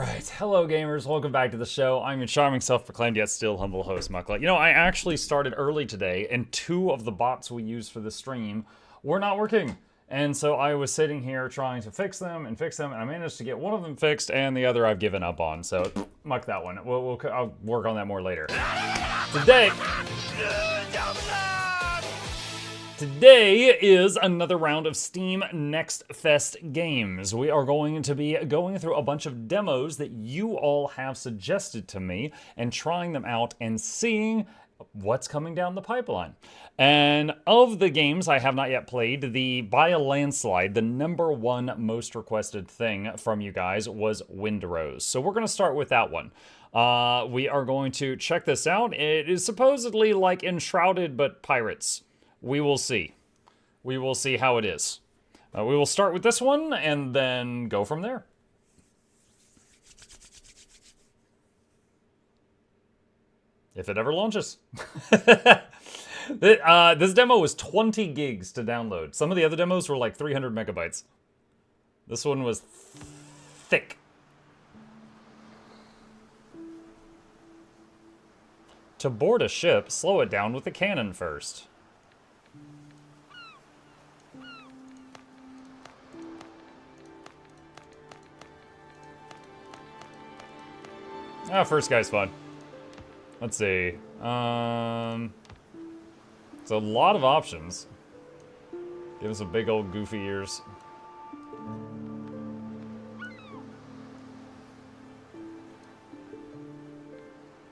Alright, hello gamers, welcome back to the show. I'm your charming self-proclaimed yet still humble host, Mukluk. You know, I actually started early today, and 2 of the bots we used for the stream were not working. And so I was sitting here trying to fix them, and I managed to get one of them fixed, and the other I've given up on, so muck that one. I'll work on that more later. Today is another round of Steam Next Fest games. We are going to be going through a bunch of demos that you all have suggested to me and trying them out and seeing what's coming down the pipeline. And of the games I have not yet played, by a landslide, the #1 most requested thing from you guys was Windrose. So we're going to start with that one. We are going to check this out. It is supposedly like Enshrouded but pirates. We will see. We will see how it is. We will start with this one and then go from there. If it ever launches. This demo was 20 gigs to download. Some of the other demos were like 300 megabytes. This one was thick. To board a ship, slow it down with the cannon first. First guy's fun. Let's see. It's a lot of options. Give us a big old goofy ears.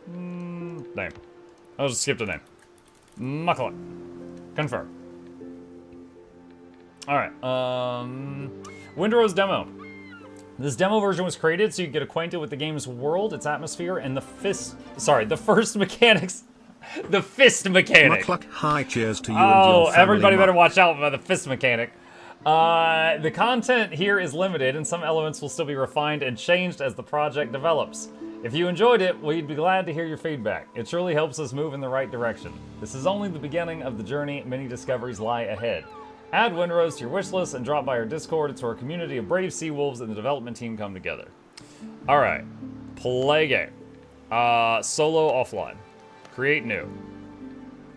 Name. I'll just skip the name. Mukluk. Confirm. Alright, Windrose demo. This demo version was created so you get acquainted with the game's world, its atmosphere, and the fist mechanics. The fist mechanic. Mukluk, hi, cheers to you and your family. Everybody better watch out for the fist mechanic. The content here is limited, and some elements will still be refined and changed as the project develops. If you enjoyed it, we'd be glad to hear your feedback. It surely helps us move in the right direction. This is only the beginning of the journey. Many discoveries lie ahead. Add Windrose to your wish list and drop by our Discord. It's where a community of brave sea wolves and the development team come together. Alright. Play game. Solo offline. Create new.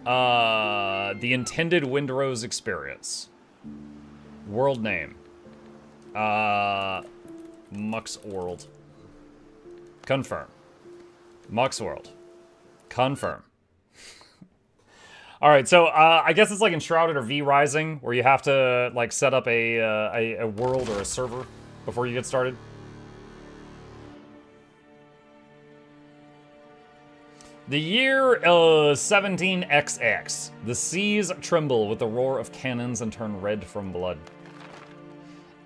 The intended Windrose experience. World name. Muck's World. Confirm. Muck's World. Confirm. Alright, so I guess it's like Enshrouded or V-Rising, where you have to like set up a world or a server before you get started. The year 17XX. The seas tremble with the roar of cannons and turn red from blood.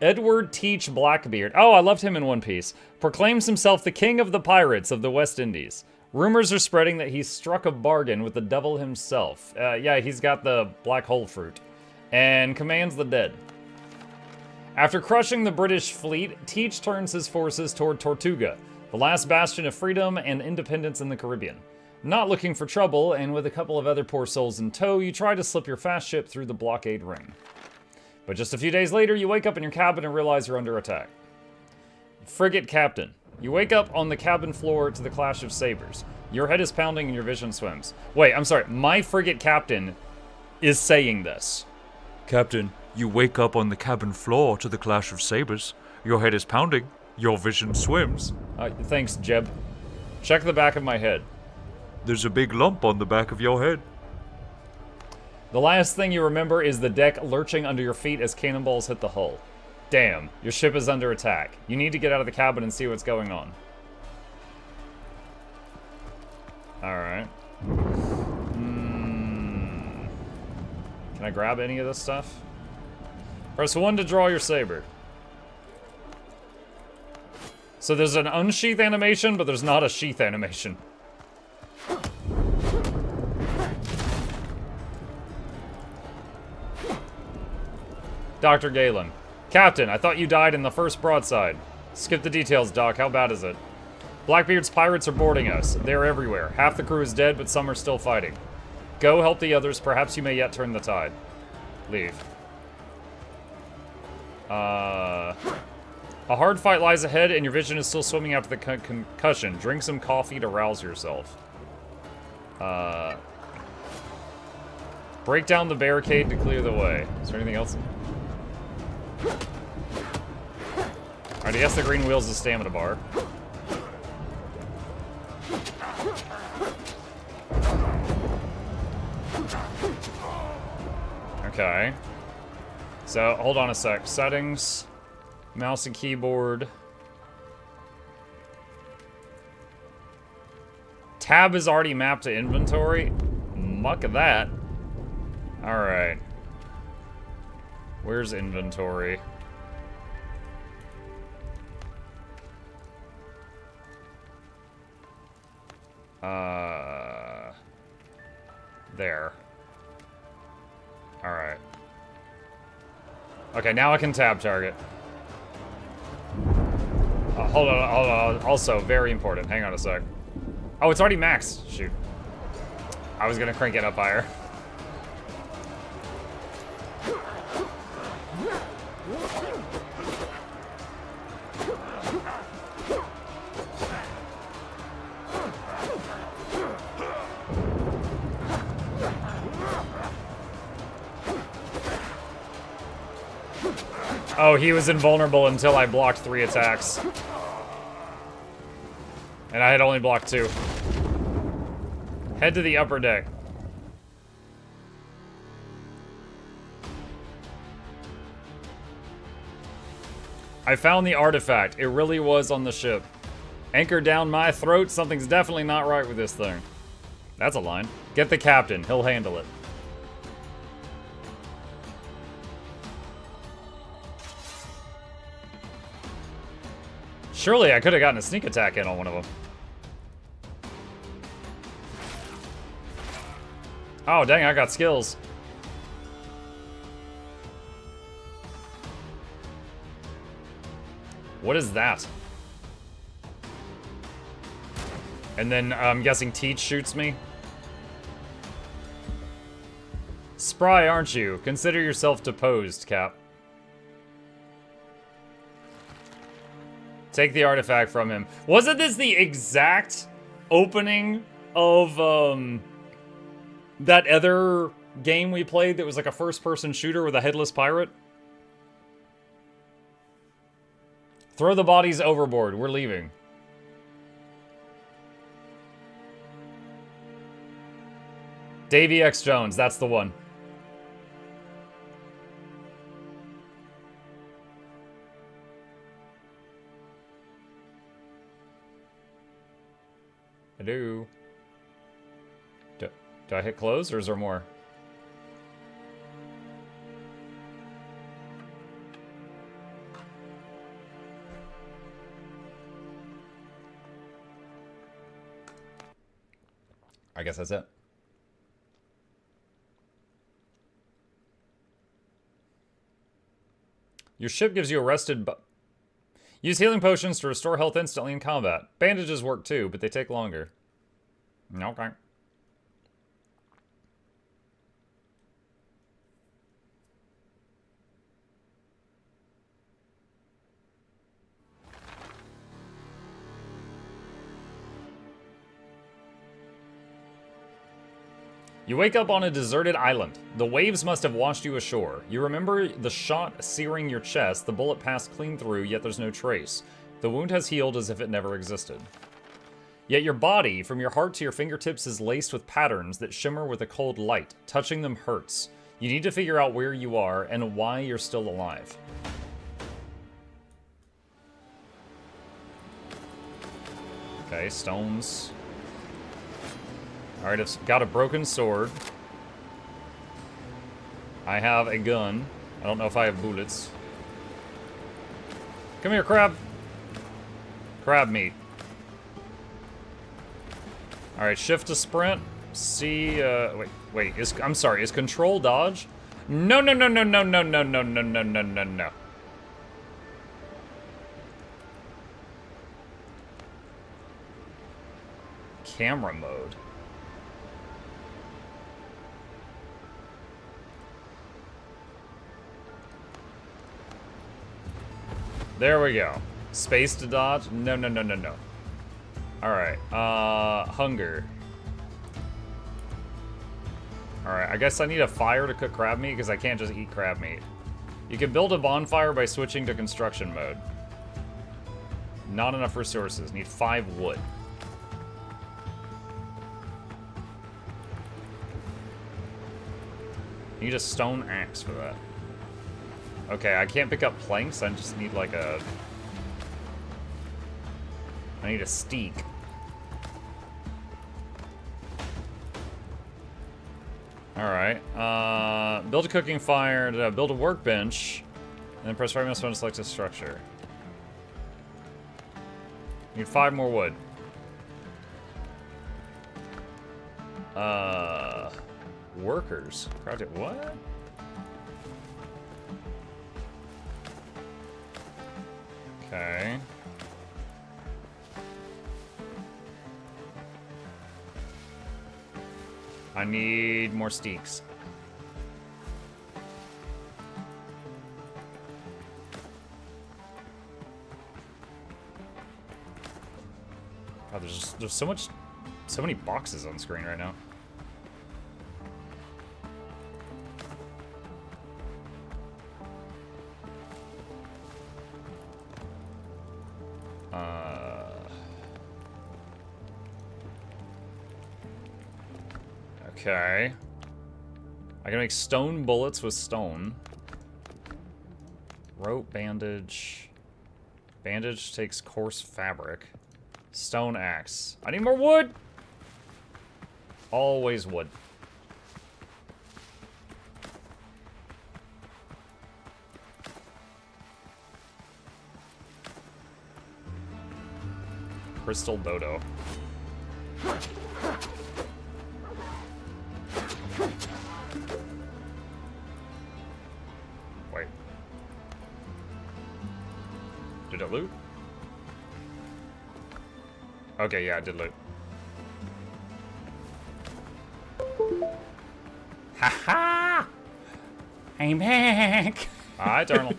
Edward Teach Blackbeard, oh, I loved him in One Piece, proclaims himself the king of the pirates of the West Indies. Rumors are spreading that he's struck a bargain with the devil himself. Yeah, he's got the black hole fruit. And commands the dead. After crushing the British fleet, Teach turns his forces toward Tortuga, the last bastion of freedom and independence in the Caribbean. Not looking for trouble, and with a couple of other poor souls in tow, you try to slip your fast ship through the blockade ring. But just a few days later, you wake up in your cabin and realize you're under attack. Frigate Captain. You wake up on the cabin floor to the clash of sabers. Your head is pounding and your vision swims. Wait, I'm sorry. My frigate captain is saying this. Captain, you wake up on the cabin floor to the clash of sabers. Your head is pounding. Your vision swims. Thanks, Jeb. Check the back of my head. There's a big lump on the back of your head. The last thing you remember is the deck lurching under your feet as cannonballs hit the hull. Damn, your ship is under attack. You need to get out of the cabin and see what's going on. Alright. Can I grab any of this stuff? Press 1 to draw your saber. So there's an unsheath animation, but there's not a sheath animation. Dr. Galen. Captain, I thought you died in the first broadside. Skip the details, Doc. How bad is it? Blackbeard's pirates are boarding us. They're everywhere. Half the crew is dead, but some are still fighting. Go help the others. Perhaps you may yet turn the tide. Leave. A hard fight lies ahead, and your vision is still swimming after the concussion. Drink some coffee to rouse yourself. Break down the barricade to clear the way. Is there anything else? Alright, I guess the green wheel's the stamina bar. Okay. So, hold on a sec. Settings. Mouse and keyboard. Tab is already mapped to inventory. Muck of that. Alright. Where's inventory? There. Alright. Okay, now I can tab target. Hold on. Also, very important. Hang on a sec. Oh, it's already maxed. Shoot. I was gonna crank it up higher. Oh, he was invulnerable until I blocked 3 attacks. And I had only blocked 2. Head to the upper deck. I found the artifact. It really was on the ship. Anchor down my throat. Something's definitely not right with this thing. That's a line. Get the captain. He'll handle it. Surely I could have gotten a sneak attack in on one of them. Oh, dang, I got skills. What is that? And then I'm guessing Teach shoots me. Spry, aren't you? Consider yourself deposed, Cap. Take the artifact from him. Wasn't this the exact opening of that other game we played that was like a first-person shooter with a headless pirate? Throw the bodies overboard. We're leaving. Davy X. Jones. That's the one. I do. Do I hit close, or is there more? I guess that's it. Your ship gives you a rested use healing potions to restore health instantly in combat. Bandages work too, but they take longer. Okay. You wake up on a deserted island. The waves must have washed you ashore. You remember the shot searing your chest. The bullet passed clean through, yet there's no trace. The wound has healed as if it never existed. Yet your body, from your heart to your fingertips, is laced with patterns that shimmer with a cold light. Touching them hurts. You need to figure out where you are and why you're still alive. Okay, stones. Alright, it's got a broken sword. I have a gun. I don't know if I have bullets. Come here, crab. Crab meat. Alright, shift to sprint. C, wait, I'm sorry, is control dodge? No. Camera mode. There we go. Space to dodge? No, no, no, no, no. Alright, hunger. Alright, I guess I need a fire to cook crab meat because I can't just eat crab meat. You can build a bonfire by switching to construction mode. Not enough resources. Need 5 wood. Need a stone axe for that. Okay, I can't pick up planks. I just need like a... I need a steak. Alright. Build a cooking fire, build a workbench, and then press right mouse button to select a structure. Need 5 more wood. Workers. Project what? Okay. I need more steaks. God, there's so many boxes on screen right now. Okay. I can make stone bullets with stone. Rope, bandage. Bandage takes coarse fabric. Stone axe. I need more wood! Always wood. Crystal dodo. Wait. Did it loot? Okay, yeah, I did loot. Ha-ha! I'm back! Hi, Eternal.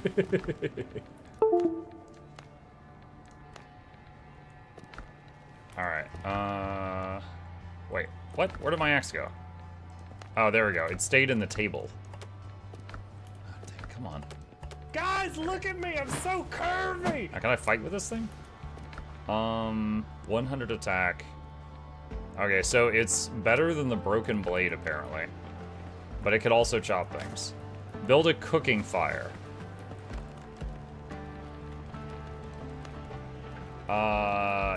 Alright, wait, what? Where did my axe go? Oh, there we go. It stayed in the table. Oh, dang, come on. Guys, look at me! I'm so curvy! Can I fight with this thing? 100 attack. Okay, so it's better than the broken blade, apparently. But it could also chop things. Build a cooking fire.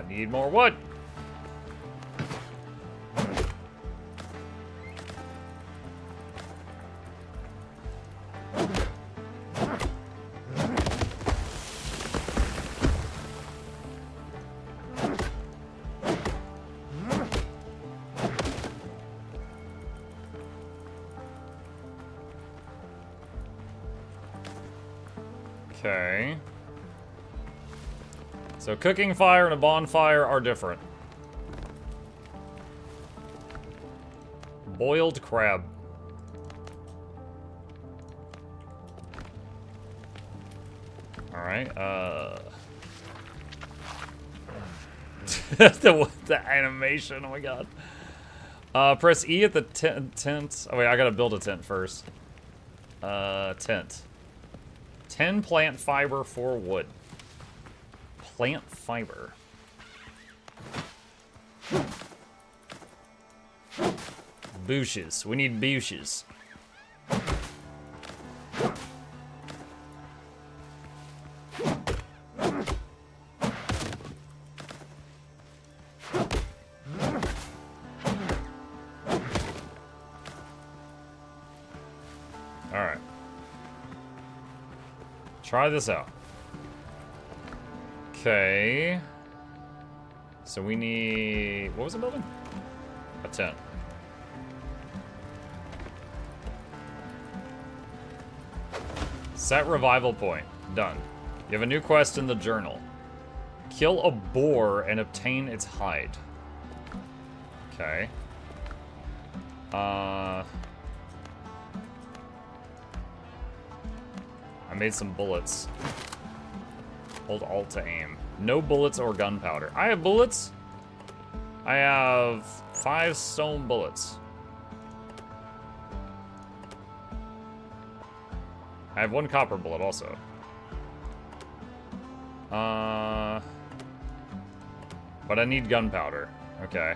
Need more wood. Okay. So cooking fire and a bonfire are different. Boiled crab. Alright, the animation, oh my god. Press E at the tent. Oh wait, I gotta build a tent first. Tent. 10 plant fiber, 4 wood. Plant fiber. Bushes. We need bushes. Alright. Try this out. Okay. So we need... What was the building? A tent. Set revival point. Done. You have a new quest in the journal. Kill a boar and obtain its hide. Okay. I made some bullets. Hold Alt to aim. No bullets or gunpowder. I have bullets. I have 5 stone bullets. I have 1 copper bullet also. But I need gunpowder. Okay.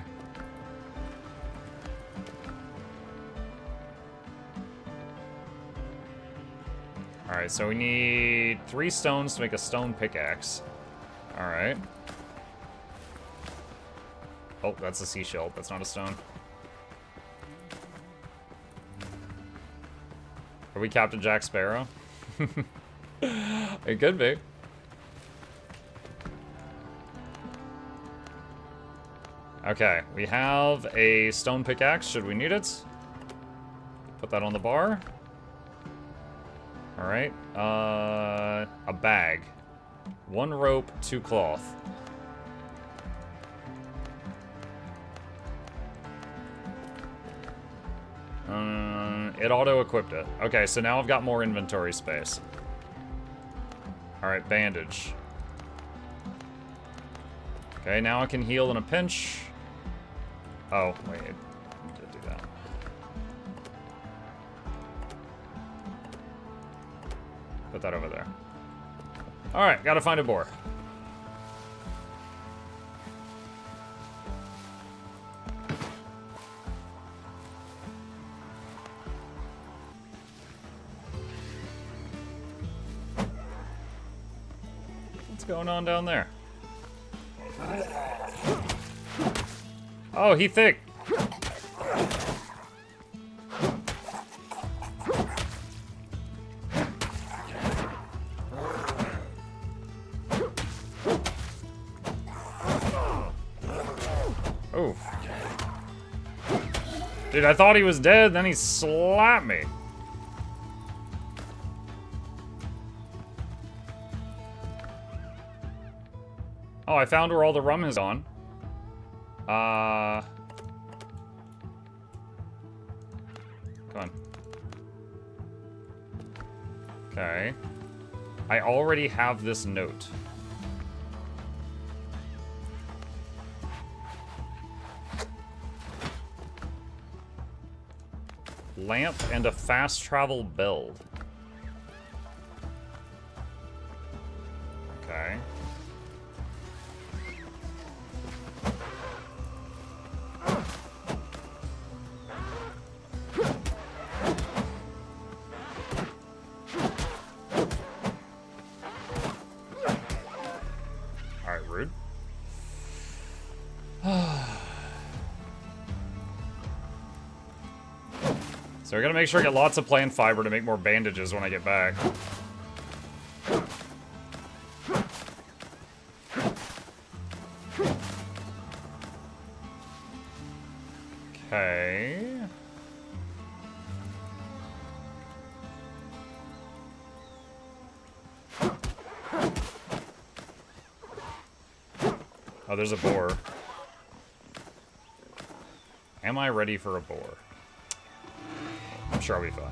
Alright, so we need 3 stones to make a stone pickaxe. Alright. Oh, that's a seashell. That's not a stone. Are we Captain Jack Sparrow? It could be. Okay, we have a stone pickaxe, should we need it. Put that on the bar. Alright, a bag. 1 rope, 2 cloth. It auto-equipped it. Okay, so now I've got more inventory space. Alright, bandage. Okay, now I can heal in a pinch. Oh, wait, I did do that. Put that over there. Alright, gotta find a boar. What's going on down there? Oh, he thick. Oof. Dude, I thought he was dead, then he slapped me. Oh, I found where all the rum is on. Come on. Okay. I already have this note. Lamp and a fast travel build. Okay. Alright, rude. So I gotta make sure I get lots of plant fiber to make more bandages when I get back. Okay. Oh, there's a boar. Am I ready for a boar? I'm sure I'll be fine.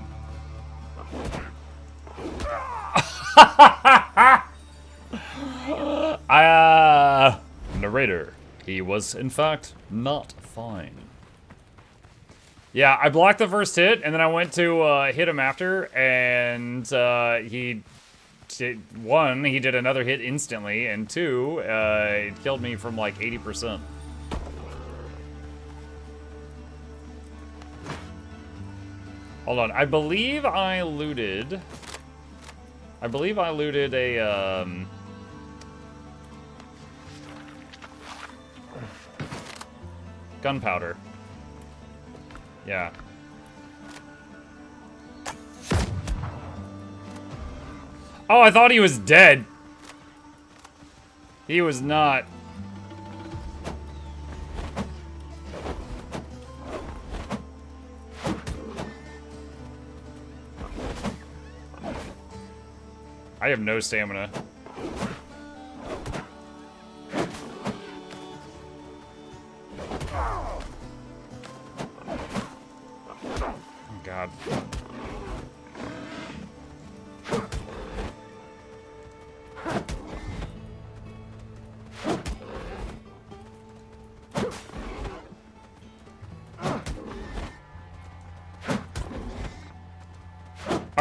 Narrator. He was, in fact, not fine. Yeah, I blocked the first hit, and then I went to hit him after, and he did another hit instantly, and 2, it killed me from like 80%. Hold on, I believe I looted a, gunpowder. Yeah. Oh, I thought he was dead. He was not. I have no stamina. Oh, God.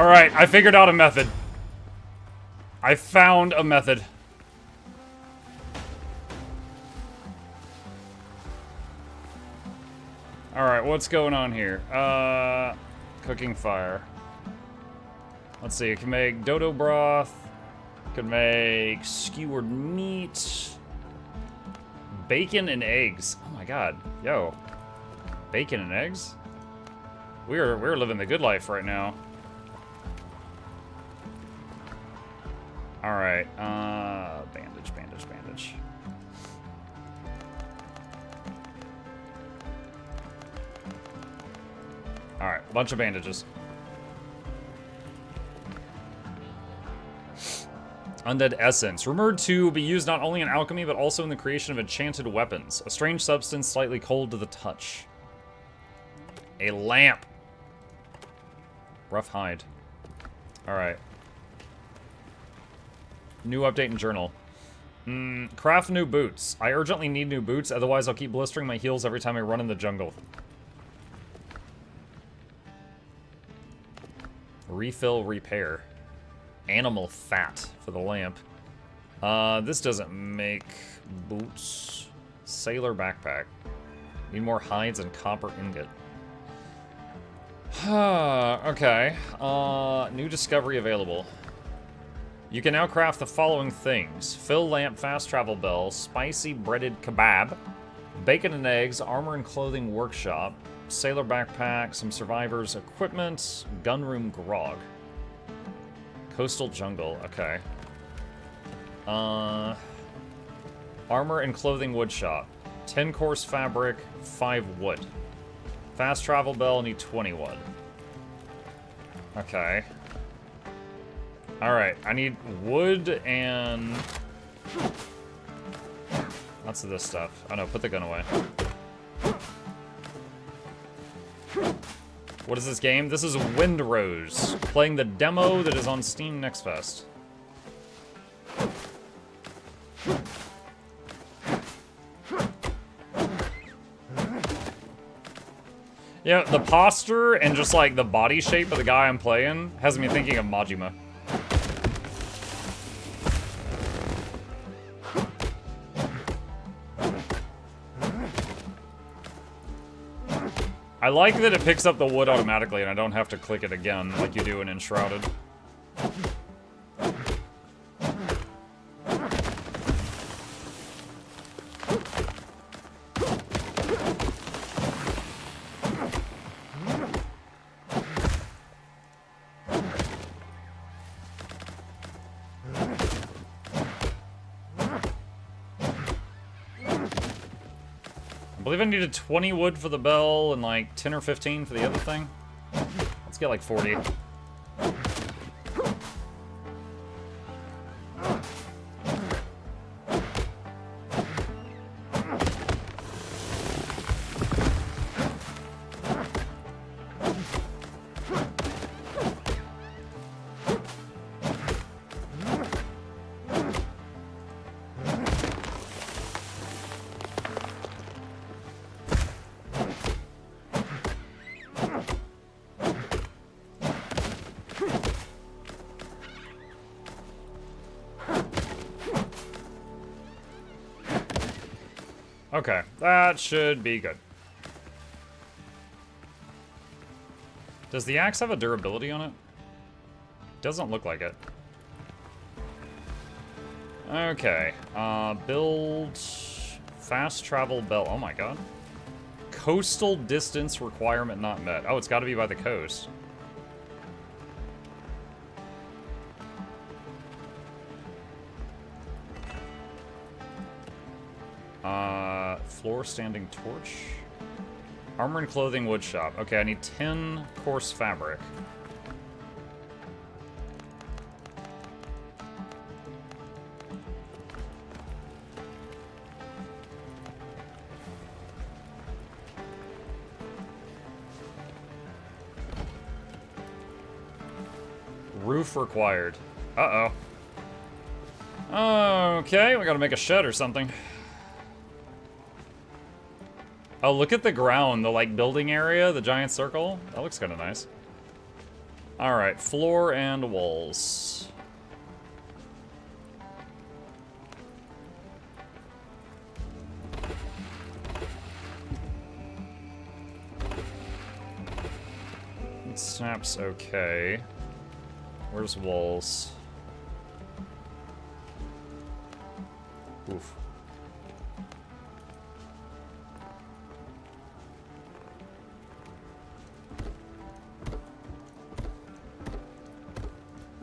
Alright, I figured out a method. I found a method. Alright, what's going on here? Cooking fire. Let's see, it can make dodo broth. Could make skewered meat. Bacon and eggs. Oh my god. Yo. Bacon and eggs? We're living the good life right now. Alright, bandage, bandage, bandage. Alright, bunch of bandages. Undead essence. Rumored to be used not only in alchemy, but also in the creation of enchanted weapons. A strange substance slightly cold to the touch. A lamp. Rough hide. Alright. New update in journal. Craft new boots. I urgently need new boots, otherwise I'll keep blistering my heels every time I run in the jungle. Refill, repair. Animal fat for the lamp. This doesn't make boots. Sailor backpack. Need more hides and copper ingot. Okay. New discovery available. You can now craft the following things. Fill lamp, fast travel bell, spicy breaded kebab, bacon and eggs, armor and clothing workshop, sailor backpack, some survivors equipment, gunroom grog. Coastal jungle, okay. Armor and clothing woodshop. 10 coarse fabric, 5 wood. Fast travel bell, need 20 wood. Okay. Alright, I need wood and... Lots of this stuff. Oh no, put the gun away. What is this game? This is Windrose, playing the demo that is on Steam Next Fest. Yeah, the posture and just like the body shape of the guy I'm playing has me thinking of Majima. I like that it picks up the wood automatically and I don't have to click it again like you do in Enshrouded. I believe I needed 20 wood for the bell and like 10 or 15 for the other thing. Let's get like 40. Okay, that should be good. Does the axe have a durability on it? Doesn't look like it. Okay, build fast travel bell. Oh my god. Coastal distance requirement not met. Oh, it's got to be by the coast. Floor standing torch. Armor and clothing woodshop. Okay, I need 10 coarse fabric. Roof required. Uh-oh. Okay, we gotta make a shed or something. Oh, look at the ground, the, like, building area, the giant circle. That looks kind of nice. Alright, floor and walls. Snaps okay. Where's walls? Oof.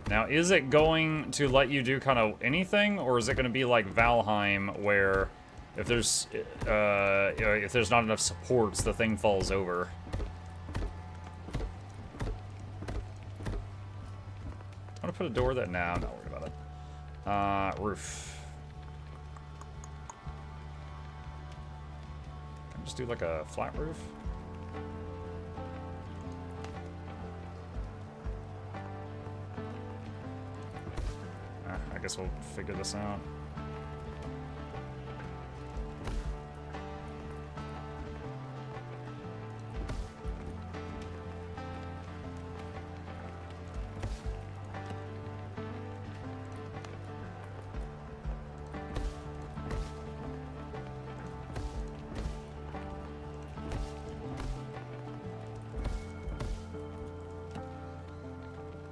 Now, is it going to let you do kind of anything, or is it going to be like Valheim, where if there's not enough supports, the thing falls over? I'm gonna put a door that. Nah, I'm not worried about it. Roof. Can I just do like a flat roof? I guess we'll figure this out.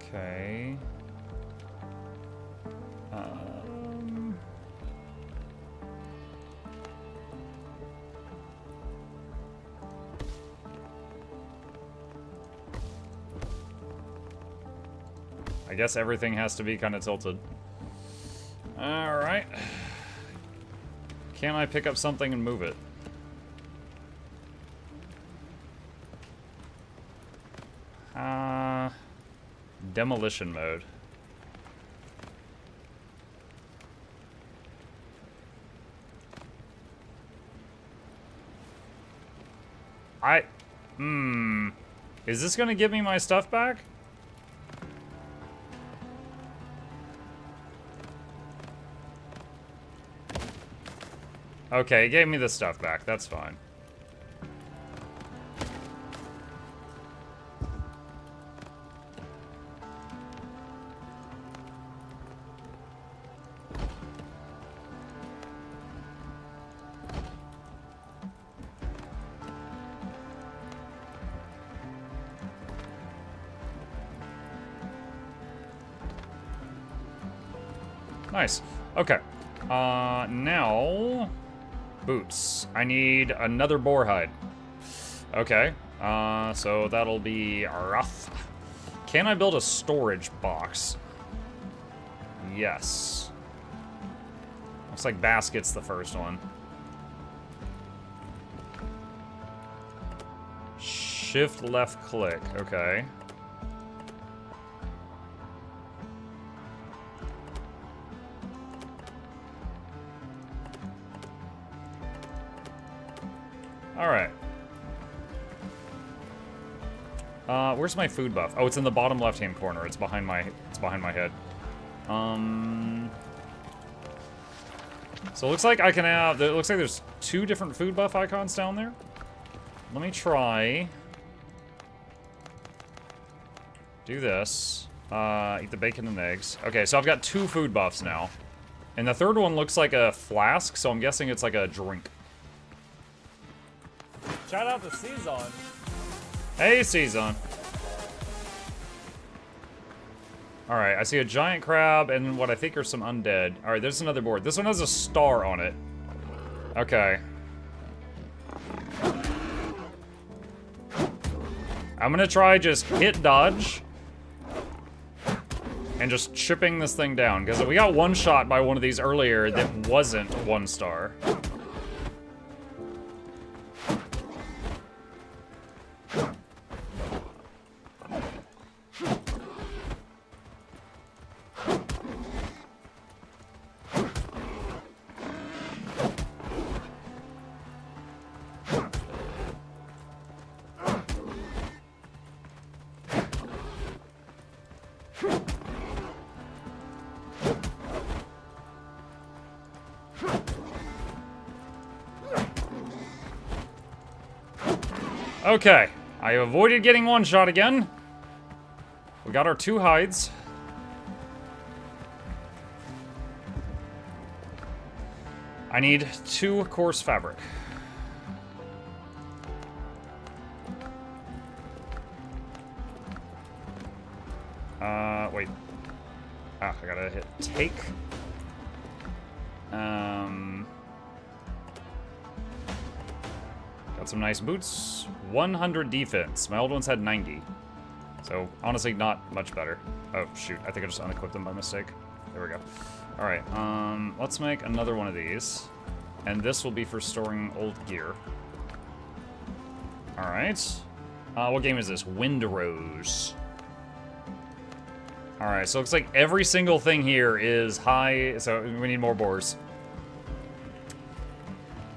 Okay. I guess everything has to be kind of tilted. Alright. Can I pick up something and move it? Demolition mode. Is this gonna give me my stuff back? Okay, it gave me the stuff back. That's fine. Nice. Okay. Now... boots. I need another boar hide. Okay. So that'll be rough. Can I build a storage box? Yes. Looks like basket's the first one. Shift left click. Okay. Alright. Where's my food buff? Oh, it's in the bottom left-hand corner. It's behind my head. So it looks like I can have, it looks like there's 2 different food buff icons down there. Let me try. Do this. Eat the bacon and eggs. Okay, so I've got 2 food buffs now. And the third one looks like a flask, so I'm guessing it's like a drink. Shout out to Cezon. Hey, Cezon. Alright, I see a giant crab and what I think are some undead. Alright, there's another board. This one has a star on it. Okay. I'm gonna try just hit dodge. And just chipping this thing down. Because we got one shot by one of these earlier that wasn't 1 star. Okay, I avoided getting 1 shot again. We got our 2 hides. I need 2 coarse fabric. Wait. Ah, I gotta hit take. Got some nice boots. 100 defense. My old ones had 90. So, honestly, not much better. Oh, shoot. I think I just unequipped them by mistake. There we go. Alright, let's make another one of these. And this will be for storing old gear. Alright. What game is this? Windrose. Alright, so it looks like every single thing here is high, so we need more boars.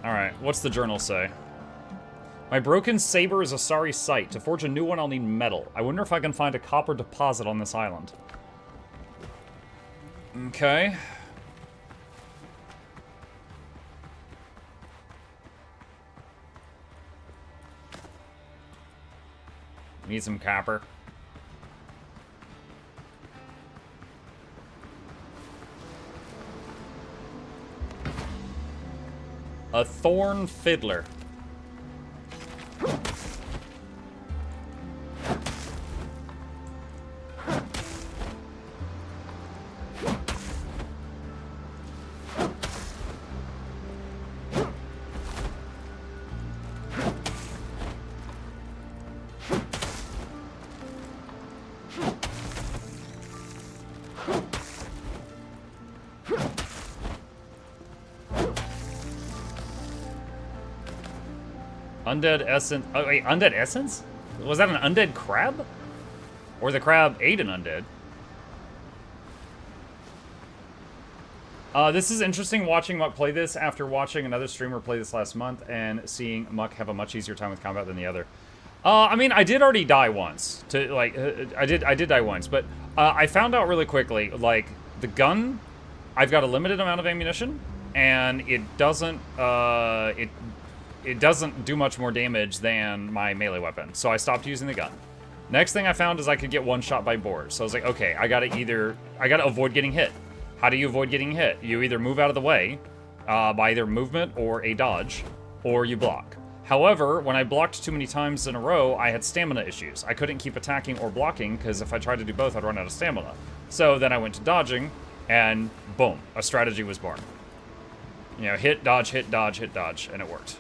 Alright, what's the journal say? My broken saber is a sorry sight. To forge a new one, I'll need metal. I wonder if I can find a copper deposit on this island. Okay. Need some copper. A thorn fiddler. Undead essence. Oh, wait, undead essence? Was that an undead crab? Or the crab ate an undead? This is interesting watching Muck play this after watching another streamer play this last month and seeing Muck have a much easier time with combat than the other. I mean, I did already die once. I did die once, but I found out really quickly, like, the gun, I've got a limited amount of ammunition, and it doesn't, it doesn't do much more damage than my melee weapon, so I stopped using the gun. Next thing I found is I could get one shot by boars, so I was like, okay, I gotta avoid getting hit. How do you avoid getting hit? You either move out of the way, by either movement or a dodge, or you block. However, when I blocked too many times in a row, I had stamina issues. I couldn't keep attacking or blocking, because if I tried to do both, I'd run out of stamina. So then I went to dodging, and boom, a strategy was born. You know, hit, dodge, hit, dodge, hit, dodge, and it worked.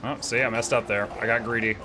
Oh, see, I messed up there. I got greedy.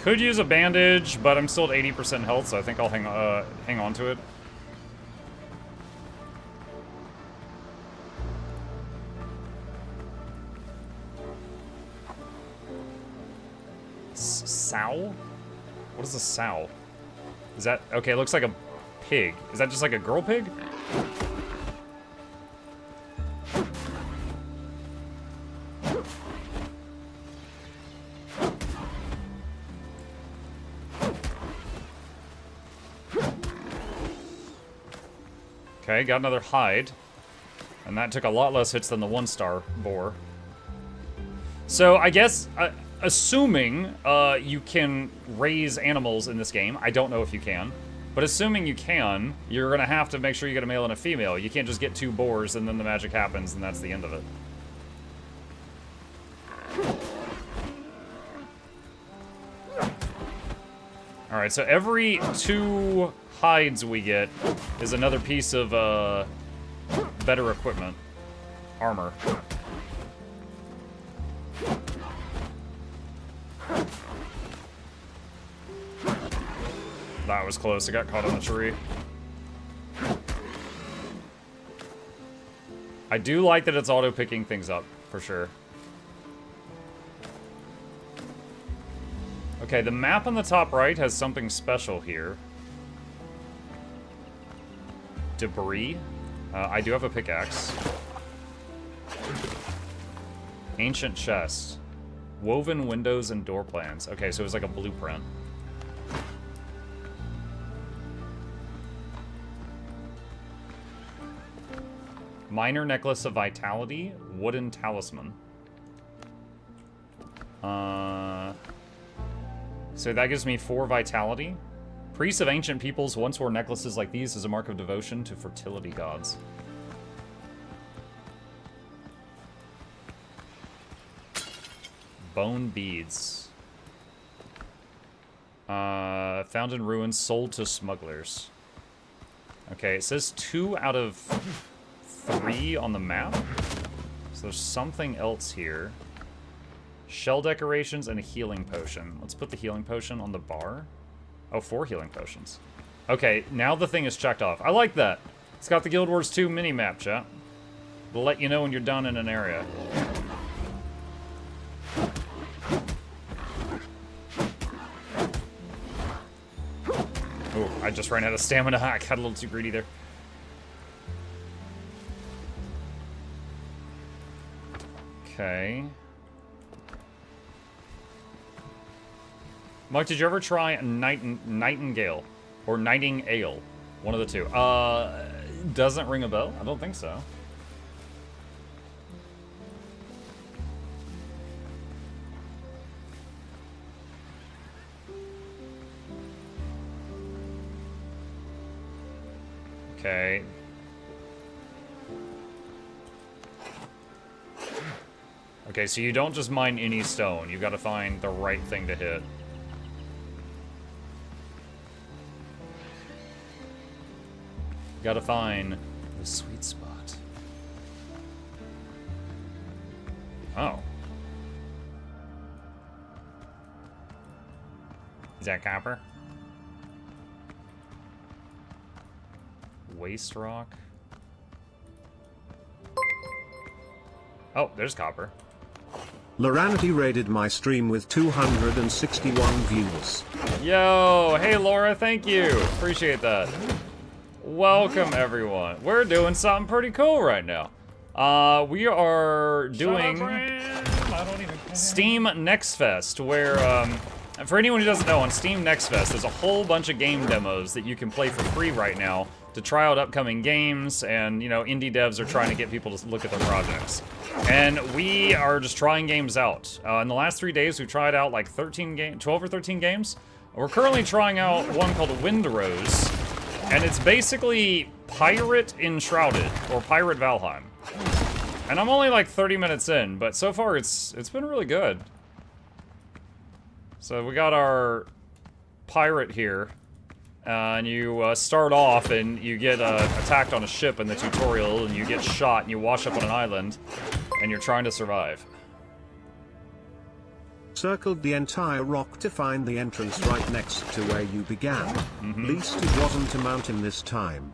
Could use a bandage, but I'm still at 80% health, so I think I'll hang on to it. Sow? What is a sow? Is that... Okay, it looks like a pig. Is that just like a girl pig? Okay, got another hide. And that took a lot less hits than the 1-star boar. So, I guess, assuming you can raise animals in this game, I don't know if you can, but assuming you can, you're going to have to make sure you get a male and a female. You can't just get 2 boars and then the magic happens and that's the end of it. Alright, so every 2 hides we get is another piece of better equipment. Armor. That was close. I got caught on the tree. I do like that it's auto-picking things up, for sure. Okay, the map on the top right has something special here. Debris. I do have a pickaxe. Ancient chest. Woven windows and door plans. Okay, so it was like a blueprint. Minor necklace of vitality. Wooden talisman. So that gives me 4 vitality. Priests of ancient peoples once wore necklaces like these as a mark of devotion to fertility gods. Bone beads. Found in ruins, sold to smugglers. Okay, it says 2 out of 3 on the map. So there's something else here. Shell decorations and a healing potion. Let's put the healing potion on the bar. Oh, 4 healing potions. Okay, now the thing is checked off. I like that. It's got the Guild Wars 2 mini-map, chat. It'll let you know when you're done in an area. Oh, I just ran out of stamina. I got a little too greedy there. Okay. Mike, did you ever try Nightingale? Or Nightingale? One of the two. Doesn't ring a bell? I don't think so. Okay. Okay, so you don't just mine any stone. You gotta find the right thing to hit. You gotta find the sweet spot. Oh. Is that copper? Waste rock. Oh, there's copper. Loranity raided my stream with 261 views. Yo, hey Laura, thank you. Appreciate that. Welcome everyone. We're doing something pretty cool right now. We are doing Steam Next Fest, where for anyone who doesn't know, on Steam Next Fest, there's a whole bunch of game demos that you can play for free right now to try out upcoming games, and you know, indie devs are trying to get people to look at their projects. And we are just trying games out. In the last 3 days, we've tried out like 12 or 13 games. We're currently trying out one called Windrose, and it's basically Pirate Enshrouded, or Pirate Valheim. And I'm only like 30 minutes in, but so far it's been really good. So we got our pirate here, and you start off and you get attacked on a ship in the tutorial, and you get shot and you wash up on an island, and you're trying to survive. Circled the entire rock to find the entrance right next to where you began. Least it wasn't a mountain this time.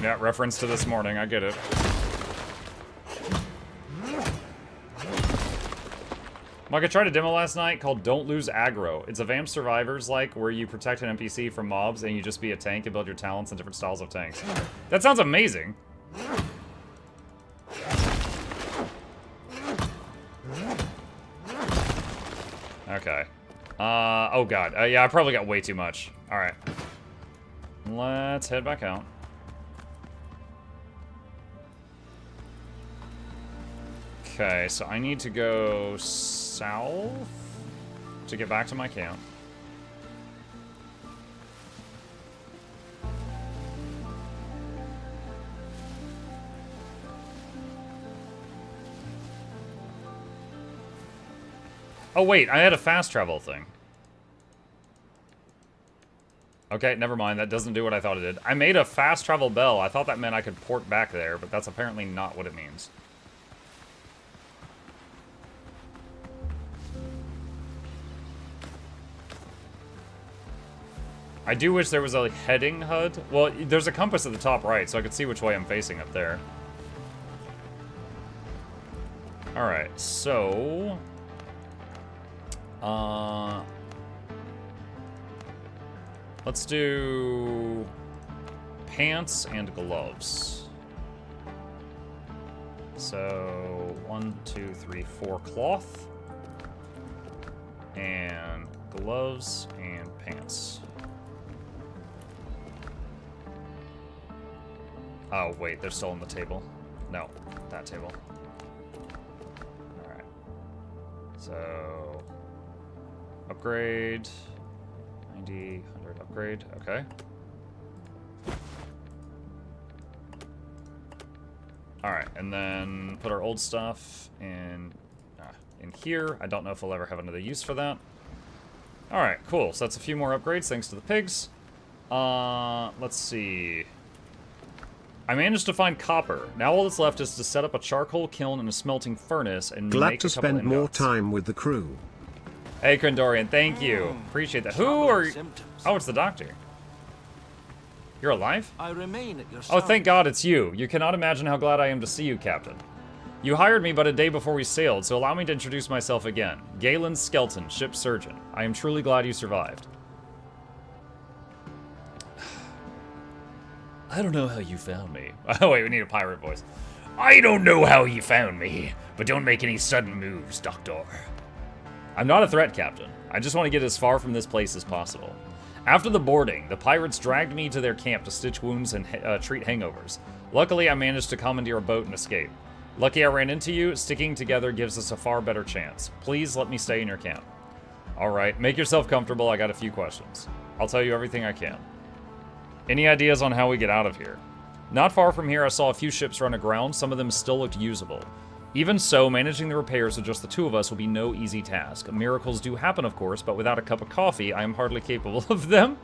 Yeah, reference to this morning, I get it. Mike, I tried a demo last night called Don't Lose Aggro. It's a Vamp Survivors like where you protect an NPC from mobs and you just be a tank and build your talents in different styles of tanks. That sounds amazing. Okay. Oh god. Yeah, I probably got way too much. Alright. Let's head back out. Okay, so I need to go south to get back to my camp. Oh wait, I had a fast travel thing. Okay, never mind, that doesn't do what I thought it did. I made a fast travel bell. I thought that meant I could port back there, but that's apparently not what it means. I do wish there was a heading HUD. Well, there's a compass at the top right, so I could see which way I'm facing up there. Alright, so... let's do... pants and gloves. So, 1, 2, 3, 4 cloth. And gloves and pants. Oh, wait, they're still on the table. No, that table. Alright. So... upgrade. 90, 100, upgrade. Okay. Alright, and then put our old stuff in here. I don't know if we'll ever have another use for that. Alright, cool. So that's a few more upgrades thanks to the pigs. Let's see. I managed to find copper. Now all that's left is to set up a charcoal kiln and a smelting furnace and Glad make to a couple spend more ingots. time with the crew. Hey, Krendorian, thank you. Appreciate that. Who are you? Symptoms. Oh, it's the doctor. You're alive? I remain at your Oh, service. thank God it's you. You cannot imagine how glad I am to see you, Captain. You hired me but a day before we sailed, so allow me to introduce myself again. Galen Skelton, ship surgeon. I am truly glad you survived. I don't know how you found me. Oh, wait, we need a pirate voice. I don't know how you found me, but don't make any sudden moves, Doctor. I'm not a threat, Captain. I just want to get as far from this place as possible. After the boarding, the pirates dragged me to their camp to stitch wounds and treat hangovers. Luckily, I managed to commandeer a boat and escape. Lucky I ran into you. Sticking together gives us a far better chance. Please let me stay in your camp. Alright, make yourself comfortable. I got a few questions. I'll tell you everything I can. Any ideas on how we get out of here? Not far from here, I saw a few ships run aground. Some of them still looked usable. Even so, managing the repairs with just the two of us will be no easy task. Miracles do happen, of course, but without a cup of coffee, I am hardly capable of them.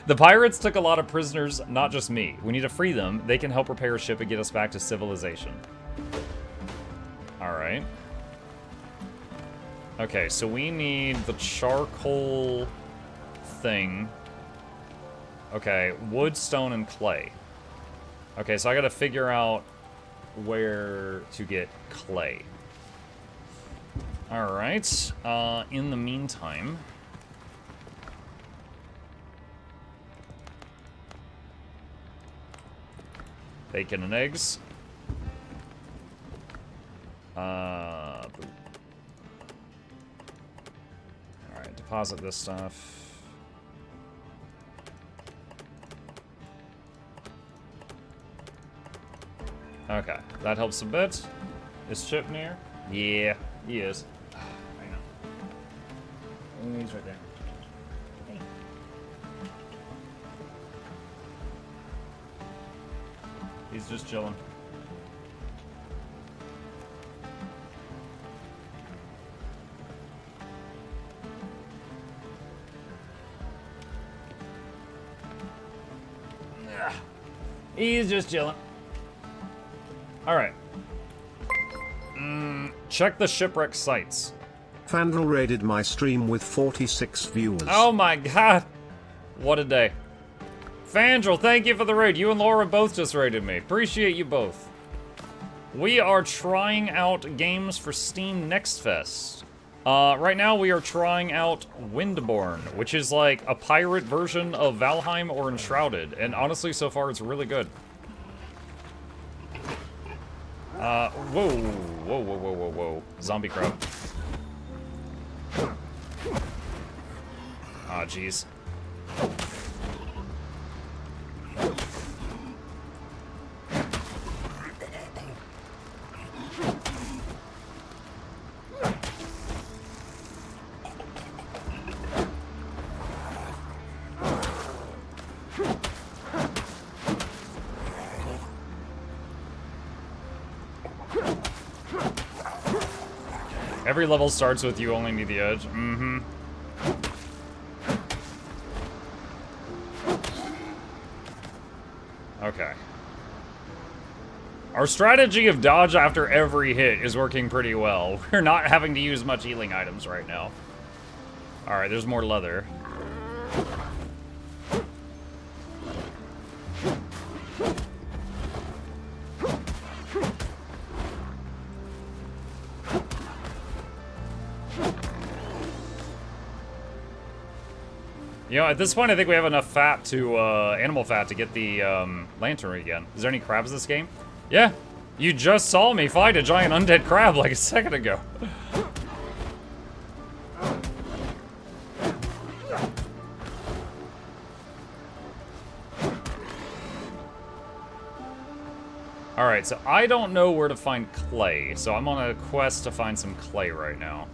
The pirates took a lot of prisoners, not just me. We need to free them. They can help repair a ship and get us back to civilization. Alright. Okay, so we need the charcoal thing. Okay, wood, stone, and clay. Okay, so I gotta figure out where to get clay. Alright, in the meantime... bacon and eggs. Alright, deposit this stuff. Okay, that helps a bit. Is Chip near? Yeah, he is. I know. He's right there. Hey. He's just chilling. He's just chilling. Alright. Check the shipwreck sites. Fandral raided my stream with 46 viewers. Oh my god. What a day. Fandral, thank you for the raid. You and Laura both just raided me. Appreciate you both. We are trying out games for Steam Next Fest. Right now we are trying out Windborne, which is like a pirate version of Valheim or Enshrouded. And honestly, so far it's really good. Whoa. Zombie crab. Ah, jeez. Every level starts with you only need the edge. Mm-hmm. Okay. Our strategy of dodge after every hit is working pretty well. We're not having to use much healing items right now. Alright, there's more leather. You know, at this point, I think we have enough fat to, animal fat to get the, lantern again. Is there any crabs in this game? Yeah. You just saw me fight a giant undead crab like a second ago. Alright, so I don't know where to find clay, so I'm on a quest to find some clay right now.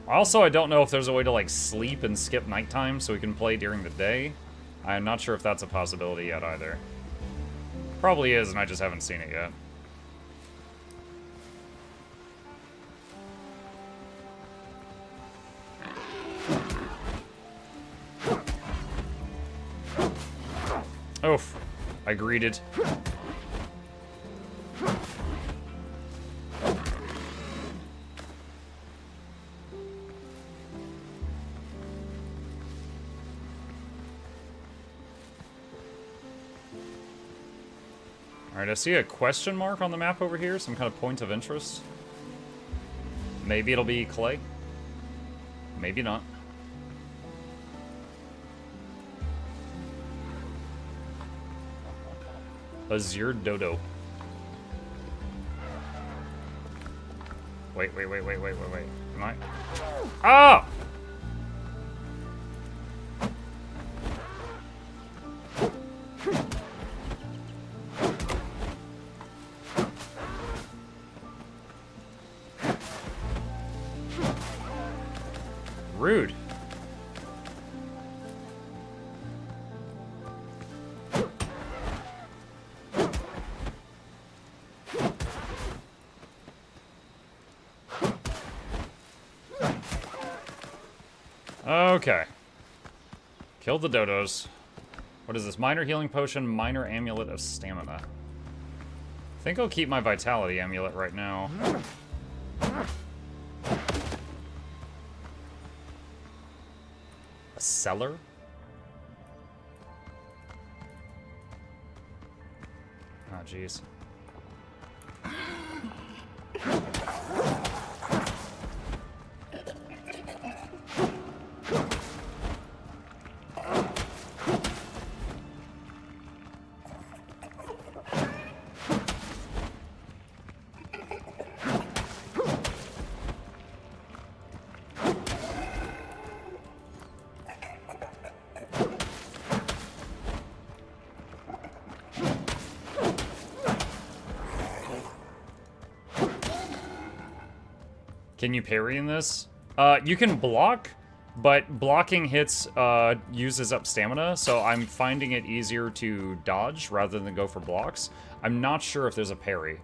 Also, I don't know if there's a way to, like, sleep and skip nighttime so we can play during the day. I'm not sure if that's a possibility yet, either. Probably is, and I just haven't seen it yet. Oof. I greeted. Alright, I see a question mark on the map over here, some kind of point of interest. Maybe it'll be clay. Maybe not. Azure Dodo. Wait. Am I? Ah! Rude. Okay. Kill the dodos. What is this? Minor healing potion, minor amulet of stamina. I think I'll keep my vitality amulet right now. A cellar? Oh, jeez. Can you parry in this? You can block, but blocking hits uses up stamina, so I'm finding it easier to dodge rather than go for blocks. I'm not sure if there's a parry.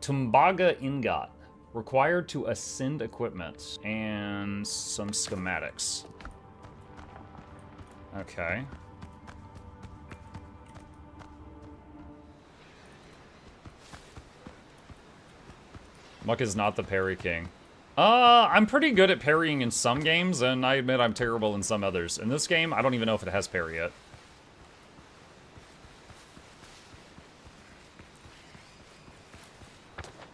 Tumbaga Ingot. Required to ascend equipment. And some schematics. Okay. Muck is not the parry king. I'm pretty good at parrying in some games, and I admit I'm terrible in some others. In this game, I don't even know if it has parry yet.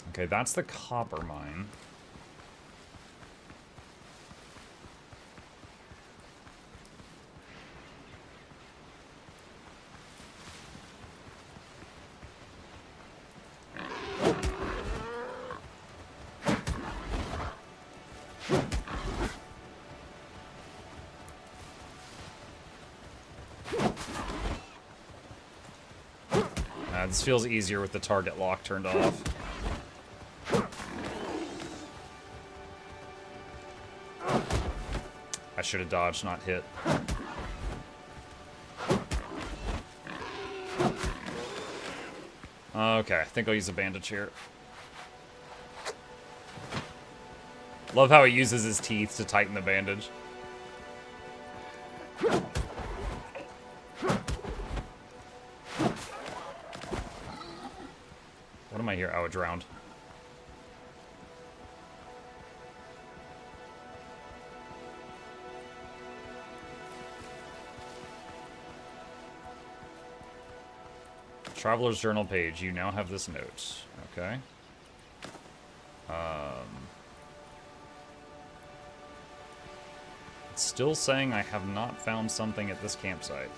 Okay, that's the copper mine. This feels easier with the target lock turned off. I should have dodged, not hit. Okay, I think I'll use a bandage here. Love how he uses his teeth to tighten the bandage. What am I here? Oh, I drowned. Traveler's Journal page. You now have this note. Okay. It's still saying I have not found something at this campsite.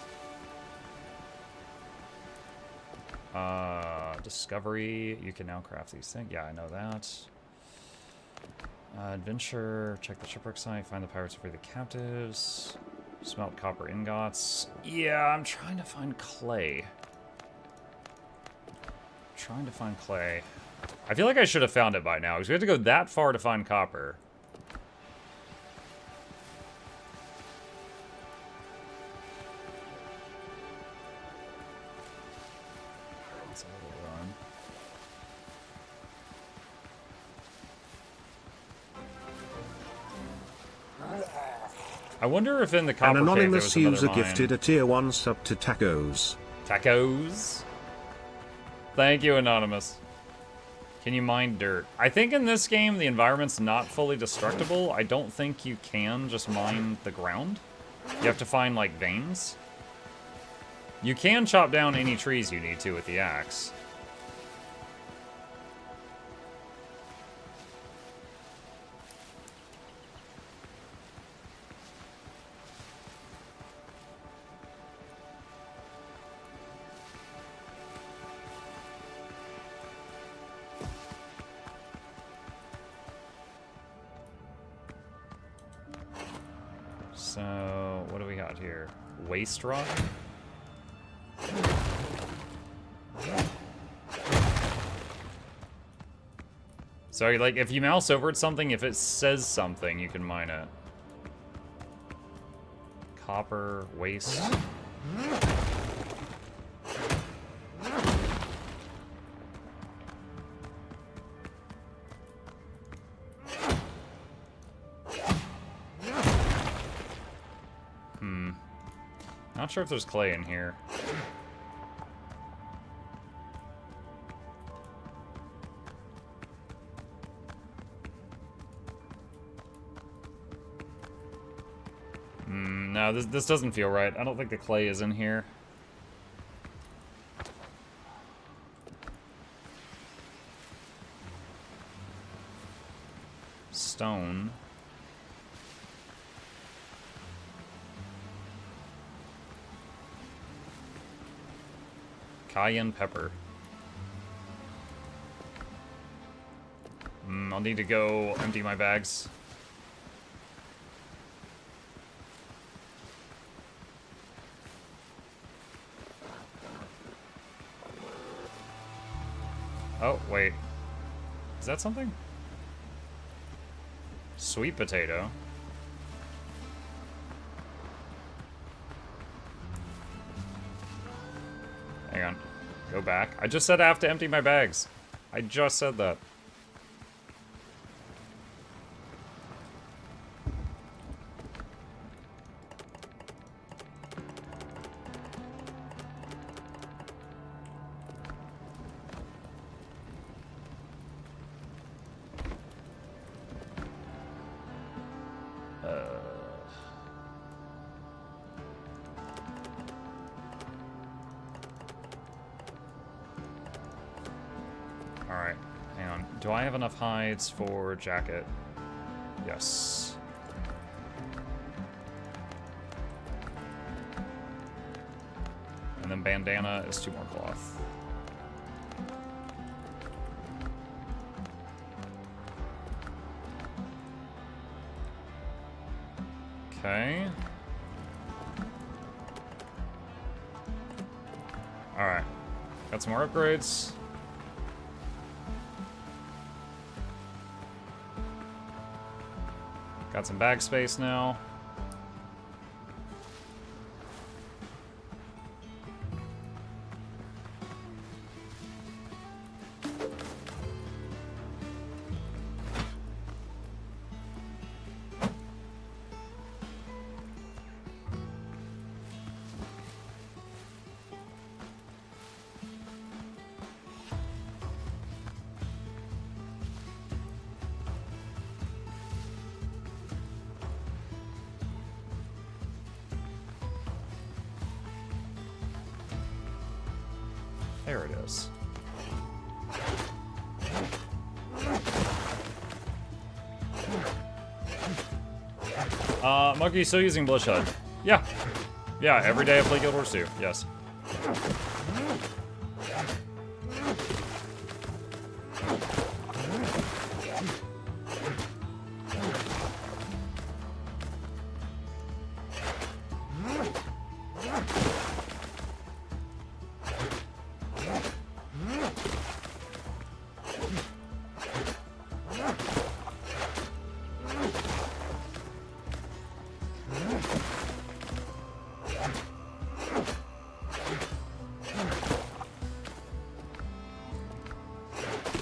Discovery. You can now craft these things. Yeah, I know that. Adventure. Check the shipwreck site. Find the pirates who free the captives. Smelt copper ingots. Yeah, I'm trying to find clay. Trying to find clay. I feel like I should have found it by now, because we have to go that far to find copper. That's a little run. I wonder if in the copper An cave there anonymous was another user mine. gifted a tier 1 sub to Tacos. Tacos. Thank you, Anonymous. Can you mine dirt? I think in this game the environment's not fully destructible. I don't think you can just mine the ground. You have to find, like, veins. You can chop down any trees you need to with the axe. So, what do we got here? Waste rock? So, like, if you mouse over at something, if it says something, you can mine it. Copper, waste. Not sure if there's clay in here. No, this doesn't feel right. I don't think the clay is in here. Stone. Cayenne pepper. I'll need to go empty my bags. Oh, wait. Is that something? Sweet potato. Hang on. Go back. I just said I have to empty my bags. I just said that. Alright, hang on. Do I have enough hides for jacket? Yes. And then bandana is 2 more cloth. Okay. Alright. Got some more upgrades. Got some bag space now. There it is. Monkey, still using Bloodshed? Yeah. Yeah, every day I play Guild Wars 2. Yes.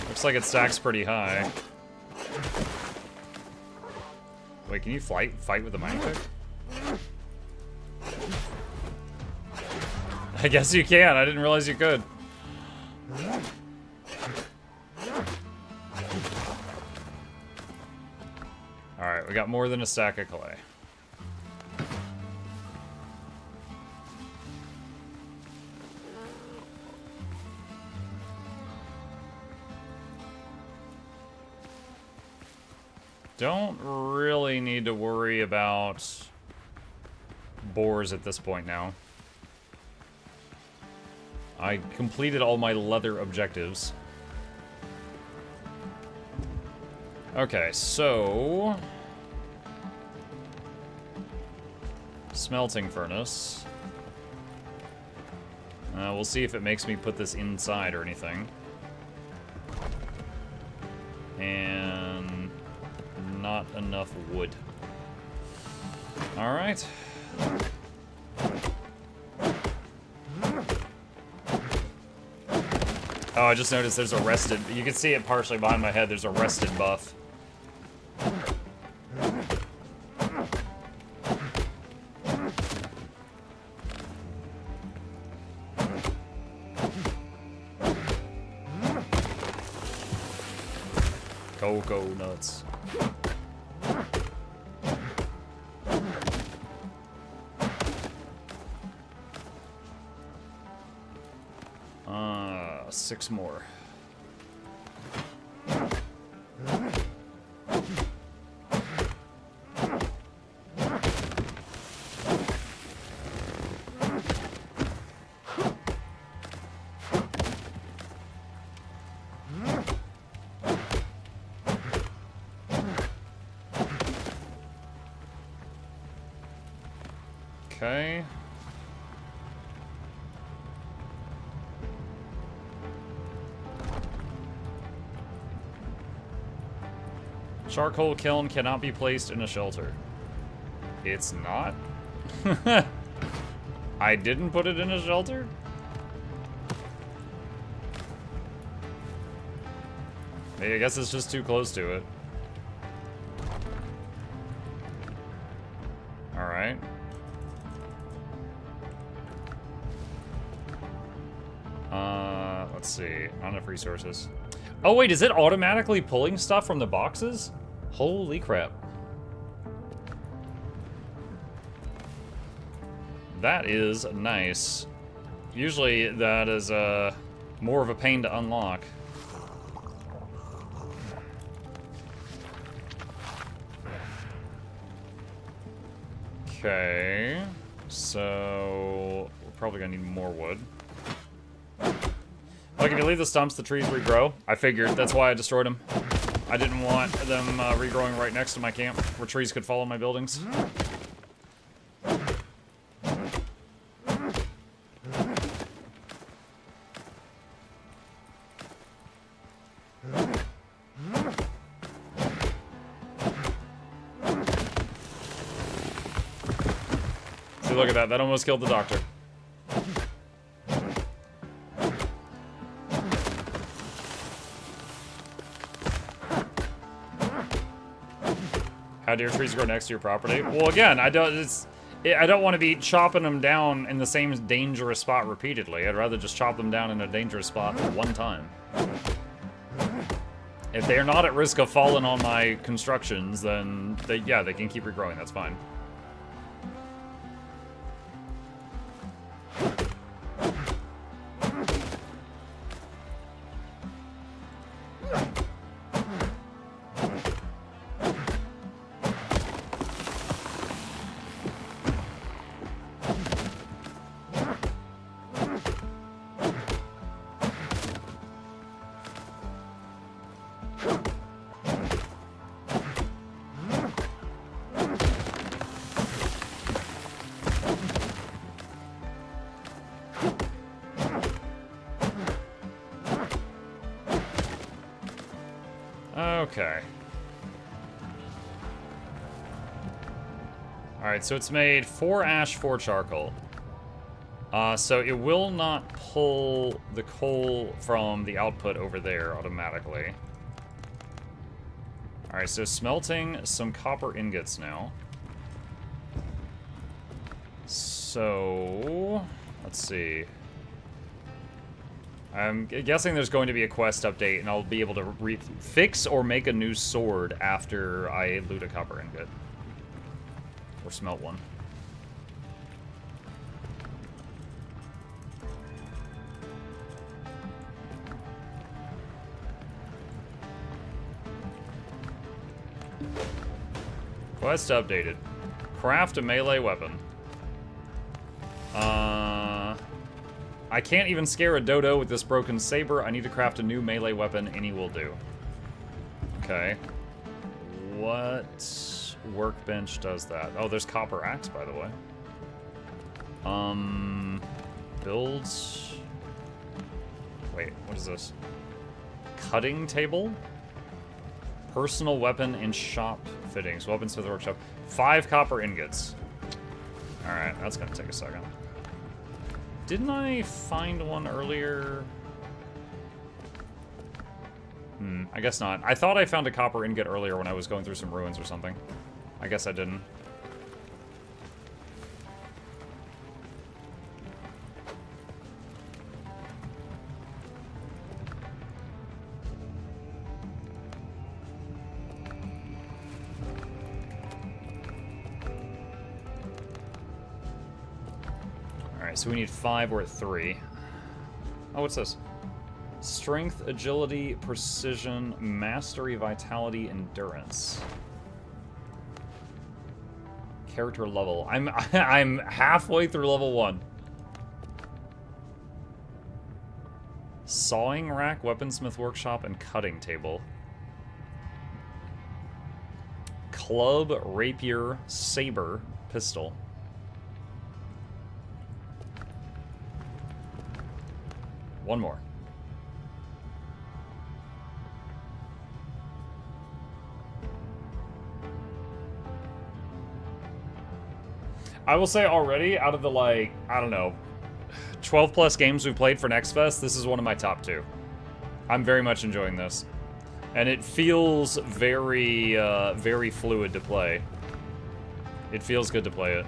Looks like it stacks pretty high. Wait, can you fight with the mine pick? I guess you can. I didn't realize you could. Alright, we got more than a stack of clay. Don't really need to worry about boars at this point now. I completed all my leather objectives. Okay, so... smelting furnace. We'll see if it makes me put this inside or anything. And... not enough wood. Alright. Oh, I just noticed there's a rested... you can see it partially behind my head. There's a rested buff. Cocoa nuts. Six more. Okay. Charcoal kiln cannot be placed in a shelter. It's not? I didn't put it in a shelter? I guess it's just too close to it. Alright. Let's see. Not enough resources. Oh wait, is it automatically pulling stuff from the boxes? Holy crap. That is nice. Usually that is more of a pain to unlock. Okay, so we're probably gonna need more wood. Like, if you leave the stumps, the trees regrow. I figured, that's why I destroyed them. I didn't want them regrowing right next to my camp, where trees could fall on my buildings. See, look at that. That almost killed the doctor. How do your trees grow next to your property? Well, again, I don't want to be chopping them down in the same dangerous spot repeatedly. I'd rather just chop them down in a dangerous spot one time. If they're not at risk of falling on my constructions, then they can keep regrowing. That's fine. Okay. Alright, so it's made 4 ash, 4 charcoal. So it will not pull the coal from the output over there automatically. Alright, so smelting some copper ingots now. So, let's see. I'm guessing there's going to be a quest update, and I'll be able to fix or make a new sword after I loot a copper ingot. Or smelt one. Quest updated. Craft a melee weapon. I can't even scare a dodo with this broken saber. I need to craft a new melee weapon. Any will do. Okay. What workbench does that? Oh, there's copper axe, by the way. Builds. Wait, what is this? Cutting table? Personal weapon and shop fittings. Weaponsmith workshop. 5 copper ingots. Alright, that's gonna take a second. Didn't I find one earlier? I guess not. I thought I found a copper ingot earlier when I was going through some ruins or something. I guess I didn't. So we need 5, we're at 3. Oh, what's this? Strength, agility, precision, mastery, vitality, endurance. Character level. I'm halfway through level 1. Sawing rack, weaponsmith workshop, and cutting table. Club, rapier, saber, pistol. One more. I will say already, out of the, like, I don't know, 12 plus games we've played for Next Fest, this is one of my top 2. I'm very much enjoying this. And it feels very, very fluid to play. It feels good to play it.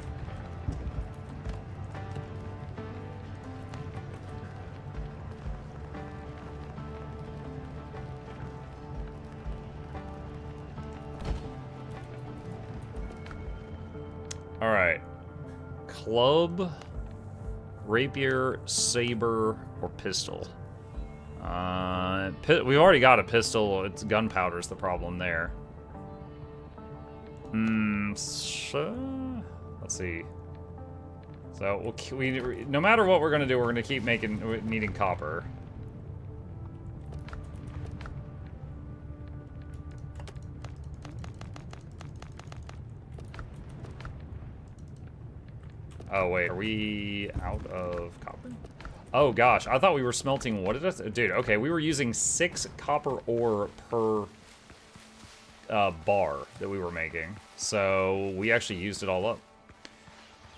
Alright. Club, rapier, saber, or pistol. We've already got a pistol. It's gunpowder's the problem there. So, let's see. So no matter what we're gonna do, we're gonna keep needing copper. Oh, wait, are we out of copper? Oh, gosh, I thought we were smelting, what did it? Dude, okay, we were using 6 copper ore per bar that we were making. So, we actually used it all up.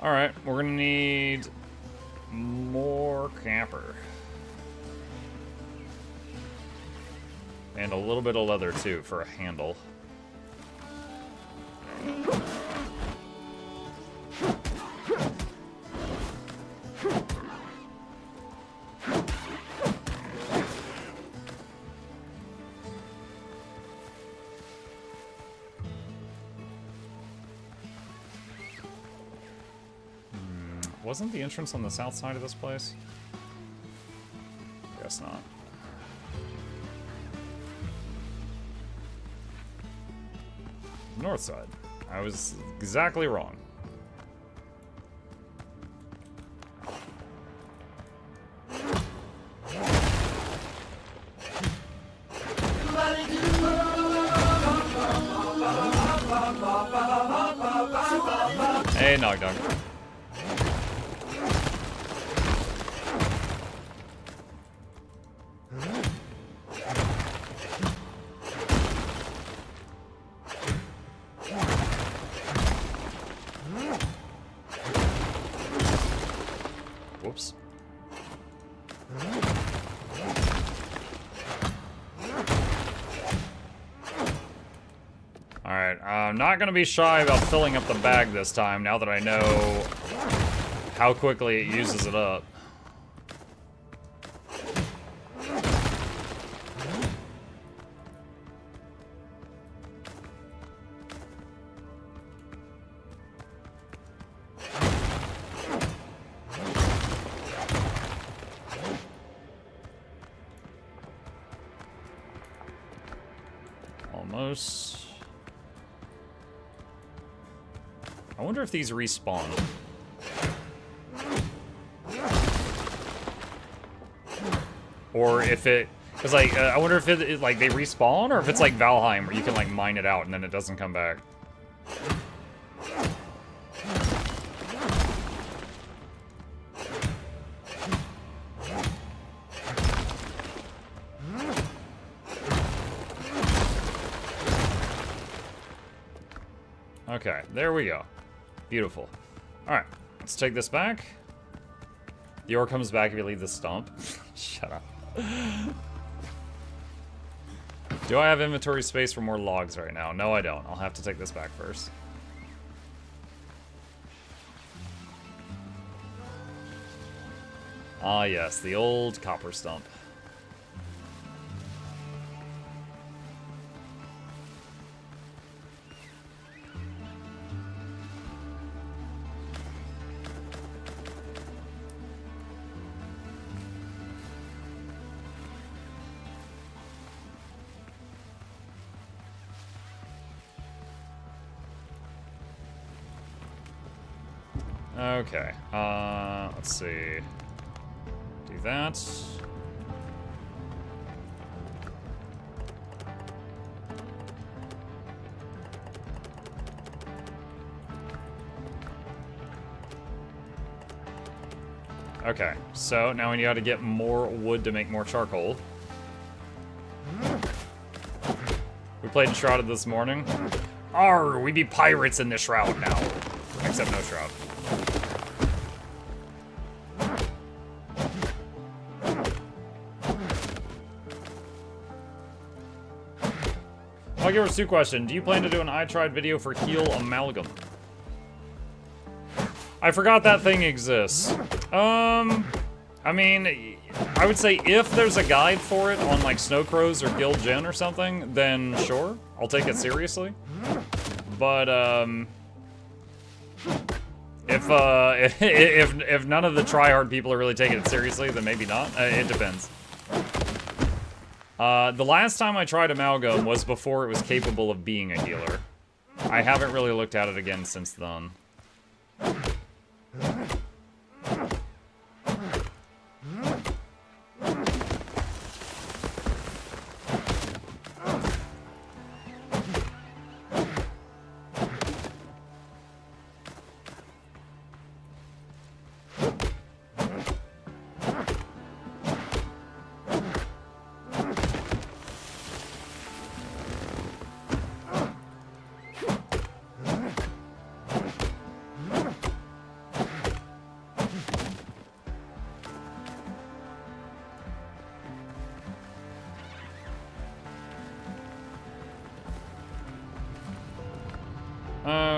Alright, we're gonna need more copper. And a little bit of leather, too, for a handle. Wasn't the entrance on the south side of this place? Guess not. North side. I was exactly wrong. Hey, Nog Dog. Alright, I'm not gonna be shy about filling up the bag this time, now that I know how quickly it uses it up. Almost. I wonder if these respawn. Or if it... Because, like, I wonder if it, like, they respawn, or if it's like Valheim, where you can, like, mine it out and then it doesn't come back. Okay, there we go. Beautiful. Alright, let's take this back. The ore comes back if you leave the stump. Shut up. Do I have inventory space for more logs right now? No, I don't. I'll have to take this back first. Ah, yes, the old copper stump. Okay, let's see. Do that. Okay, so now we got to get more wood to make more charcoal. We played Shrouded this morning. Arr, we be pirates in the Shroud now. Except no Shroud. I'll give her a Sue question. Do you plan to do an I Tried video for Heal Amalgam? I forgot that thing exists. I mean, I would say if there's a guide for it on like Snow Crows or Guild Gen or something, then sure, I'll take it seriously. But if none of the tryhard people are really taking it seriously, then maybe not. It depends. The last time I tried Amalgam was before it was capable of being a healer. I haven't really looked at it again since then.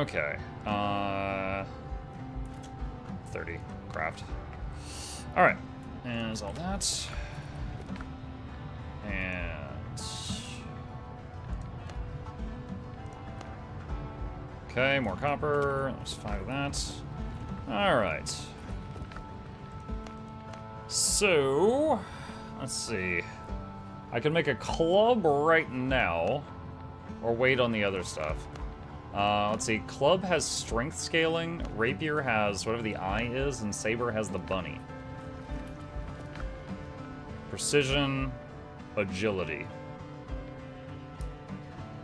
Okay, 30 craft. All right, and there's all that. And okay, more copper. There's 5 of that. All right. So, let's see. I can make a club right now, or wait on the other stuff. Let's see, club has strength scaling, rapier has whatever the eye is, and saber has the bunny. Precision, agility.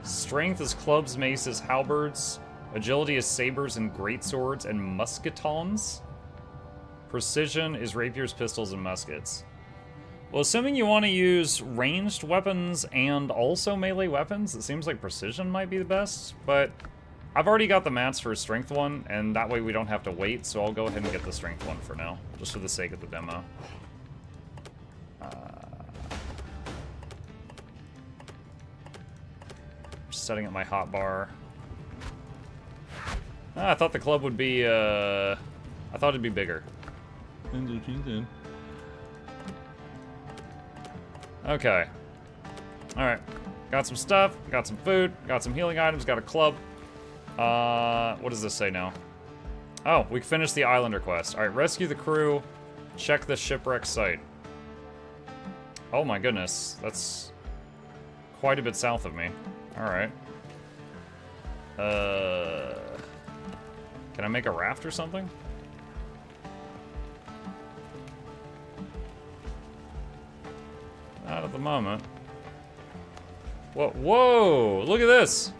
Strength is clubs, maces, halberds. Agility is sabers and greatswords and musketons. Precision is rapiers, pistols, and muskets. Well, assuming you want to use ranged weapons and also melee weapons, it seems like precision might be the best, but I've already got the mats for strength one, and that way we don't have to wait, so I'll go ahead and get the strength one for now, just for the sake of the demo. Just setting up my hotbar. Ah, I thought the club would be, I thought it'd be bigger. Okay. Alright. Got some stuff, got some food, got some healing items, got a club. What does this say now? Oh, we finished the Islander quest. Alright, rescue the crew, check the shipwreck site. Oh my goodness, that's quite a bit south of me. Alright. Can I make a raft or something? Not at the moment. Whoa, look at this.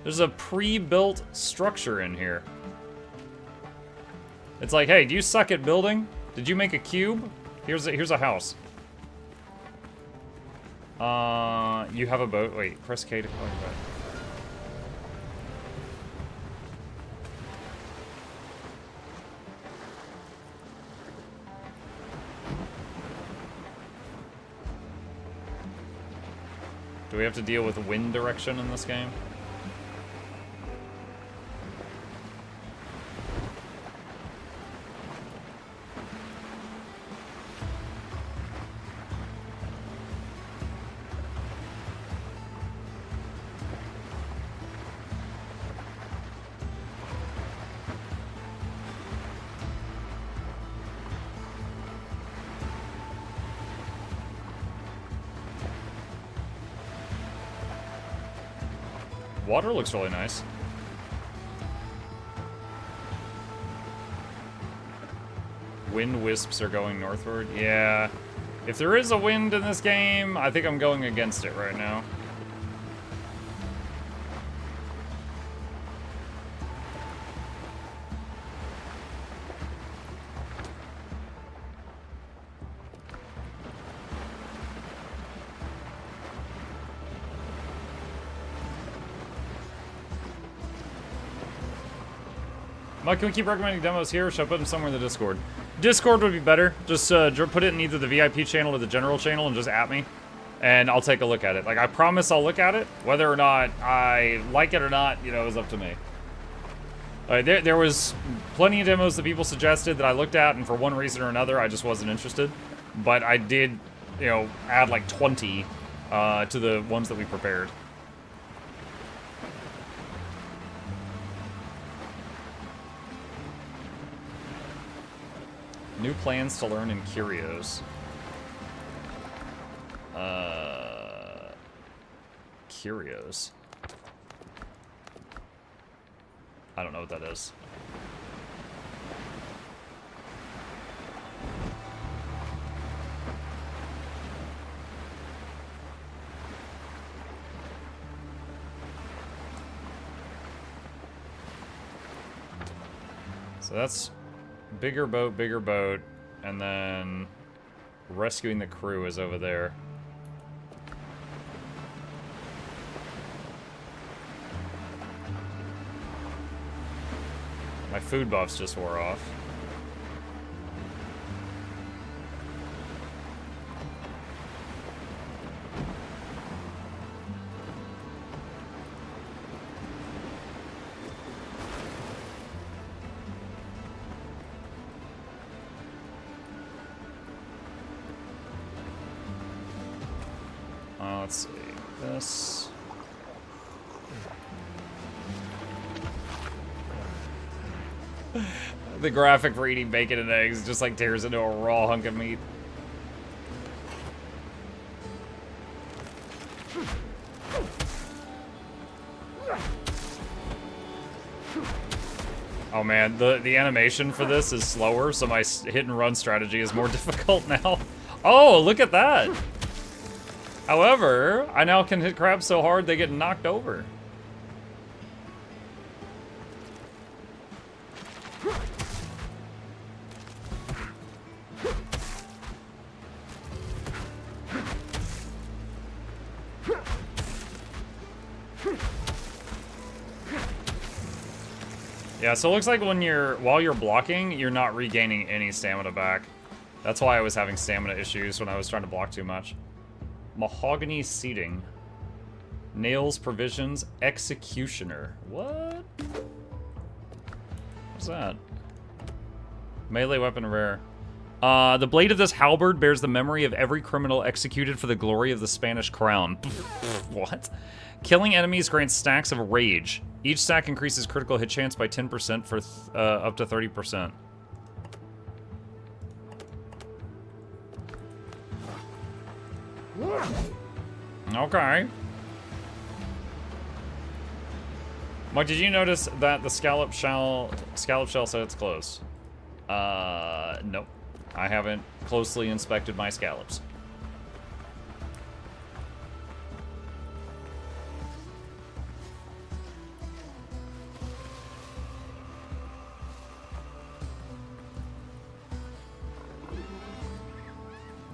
There's a pre-built structure in here. It's like, hey, do you suck at building? Did you make a cube? Here's a house. You have a boat. Wait, press K to call your boat. Do we have to deal with wind direction in this game? Water looks really nice. Wind wisps are going northward. Yeah. If there is a wind in this game, I think I'm going against it right now. Mike, can we keep recommending demos here, or should I put them somewhere in the Discord? Discord would be better. Just put it in either the VIP channel or the general channel and just at me. And I'll take a look at it. Like, I promise I'll look at it. Whether or not I like it or not, you know, is up to me. There was plenty of demos that people suggested that I looked at, and for one reason or another, I just wasn't interested. But I did, you know, add like 20 to the ones that we prepared. New plans to learn in Curios. Curios. I don't know what that is. So that's bigger boat, and then rescuing the crew is over there. My food buffs just wore off. Let's see, this. The graphic for eating bacon and eggs just like tears into a raw hunk of meat. Oh man, the animation for this is slower, so my hit and run strategy is more difficult now. Oh, look at that! However, I now can hit crabs so hard they get knocked over. Yeah, so it looks like while you're blocking, you're not regaining any stamina back. That's why I was having stamina issues when I was trying to block too much. Mahogany seating. Nails, provisions, executioner. What? What's that? Melee weapon rare. The blade of this halberd bears the memory of every criminal executed for the glory of the Spanish crown. What? Killing enemies grants stacks of rage. Each stack increases critical hit chance by 10% for up to 30%. Okay. Mike, did you notice that the scallop shell said it's close? Nope. I haven't closely inspected my scallops.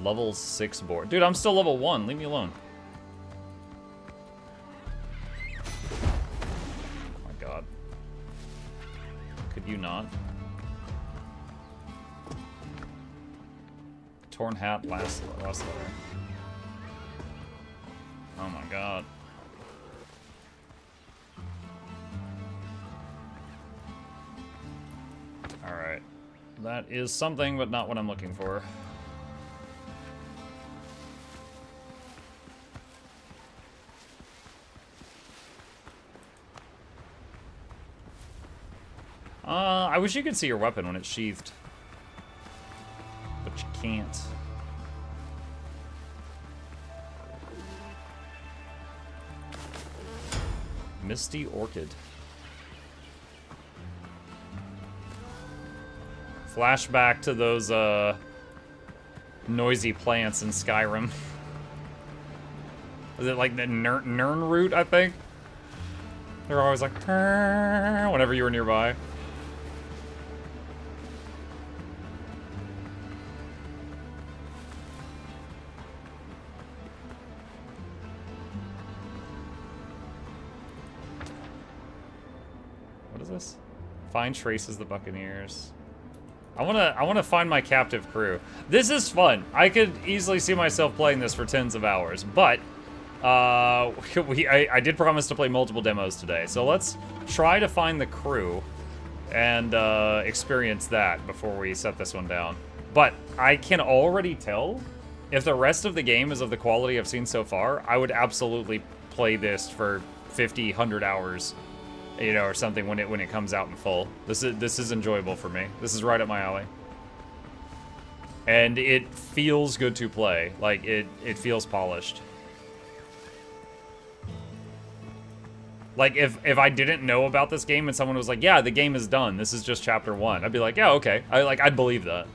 Level 6 board. Dude, I'm still level 1. Leave me alone. Oh my god. Could you not? Torn hat, last letter. Oh my god. Alright. That is something, but not what I'm looking for. I wish you could see your weapon when it's sheathed. But you can't. Misty Orchid. Flashback to those, noisy plants in Skyrim. Is it like the Nirnroot, I think? They're always like, whenever you were nearby. What is this? Find traces of the Buccaneers. I wanna find my captive crew. This is fun. I could easily see myself playing this for tens of hours, but I did promise to play multiple demos today, so let's try to find the crew and experience that before we set this one down. But I can already tell if the rest of the game is of the quality I've seen so far, I would absolutely play this for 50, 100 hours, you know, or something when it comes out in full. This is enjoyable for me. This is right up my alley. And it feels good to play. Like, it feels polished. Like, if I didn't know about this game and someone was like, yeah, the game is done, this is just chapter 1, I'd be like, yeah, okay. I'd believe that.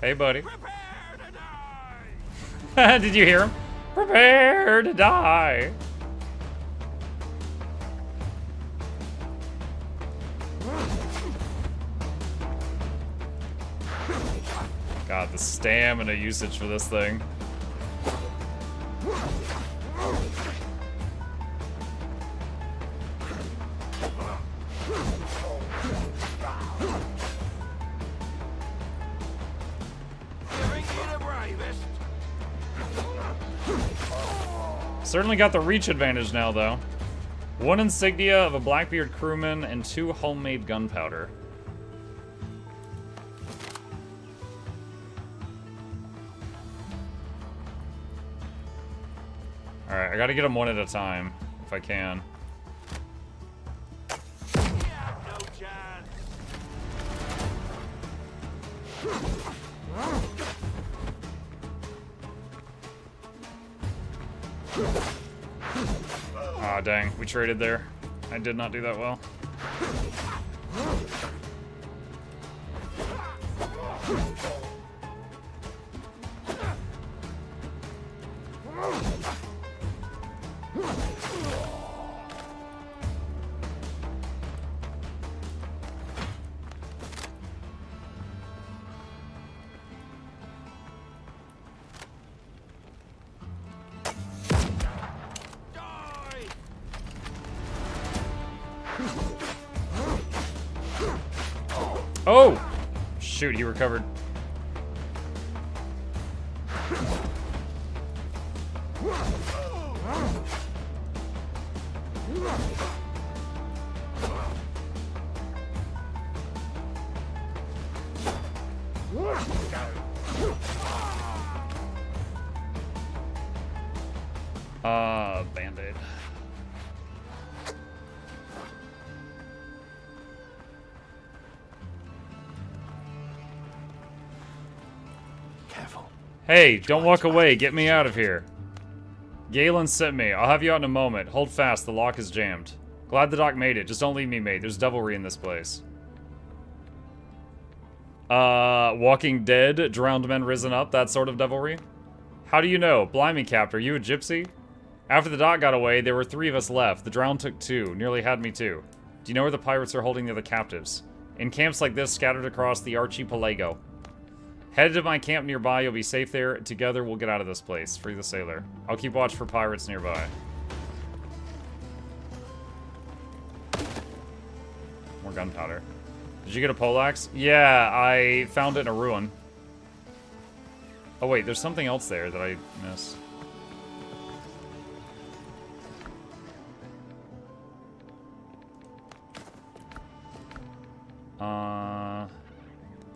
Hey, buddy. Prepare to die! Did you hear him? Prepare to die. God, the stamina usage for this thing. Certainly got the reach advantage now, though. 1 insignia of a Blackbeard crewman and 2 homemade gunpowder. Alright, I gotta get them one at a time, if I can. Yeah, no chance. Aw, dang, we traded there. I did not do that well. Oh! Shoot, he recovered. Band-Aid. Careful. Hey, don't walk away. Get me out of here. Galen sent me. I'll have you out in a moment. Hold fast. The lock is jammed. Glad the doc made it. Just don't leave me, mate. There's devilry in this place. Walking Dead, drowned men risen up. That sort of devilry. How do you know? Blimey, Cap, are you a gypsy? After the doc got away, there were 3 of us left. The drowned took 2. Nearly had me too. Do you know where the pirates are holding the other captives? In camps like this, scattered across the archipelago. Head to my camp nearby. You'll be safe there. Together, we'll get out of this place. Free the sailor. I'll keep watch for pirates nearby. More gunpowder. Did you get a poleaxe? Yeah, I found it in a ruin. Oh wait, there's something else there that I missed.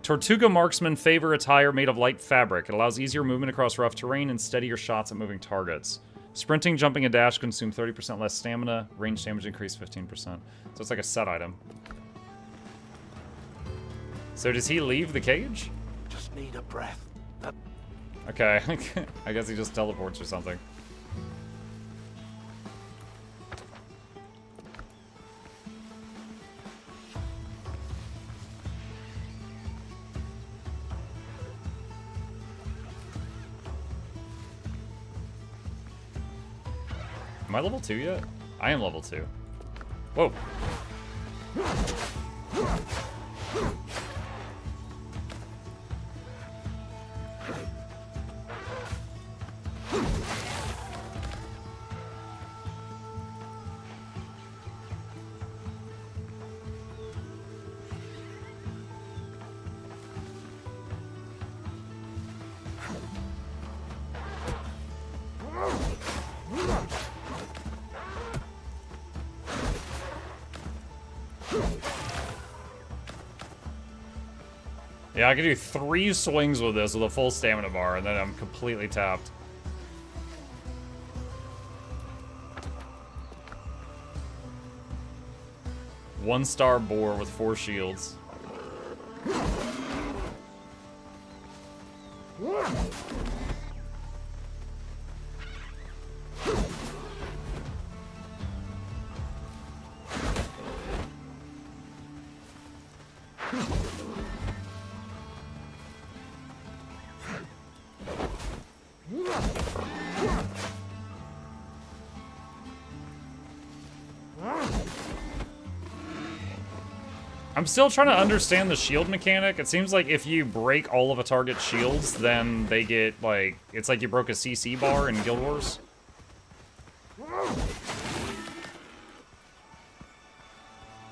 Tortuga marksmen favor attire made of light fabric. It allows easier movement across rough terrain and steadier shots at moving targets. Sprinting, jumping, and dash consume 30% less stamina. Range damage increase 15%. So it's like a set item. So does he leave the cage? Just need a breath. Okay, I guess he just teleports or something. Am I level 2 yet? I am level 2. Whoa. Yeah, I can do 3 swings with this with a full stamina bar, and then I'm completely tapped. One-star boar with 4 shields. I'm still trying to understand the shield mechanic. It seems like if you break all of a target's shields, then they get, like... It's like you broke a CC bar in Guild Wars.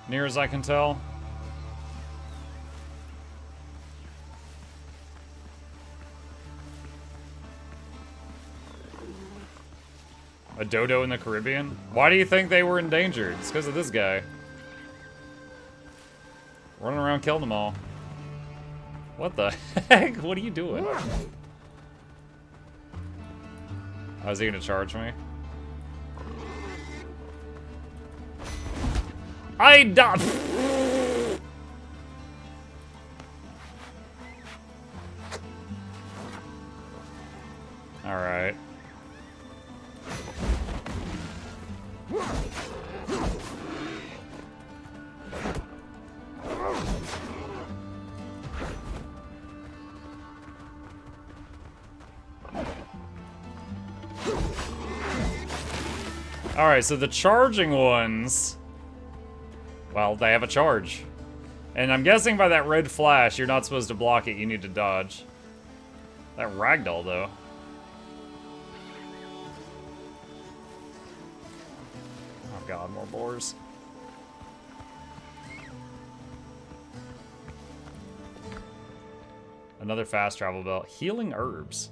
Near as I can tell. A dodo in the Caribbean? Why do you think they were endangered? It's because of this guy. Running around killing them all. What the heck? What are you doing? Oh, is he gonna charge me? I died! Alright. Alright, so the charging ones... Well, they have a charge. And I'm guessing by that red flash, you're not supposed to block it, you need to dodge. That ragdoll, though. Oh god, more boars. Another fast travel belt. Healing herbs.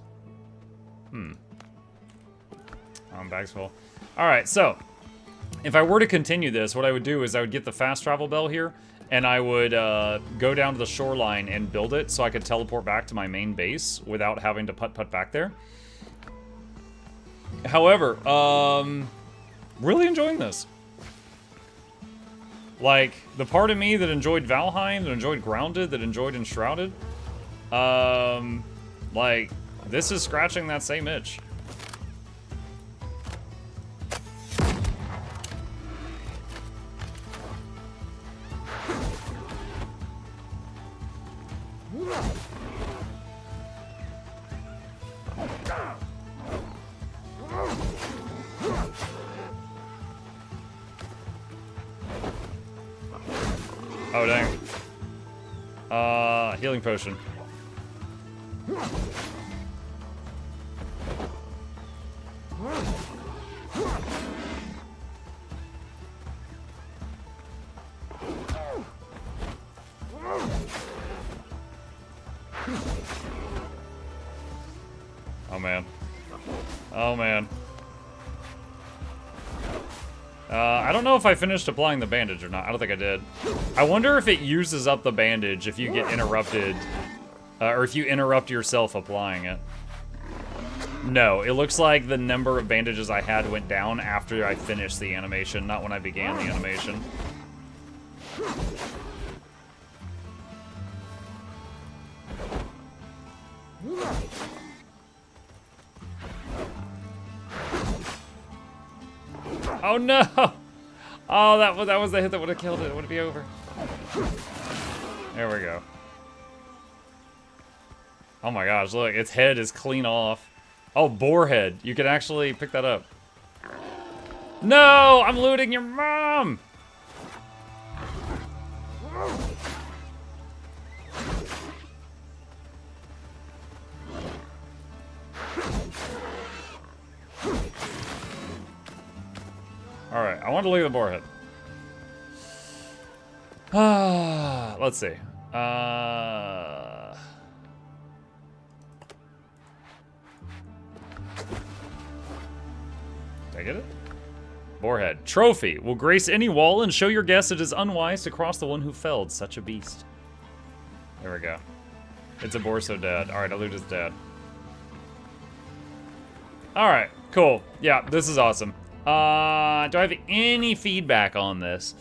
Bag's full. Alright, so. if I were to continue this, what I would do is I would get the fast travel bell here, and I would go down to the shoreline and build it so I could teleport back to my main base without having to putt-putt back there. However, really enjoying this. Like, the part of me that enjoyed Valheim, that enjoyed Grounded, that enjoyed Enshrouded, like, this is scratching that same itch. Oh, dang. Healing potion. Oh, man. Oh, man. I don't know if I finished applying the bandage or not. I don't think I did. I wonder if it uses up the bandage if you get interrupted, or if you interrupt yourself applying it. No, it looks like the number of bandages I had went down after I finished the animation, not when I began the animation. Oh no! Oh, that was the hit that would have killed it. It would be over. There we go. Oh my gosh, look, its head is clean off. Oh, boar head. You can actually pick that up. No! I'm looting your mom! Alright, I want to look at the boar head. Let's see. Did I get it? Boarhead. Trophy. Will grace any wall and show your guests it is unwise to cross the one who felled such a beast. There we go. It's a boar so dead. Alright, I looted his dad. Alright, cool. Yeah, this is awesome. Do I have any feedback on this?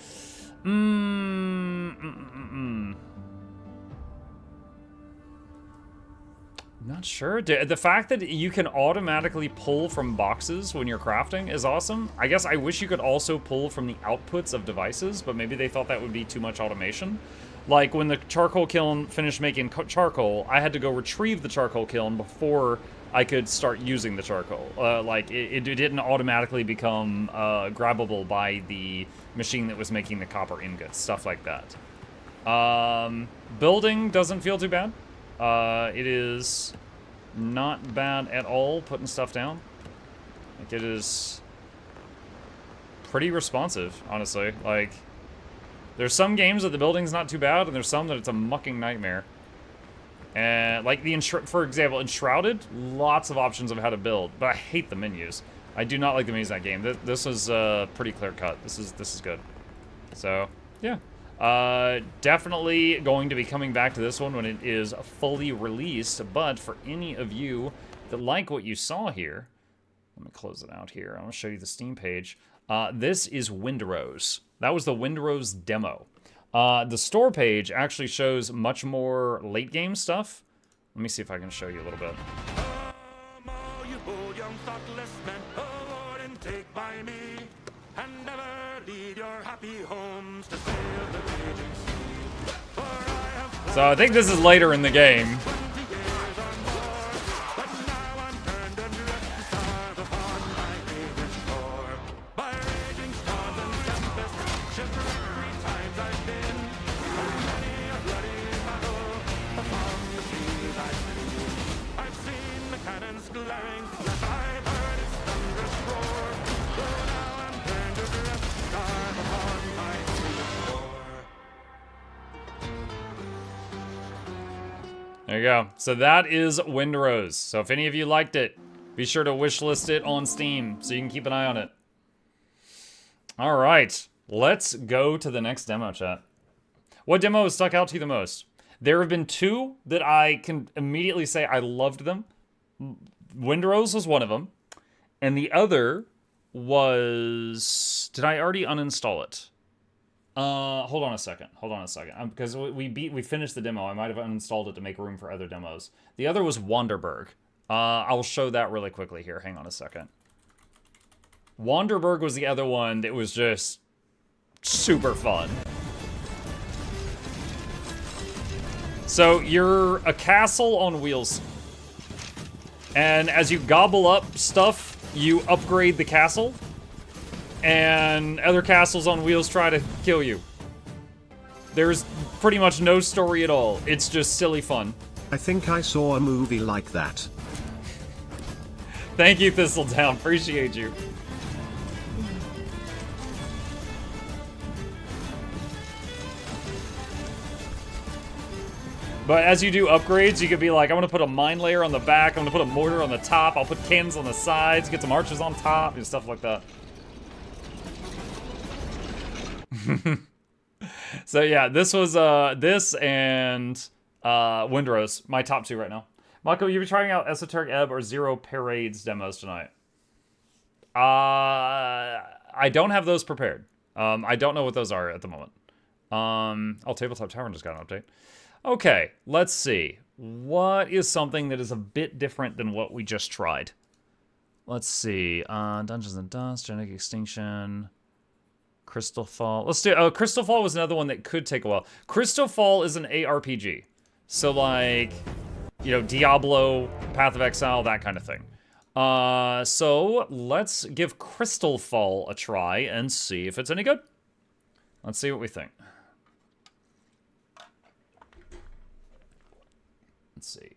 Not sure. The fact that you can automatically pull from boxes when you're crafting is awesome. I guess I wish you could also pull from the outputs of devices, but maybe they thought that would be too much automation. Like when the charcoal kiln finished making charcoal, I had to go retrieve the charcoal kiln before I could start using the charcoal. Like, it didn't automatically become grabbable by the machine that was making the copper ingots, stuff like that. Building doesn't feel too bad. It is not bad at all, putting stuff down. Like, it is pretty responsive, honestly. Like, there's some games that the building's not too bad, and there's some that it's a mucking nightmare. And like for example, Enshrouded, lots of options of how to build, but I hate the menus. I do not like the menus in that game. This is pretty clear cut. This is good. So yeah, definitely going to be coming back to this one when it is fully released. But for any of you that like what you saw here, let me close it out here. I'm gonna show you the Steam page. This is Windrose. That was the Windrose demo. The store page actually shows much more late game stuff. Let me see if I can show you a little bit. You bold, young, thoughtless men, award and take by me, and never leave your happy homes to sail the raging sea. For I have So I think this is later in the game. 20 years or more, but now I'm turned adrift to starve upon my favorite shore. By raging storms and tempests, shipwrecked 3 times I've been, and many a bloody battle upon the seas I've seen. I've seen the cannons glaring, yes, I've heard its thunderous roar. So now I'm turned adrift to starve upon my favorite shore. There you go. So that is Windrose. So if any of you liked it, be sure to wishlist it on Steam so you can keep an eye on it. All right, let's go to the next demo, chat. What demo has stuck out to you the most? There have been two that I can immediately say I loved them. Windrose was one of them. And the other was... Did I already uninstall it? Hold on a second. Because we finished the demo. I might have uninstalled it to make room for other demos. The other was Wanderberg. I'll show that really quickly here. Hang on a second. Wanderberg was the other one that was just super fun. So you're a castle on wheels. And as you gobble up stuff, you upgrade the castle. And other castles on wheels try to kill you. There's pretty much no story at all. It's just silly fun. I think I saw a movie like that. Thank you, Thistledown. Appreciate you. But as you do upgrades, you could be like, I'm gonna put a mine layer on the back, I'm gonna put a mortar on the top, I'll put cannons on the sides, get some archers on top, and stuff like that. So yeah, this was, this and Windrose, my top two right now. Mako, you be trying out Esoteric Ebb or Zero Parades demos tonight? I don't have those prepared. I don't know what those are at the moment. Oh, Tabletop Tavern just got an update. Okay, let's see. What is something that is a bit different than what we just tried? Let's see. Dungeons and Dust, Genetic Extinction, Crystal Fall. Let's do... Oh, Crystal Fall was another one that could take a while. Crystal Fall is an ARPG. So, like, you know, Diablo, Path of Exile, that kind of thing. So, let's give Crystal Fall a try and see if it's any good. Let's see what we think. Let's see.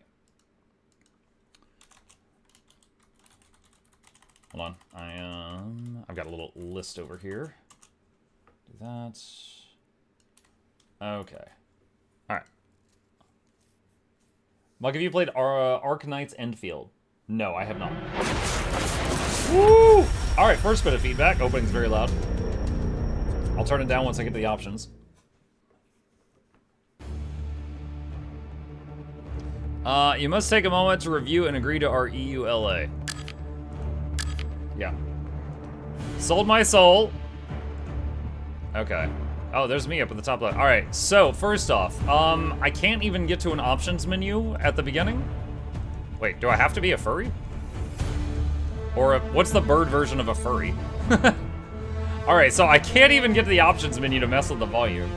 Hold on. I've got a little list over here. Do that. Okay. All right. Mike, have you played Arknight's Endfield? No, I have not. Woo! All right, first bit of feedback. Opening's very loud. I'll turn it down once I get to the options. You must take a moment to review and agree to our EULA. Yeah. Sold my soul. Okay. Oh, there's me up at the top left. All right, so first off, I can't even get to an options menu at the beginning. Wait, do I have to be a furry? Or what's the bird version of a furry? All right, so I can't even get to the options menu to mess with the volume.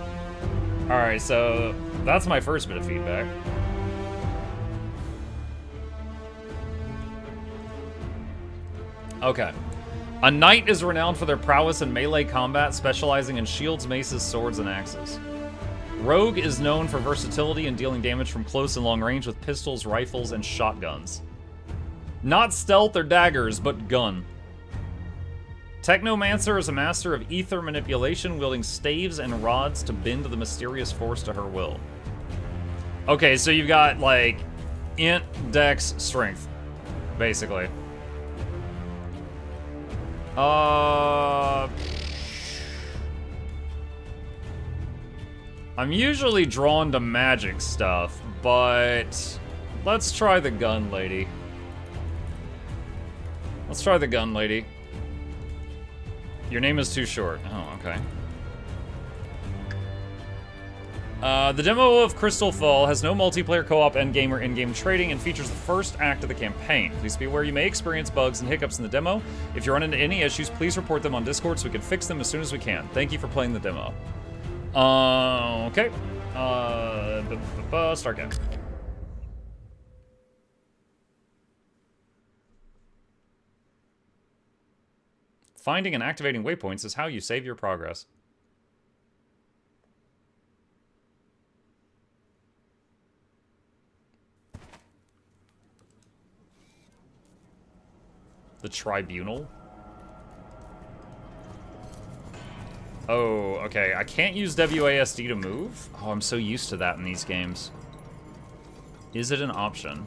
All right, so that's my first bit of feedback. Okay. A knight is renowned for their prowess in melee combat, specializing in shields, maces, swords, and axes. Rogue is known for versatility in dealing damage from close and long range with pistols, rifles, and shotguns. Not stealth or daggers, but gun. Technomancer is a master of ether manipulation, wielding staves and rods to bend the mysterious force to her will. Okay, so you've got, like, int, dex, strength, basically. I'm usually drawn to magic stuff, but let's try the gun lady. Let's try the gun lady. Your name is too short. Oh, okay. The demo of Crystal Fall has no multiplayer co-op endgame or in-game trading and features the first act of the campaign. Please be aware you may experience bugs and hiccups in the demo. If you run into any issues, please report them on Discord so we can fix them as soon as we can. Thank you for playing the demo. Okay. Start game. Finding and activating waypoints is how you save your progress. The Tribunal? Oh, okay. I can't use WASD to move? Oh, I'm so used to that in these games. Is it an option?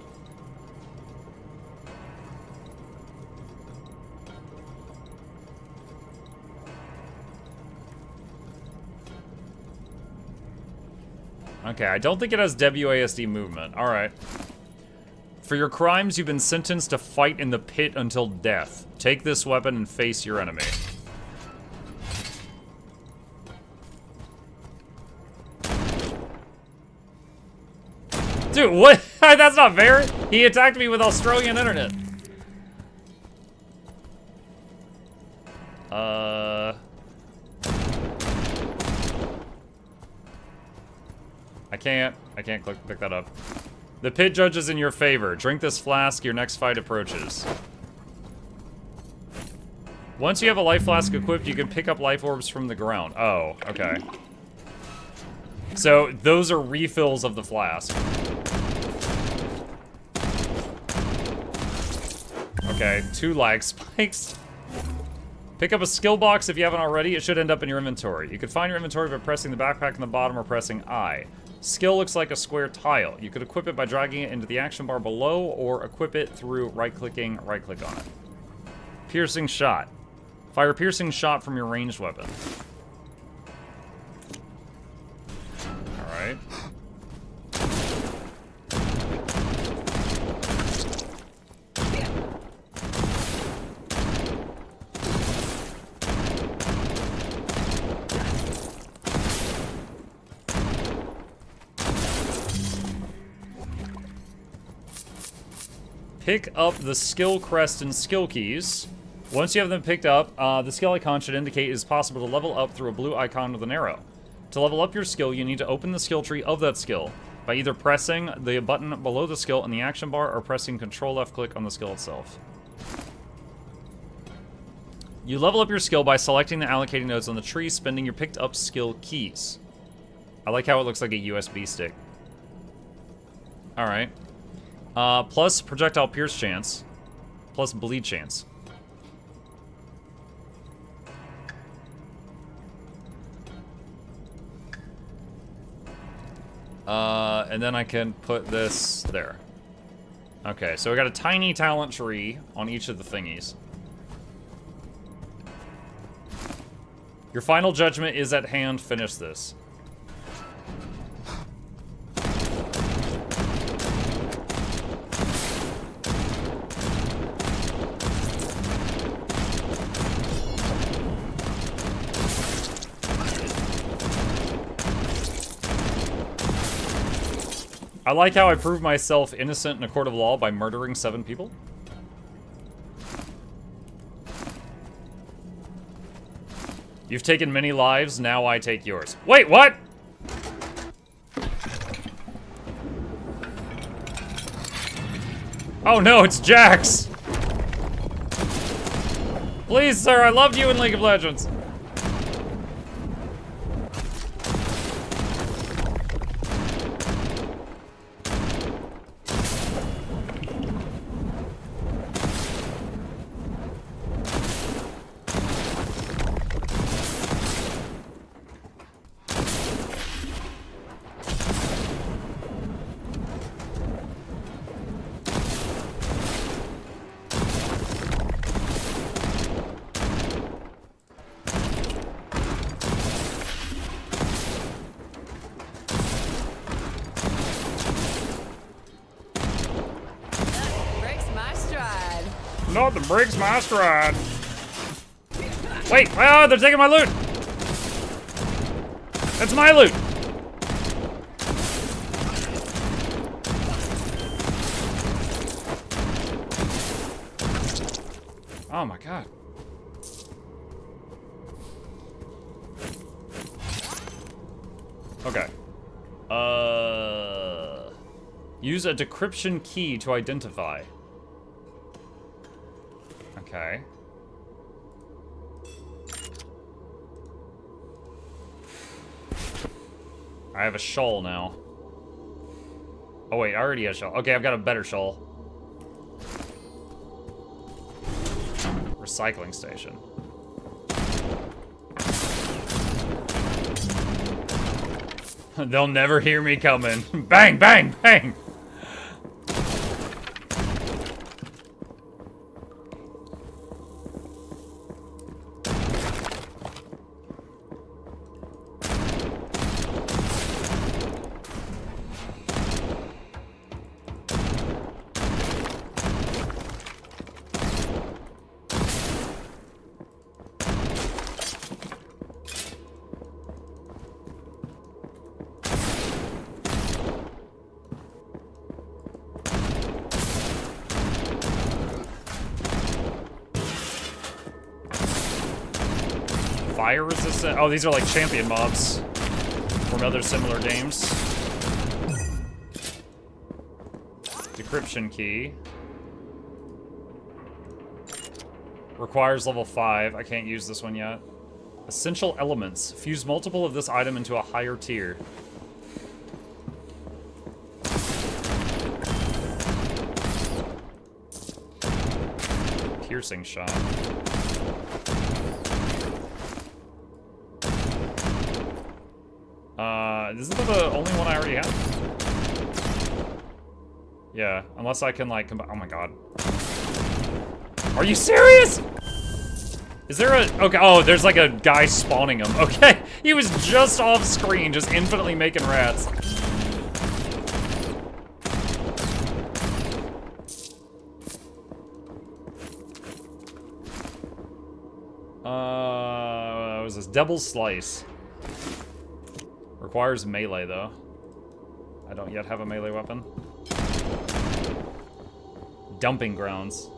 Okay, I don't think it has WASD movement. Alright. For your crimes, you've been sentenced to fight in the pit until death. Take this weapon and face your enemy. Dude, what? That's not fair. He attacked me with Australian internet. I can't pick that up. The pit judge is in your favor. Drink this flask, your next fight approaches. Once you have a life flask equipped, you can pick up life orbs from the ground. Oh, okay. So, those are refills of the flask. Okay, 2 lag spikes. Pick up a skill box if you haven't already. It should end up in your inventory. You can find your inventory by pressing the backpack in the bottom or pressing I. Skill looks like a square tile. You could equip it by dragging it into the action bar below or equip it through right-clicking, right-click on it. Piercing shot. Fire a piercing shot from your ranged weapon. Alright. Pick up the skill crest and skill keys. Once you have them picked up, the skill icon should indicate it is possible to level up through a blue icon with an arrow. To level up your skill, you need to open the skill tree of that skill by either pressing the button below the skill in the action bar or pressing Control left click on the skill itself. You level up your skill by selecting the allocating nodes on the tree, spending your picked up skill keys. I like how it looks like a USB stick. Alright. Plus projectile pierce chance, plus bleed chance. And then I can put this there. Okay, so we got a tiny talent tree on each of the thingies. Your final judgment is at hand. Finish this. I like how I proved myself innocent in a court of law by murdering 7 people. You've taken many lives, now I take yours. Wait, what? Oh no, it's Jax! Please, sir, I loved you in League of Legends. Nothing breaks my stride. Wait, oh, they're taking my loot. That's my loot. Oh my god. Okay. Use a decryption key to identify. Okay. I have a shawl now. Oh wait, I already had a shawl. Okay, I've got a better shawl. Recycling station. They'll never hear me coming. Bang, bang, bang! fire resistant. Oh, these are like champion mobs from other similar games. Decryption key. Requires level 5. I can't use this one yet. Essential elements. Fuse multiple of this item into a higher tier. Piercing shot. Isn't that the only one I already have? Yeah, unless I can like combine. Oh my god. Are you serious? Is there a, okay, oh, there's like a guy spawning him. Okay, he was just off screen, just infinitely making rats. What was this? Devil's Slice. Requires melee, though. I don't yet have a melee weapon. Dumping grounds.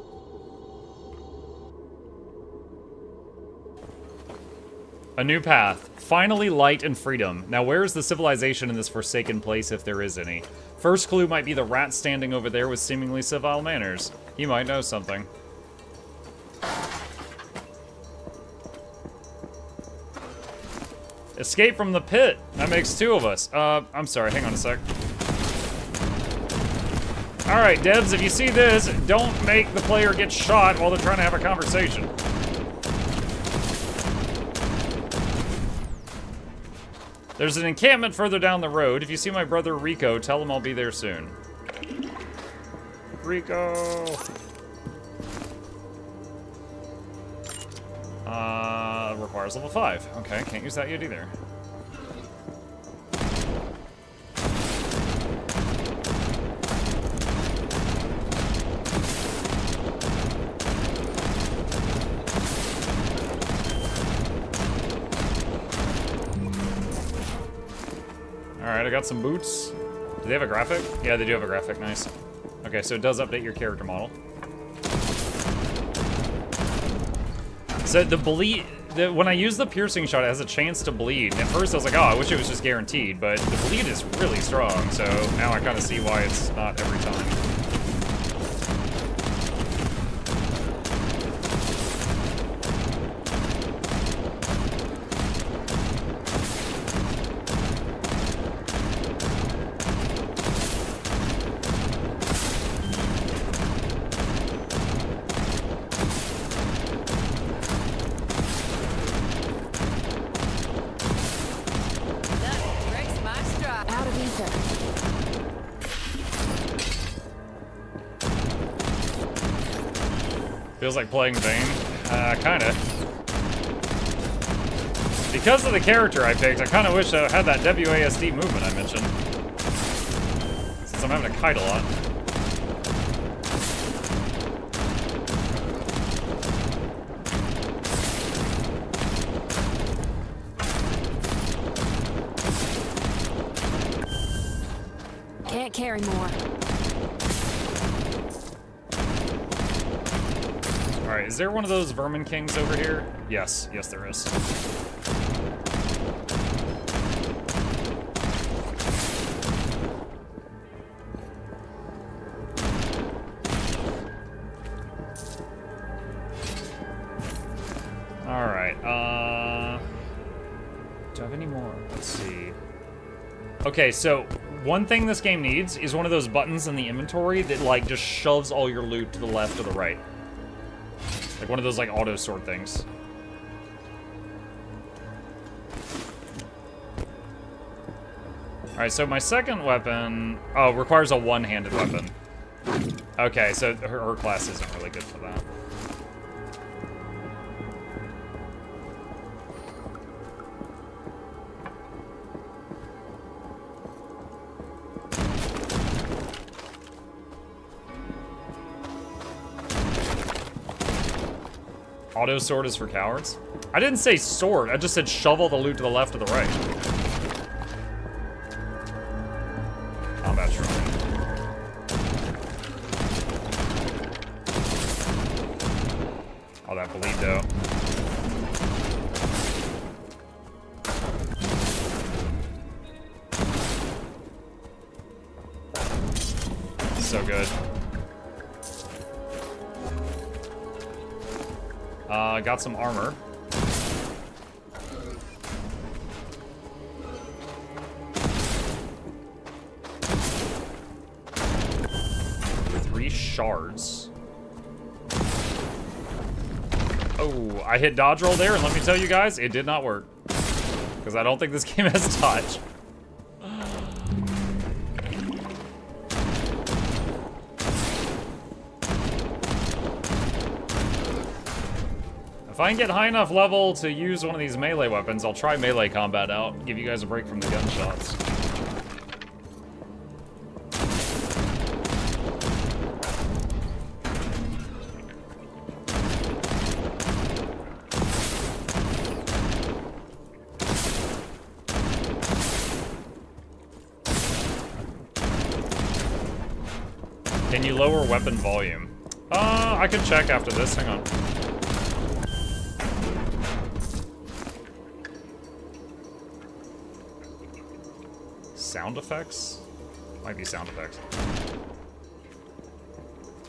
A new path. Finally light and freedom. Now where is the civilization in this forsaken place, if there is any? First clue might be the rat standing over there with seemingly civil manners. He might know something. Escape from the pit. That makes 2 of us. I'm sorry, hang on a sec. Alright, devs, if you see this, don't make the player get shot while they're trying to have a conversation. There's an encampment further down the road. If you see my brother Rico, tell him I'll be there soon. Rico! Requires level 5. Okay, can't use that yet either. Alright, I got some boots. Do they have a graphic? Yeah, they do have a graphic, nice. Okay, so it does update your character model. So the bleed, when I use the piercing shot, it has a chance to bleed. At first I was like, oh, I wish it was just guaranteed, but the bleed is really strong, so now I kind of see why it's not every time. Feels like playing Vayne. Kinda. Because of the character I picked, I kinda wish I had that WASD movement I mentioned. Since I'm having to kite a lot. Can't carry more. Alright, is there one of those Vermin Kings over here? Yes, yes there is. Alright, do I have any more? Let's see. Okay, so one thing this game needs is one of those buttons in the inventory that like just shoves all your loot to the left or the right. Like one of those like auto sort things. Alright, so my second weapon, oh, requires a one-handed weapon. Okay, so her class isn't really good for that. Auto sword is for cowards? I didn't say sword, I just said shovel the loot to the left or the right. Combat shrine. Oh, that bleed though. Got some armor. Three shards. Oh, I hit dodge roll there, and let me tell you guys, it did not work. Because I don't think this game has dodge. If I can get high enough level to use one of these melee weapons, I'll try melee combat out, give you guys a break from the gunshots. Can you lower weapon volume? I could check after this, hang on. Sound effects? Might be sound effects.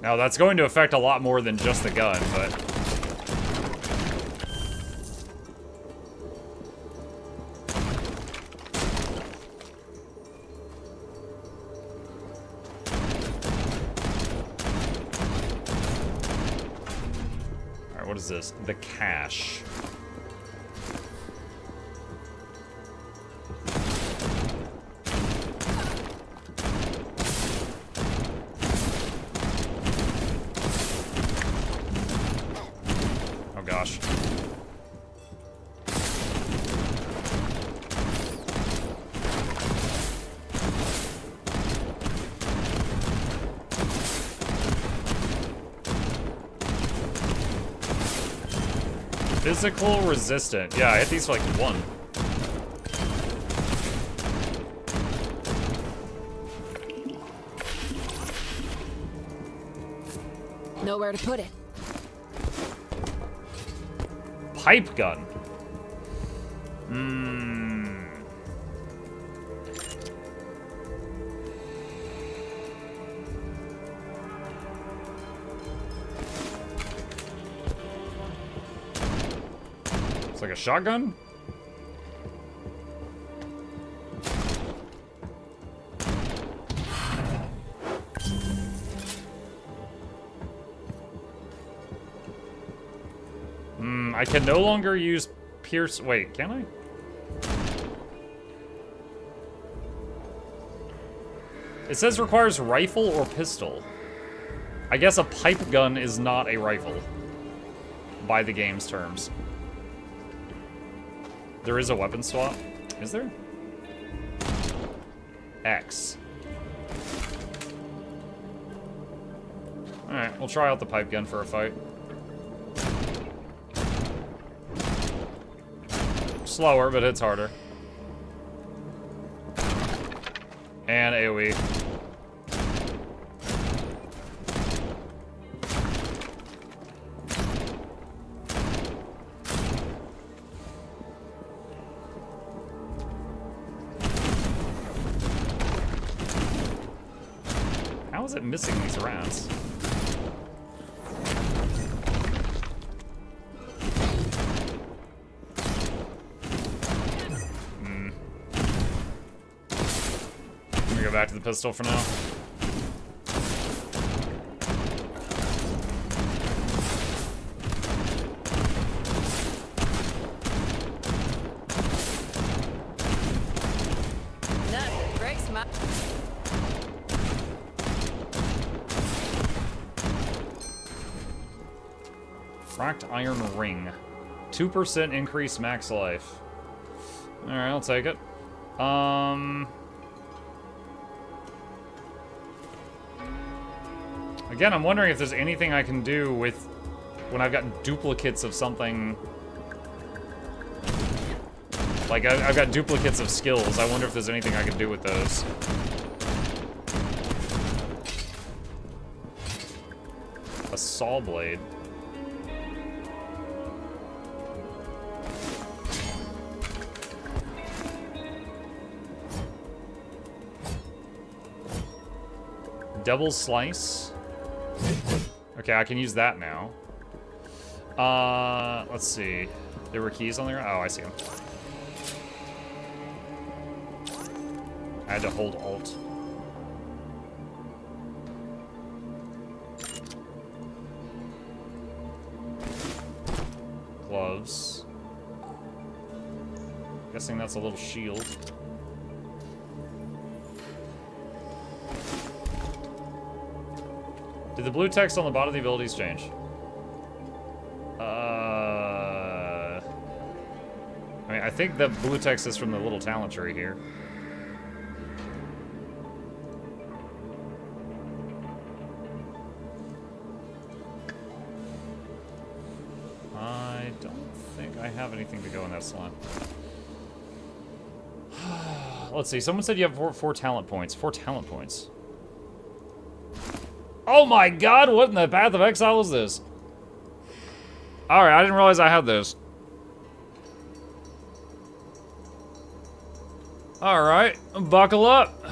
Now that's going to affect a lot more than just the gun, but... Alright, what is this? The cache. Gosh. Physical resistant. Yeah, I hit these for like one. Nowhere to put it. Pipe gun. It's like a shotgun? I can no longer use pierce... Wait, can I? It says requires rifle or pistol. I guess a pipe gun is not a rifle. By the game's terms. There is a weapon swap. Is there? X. Alright, we'll try out the pipe gun for a fight. Slower, but it's harder. And AoE. How is it missing these rats? Back to the pistol for now. Nothing breaks my... Fracked iron ring. 2% increase max life. Alright, I'll take it. Again, I'm wondering if there's anything I can do with when I've got duplicates of something. Like, I've got duplicates of skills. I wonder if there's anything I can do with those. A saw blade. Double slice. Okay, I can use that now. Let's see. There were keys on there? Oh, I see them. I had to hold Alt. Gloves. Guessing that's a little shield. Did the blue text on the bottom of the abilities change? I mean, I think the blue text is from the little talent tree here. I don't think I have anything to go in that slot. Let's see. Someone said you have four talent points. 4 talent points. Oh my god, what in the Path of Exile is this? Alright, I didn't realize I had this. Alright, buckle up.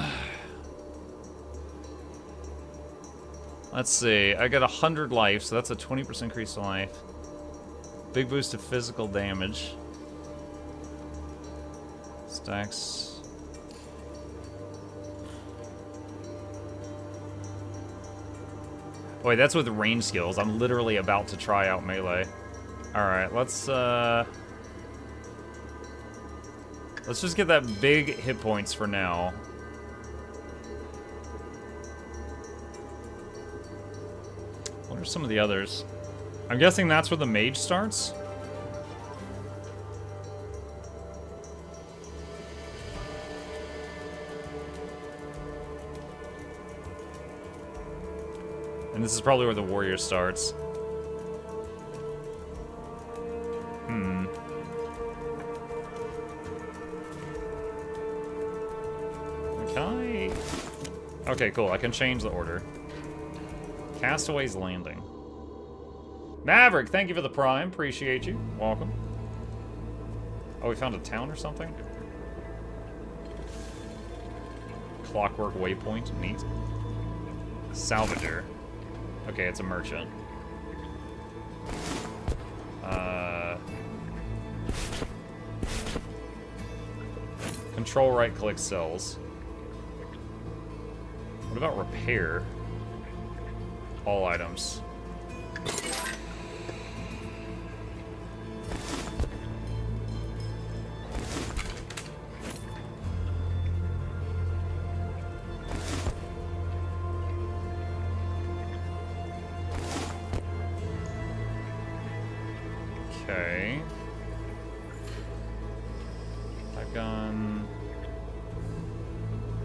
Let's see, I got 100 life, so that's a 20% increase to life. Big boost to physical damage. Stacks. Wait, that's with range skills. I'm literally about to try out melee. Alright, let's just get that big hit points for now. What are some of the others? I'm guessing that's where the mage starts? And this is probably where the warrior starts. Can I... Okay, cool. I can change the order. Castaway's Landing. Maverick, thank you for the prime. Appreciate you. Welcome. Oh, we found a town or something? Clockwork Waypoint. Neat. Salvager. Okay, it's a merchant. Control right-click cells. What about repair? All items. Okay. Gun.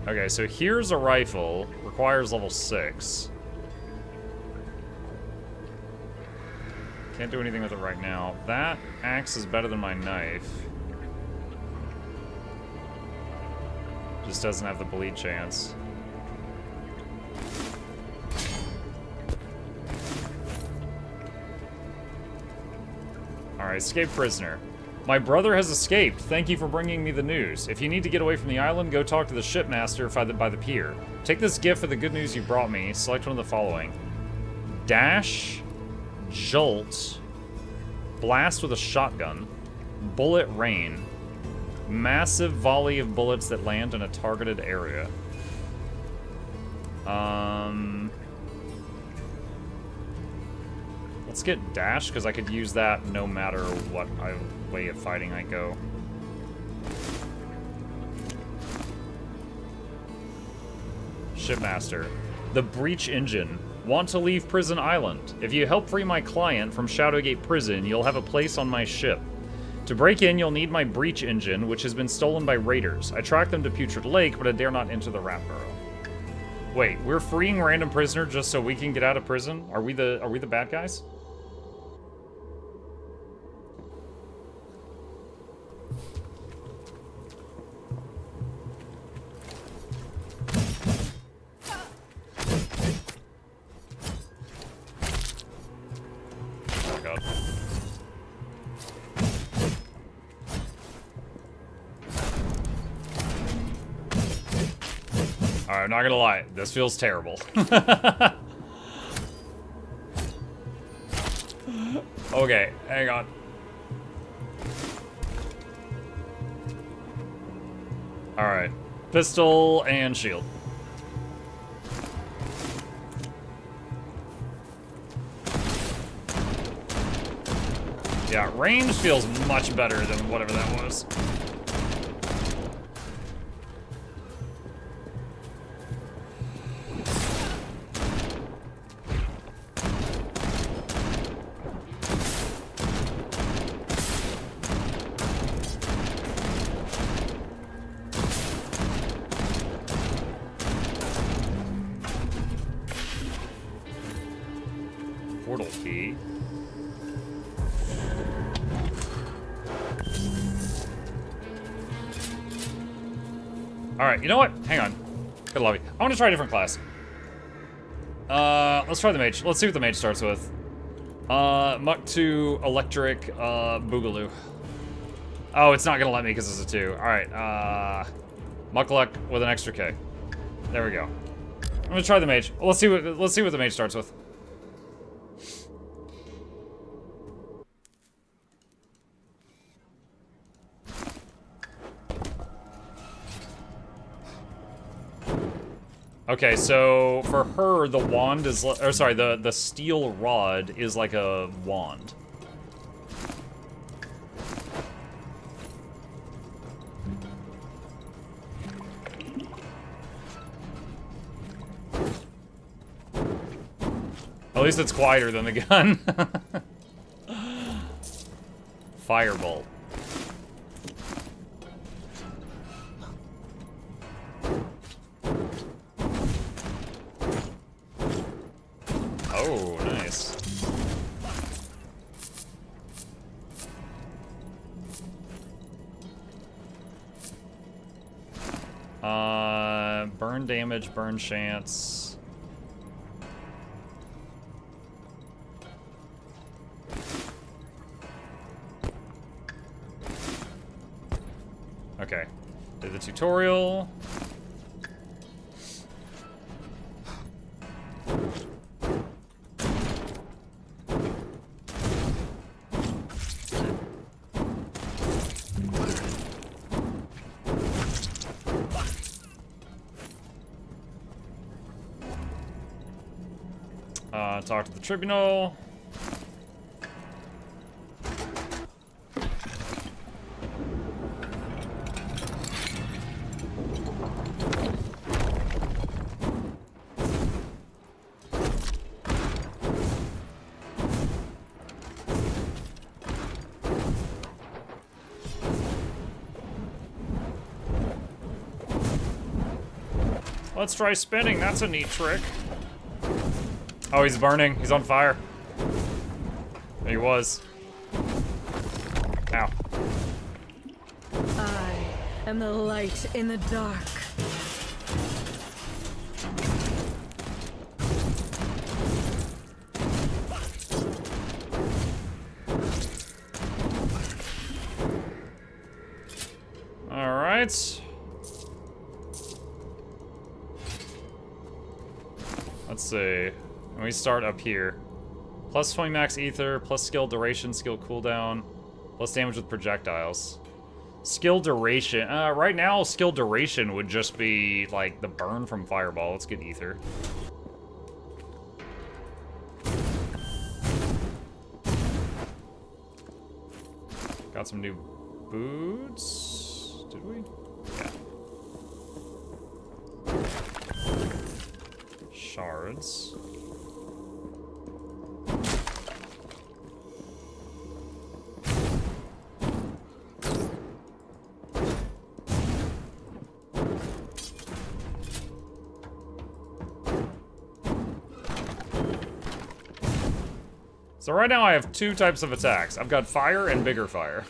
Okay, so here's a rifle. Requires level 6. Can't do anything with it right now. That axe is better than my knife. Just doesn't have the bleed chance. Alright, escape prisoner. My brother has escaped. Thank you for bringing me the news. If you need to get away from the island, go talk to the shipmaster by the pier. Take this gift for the good news you brought me. Select one of the following. Dash, jolt, blast with a shotgun, bullet rain, massive volley of bullets that land in a targeted area. Let's get dash, because I could use that no matter what way of fighting I go. Shipmaster. The breach engine. Want to leave Prison Island. If you help free my client from Shadowgate Prison, you'll have a place on my ship. To break in, you'll need my breach engine, which has been stolen by raiders. I tracked them to Putrid Lake, but I dare not enter the rat burrow. Wait, we're freeing random prisoner just so we can get out of prison? Are we the bad guys? Alright, I'm not gonna lie. This feels terrible. Okay, hang on. Alright. Pistol and shield. Yeah, range feels much better than whatever that was. Portal key. Alright, you know what? Hang on. Good lobby. I want to try a different class. Let's try the mage. Let's see what the mage starts with. Muck 2, electric, boogaloo. Oh, it's not gonna let me because it's a 2. Alright, Mukluk with an extra K. There we go. I'm gonna try the mage. Let's see what the mage starts with. Okay, so for her, the wand is, or sorry, the steel rod is like a wand. At least it's quieter than the gun. Firebolt. Oh, nice. Burn damage, burn chance. Okay. Did the tutorial. Talk to the tribunal. Let's try spinning. That's a neat trick. Oh, he's burning. He's on fire. He was. Ow. I am the light in the dark. All right. Let's see. We start up here. Plus 20 max ether, plus skill duration, skill cooldown, plus damage with projectiles. Skill duration. Right now, skill duration would just be like the burn from fireball. Let's get ether. Got some new boots. Did we? Yeah. Shards. So right now I have 2 types of attacks. I've got fire and bigger fire.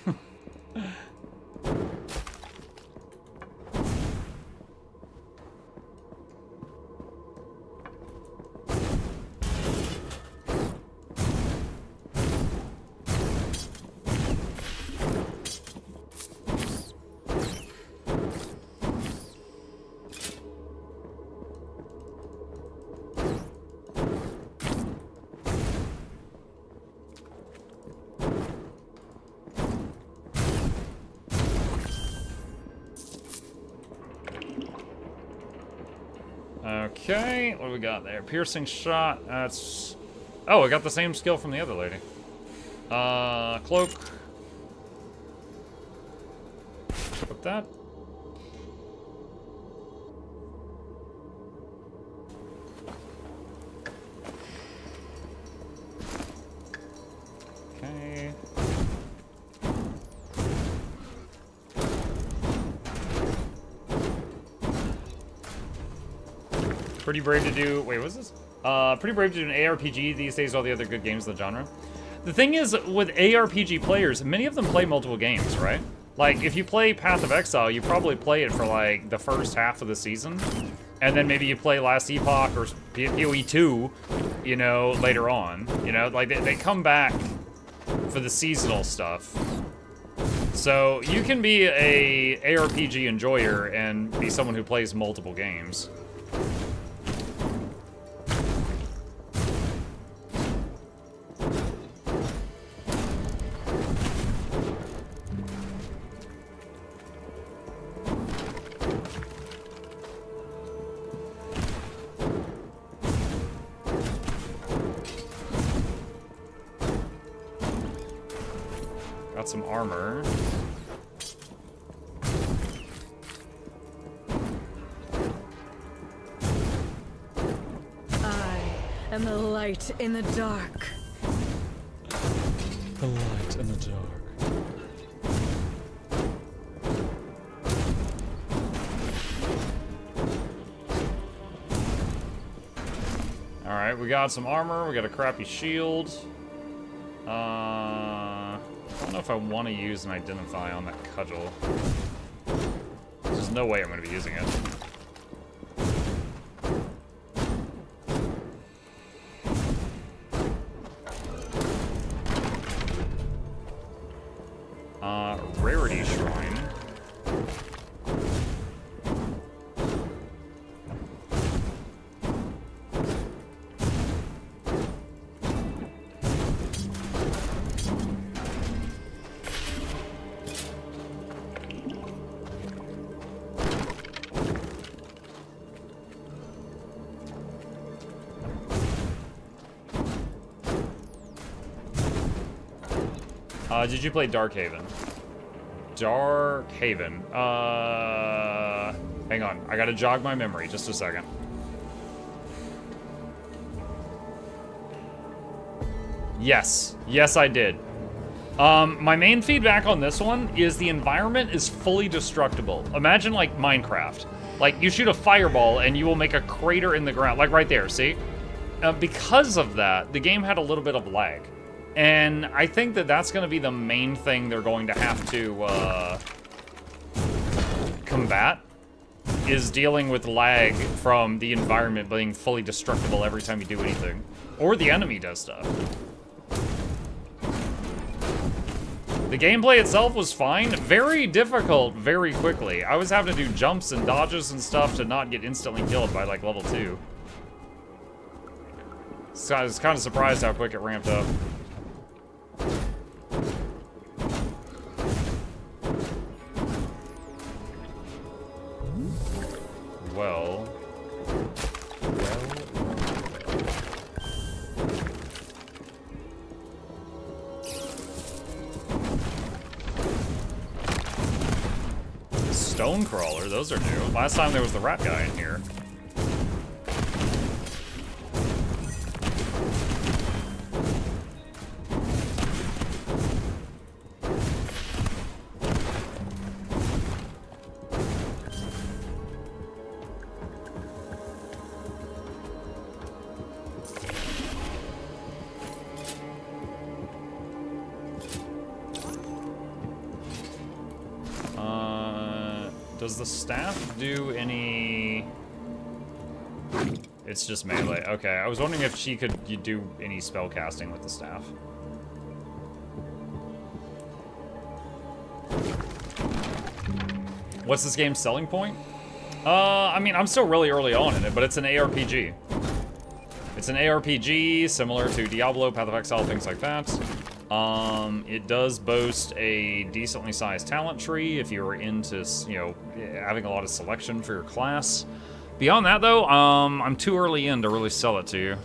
Okay, what do we got there? Piercing shot, that's... Oh, I got the same skill from the other lady. Cloak. Put that. Okay. Pretty brave to do... Wait, what's this? Pretty brave to do an ARPG these days, all the other good games in the genre. The thing is, with ARPG players, many of them play multiple games, right? Like, if you play Path of Exile, you probably play it for, like, the first half of the season. And then maybe you play Last Epoch or PoE 2, you know, later on. You know, like, they come back for the seasonal stuff. So, you can be a ARPG enjoyer and be someone who plays multiple games. Got some armor. I am the light in the dark. The light in the dark. Alright, we got some armor, we got a crappy shield. I don't know if I want to use an identify on that cudgel. There's no way I'm going to be using it. Rarity Shrine. Did you play Darkhaven? Darkhaven. Hang on. I gotta jog my memory. Just a second. Yes. Yes, I did. My main feedback on this one is the environment is fully destructible. Imagine, like, Minecraft. Like, you shoot a fireball and you will make a crater in the ground. Like, right there, see? Because of that, the game had a little bit of lag. And I think that that's going to be the main thing they're going to have to combat, is dealing with lag from the environment being fully destructible every time you do anything. Or the enemy does stuff. The gameplay itself was fine. Very difficult very quickly. I was having to do jumps and dodges and stuff to not get instantly killed by, like, level 2. So I was kind of surprised how quick it ramped up. Well. Stonecrawler, those are new. Last time there was the rat guy in here. Does the staff do any... It's just melee. Okay, I was wondering if she could do any spell casting with the staff. What's this game's selling point? I mean, I'm still really early on in it, but it's an ARPG. It's an ARPG similar to Diablo, Path of Exile, things like that. It does boast a decently sized talent tree if you're into, you know, having a lot of selection for your class. Beyond that, though, I'm too early in to really sell it to you.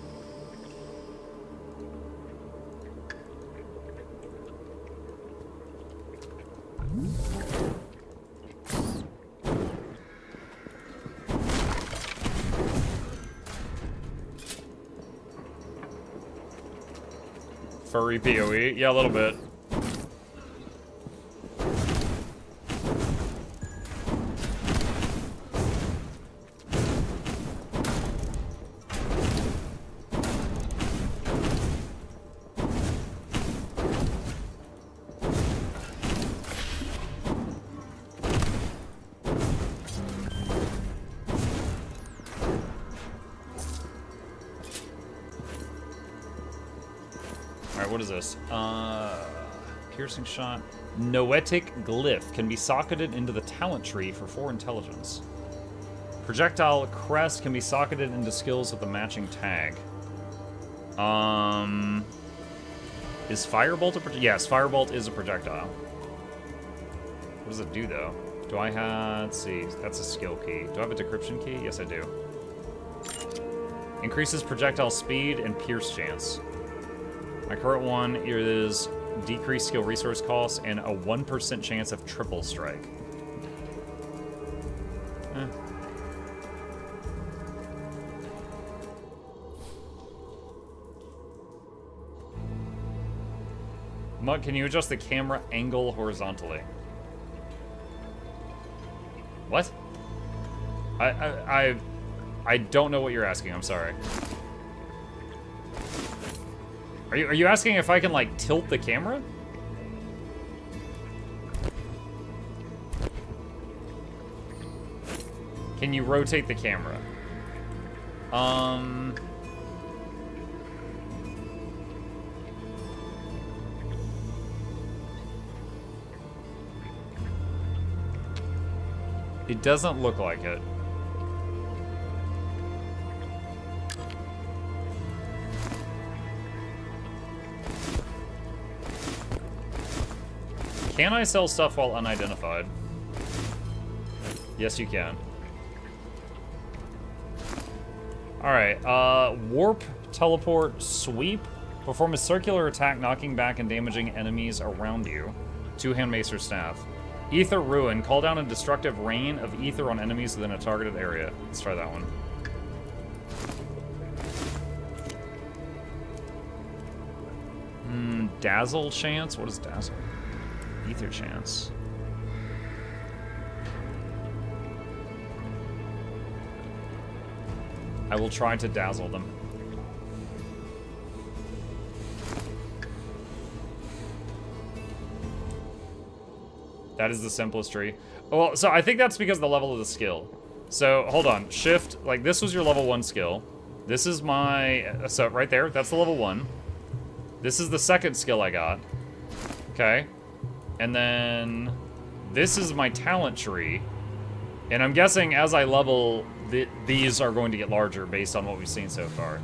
Furry PoE? Yeah, a little bit. What is this? Piercing shot. Noetic glyph can be socketed into the talent tree for 4 intelligence. Projectile crest can be socketed into skills with a matching tag. Is firebolt a projectile? Yes, firebolt is a projectile. What does it do though? Do I have? Let's see. That's a skill key. Do I have a decryption key? Yes, I do. Increases projectile speed and pierce chance. My current one is decreased skill resource costs and a 1% chance of triple strike. Mug, can you adjust the camera angle horizontally? What? I don't know what you're asking. I'm sorry. Are you asking if I can, like, tilt the camera? Can you rotate the camera? It doesn't look like it. Can I sell stuff while unidentified? Yes, you can. Alright, warp, teleport, sweep. Perform a circular attack, knocking back and damaging enemies around you. 2-hand mace or staff. Ether ruin. Call down a destructive rain of ether on enemies within a targeted area. Let's try that one. Dazzle chance? What is dazzle? Ether chance. I will try to dazzle them. That is the simplest tree. Well, so I think that's because of the level of the skill. So, hold on. Shift, like, this was your level 1 skill. This is my, so right there, that's the level 1. This is the second skill I got. Okay. And then this is my talent tree. And I'm guessing as I level, these are going to get larger based on what we've seen so far.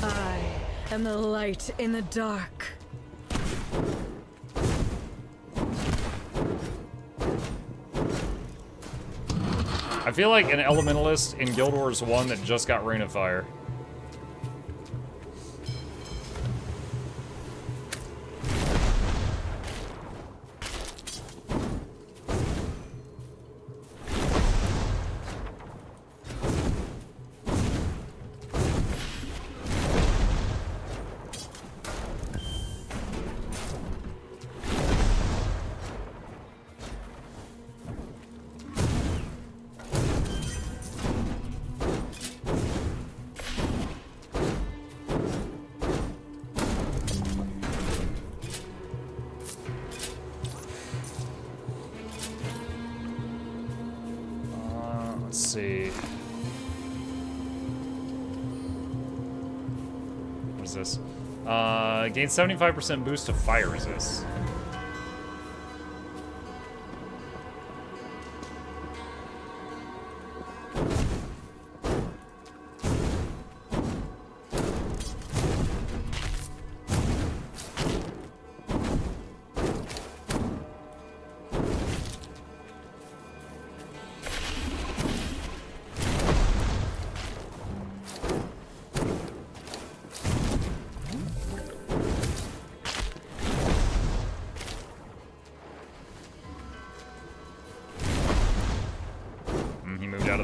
I am the light in the dark. I feel like an elementalist in Guild Wars 1 that just got Rain of Fire. Let's see. What is this? Gain 75% boost to fire resist.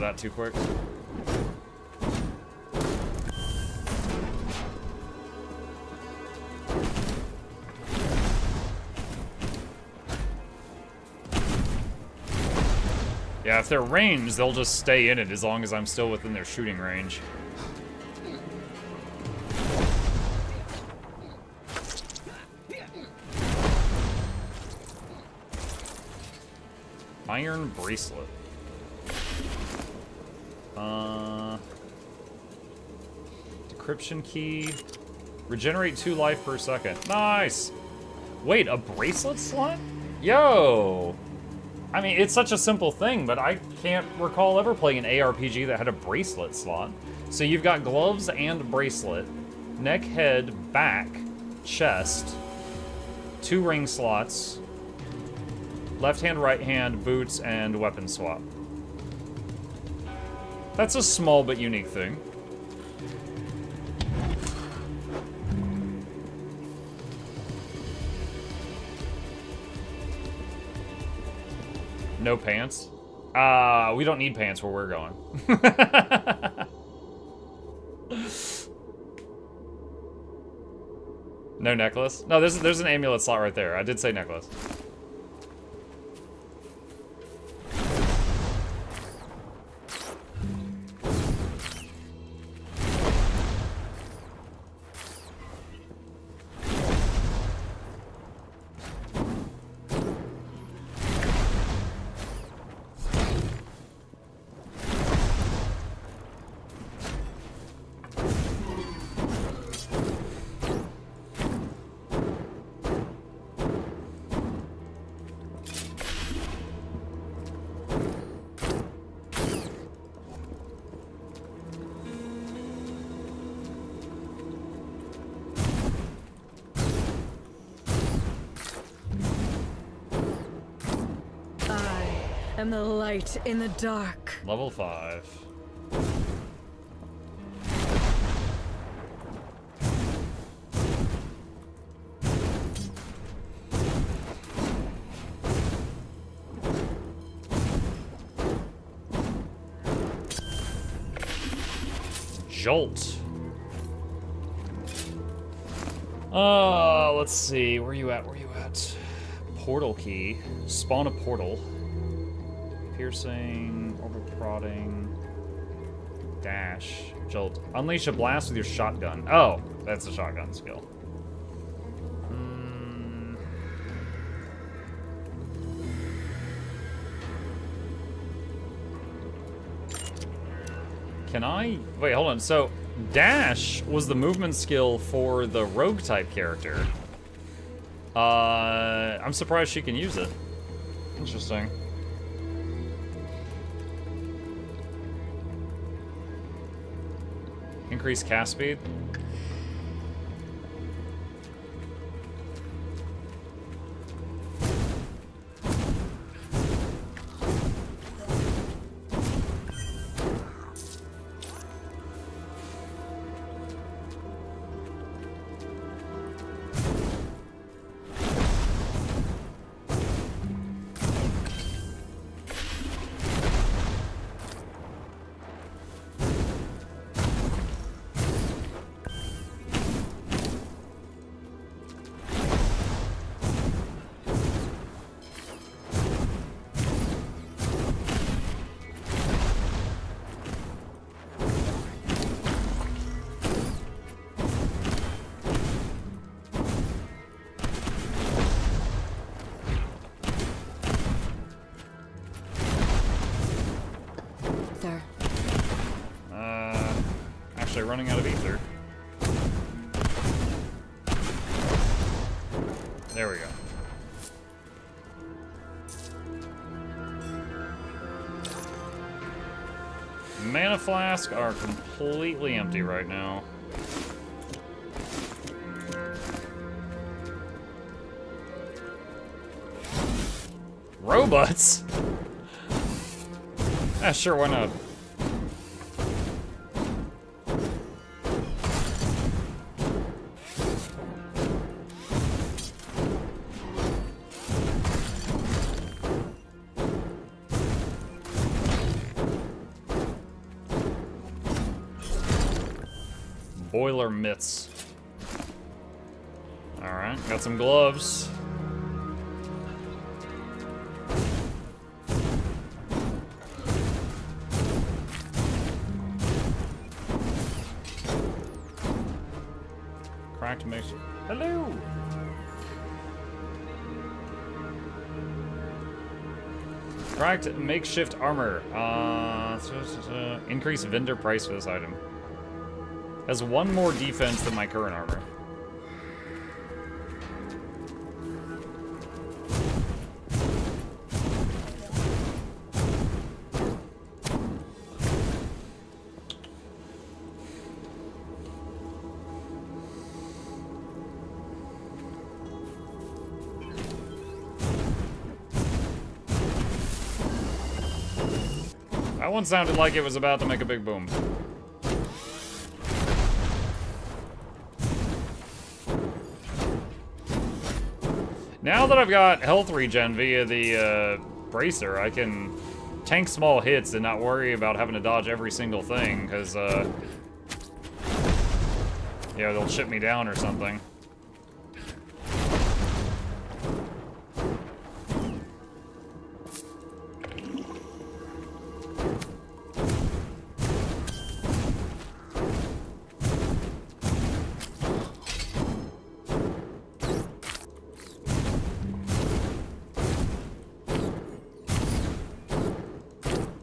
of that too quick. Yeah, if they're ranged, they'll just stay in it as long as I'm still within their shooting range. Iron bracelet. Decryption key. Regenerate 2 life per second. Nice! Wait, a bracelet slot? Yo! I mean, it's such a simple thing, but I can't recall ever playing an ARPG that had a bracelet slot. So you've got gloves and bracelet, neck, head, back, chest, 2 ring slots, left hand, right hand, boots, and weapon swap. That's a small but unique thing. No pants? We don't need pants where we're going. No necklace? No, there's an amulet slot right there. I did say necklace. I am the light in the dark. Level 5. Jolt. Let's see. Where you at? Where you at? Portal key. Spawn a portal. Piercing, orbital prodding, dash, jolt. Unleash a blast with your shotgun. Oh, that's a shotgun skill. Can I? Wait, hold on. So, dash was the movement skill for the rogue type character. I'm surprised she can use it. Interesting. Increase cast speed. Actually running out of ether. There we go. Mana flask are completely empty right now. Robots? Ah, sure, why not? Boiler mitts. Alright, got some gloves. Cracked makeshift. Hello! Cracked makeshift armor. Increase vendor price for this item. Has 1 more defense than my current armor. That one sounded like it was about to make a big boom. Now that I've got health regen via the bracer, I can tank small hits and not worry about having to dodge every single thing, because, yeah, they'll shit me down or something.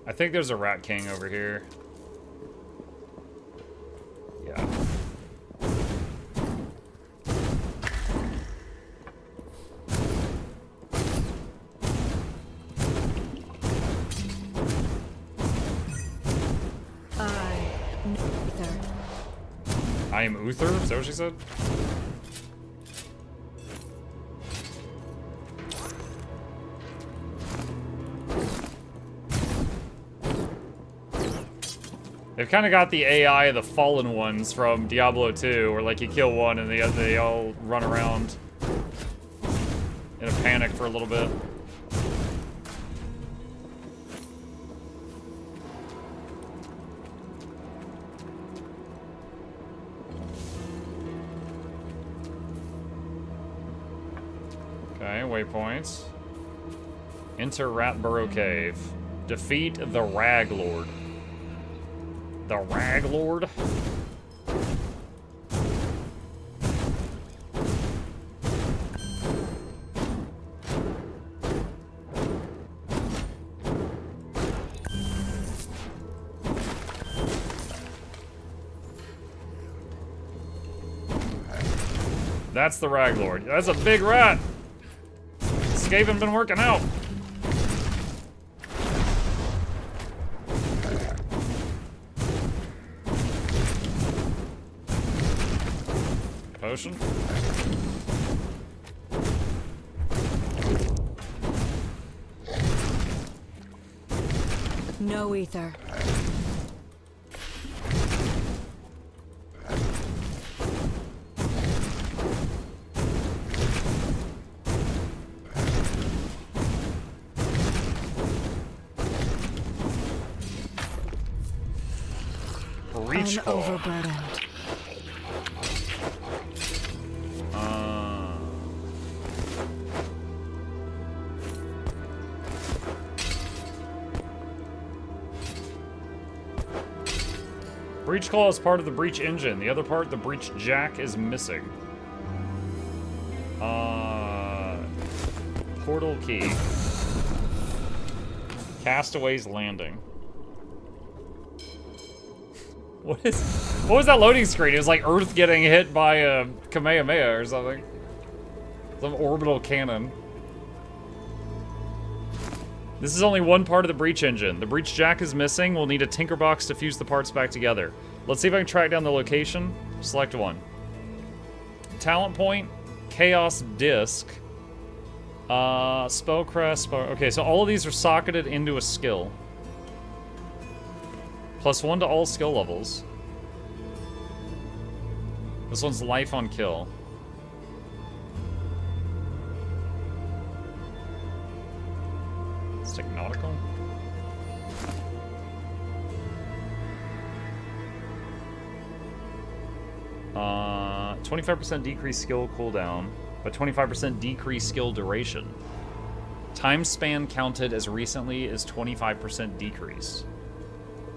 I think there's a Rat King over here. Yeah. I am Uther? Is that what she said? They've kind of got the AI of the fallen ones from Diablo 2, where like you kill one and they all run around in a panic for a little bit. Okay, waypoints. Enter Rat Burrow Cave. Defeat the Rag Lord. The Rag Lord? That's the Rag Lord. That's a big rat. Skaven been working out. Potion. No ether. Breach claw. Overburdened. Breach claw is part of the breach engine. The other part, the breach jack, is missing. Portal key. Castaway's Landing. What was that loading screen? It was like Earth getting hit by a Kamehameha or something. Some orbital cannon. This is only one part of the breach engine. The breach jack is missing. We'll need a tinkerbox to fuse the parts back together. Let's see if I can track down the location. Select one. Talent point, Chaos Disc, Spellcrest, okay, so all of these are socketed into a skill. +1 to all skill levels. This one's life on kill. Stick nautical. 25% decreased skill cooldown, but 25% decreased skill duration. Time span counted as recently as 25% decrease.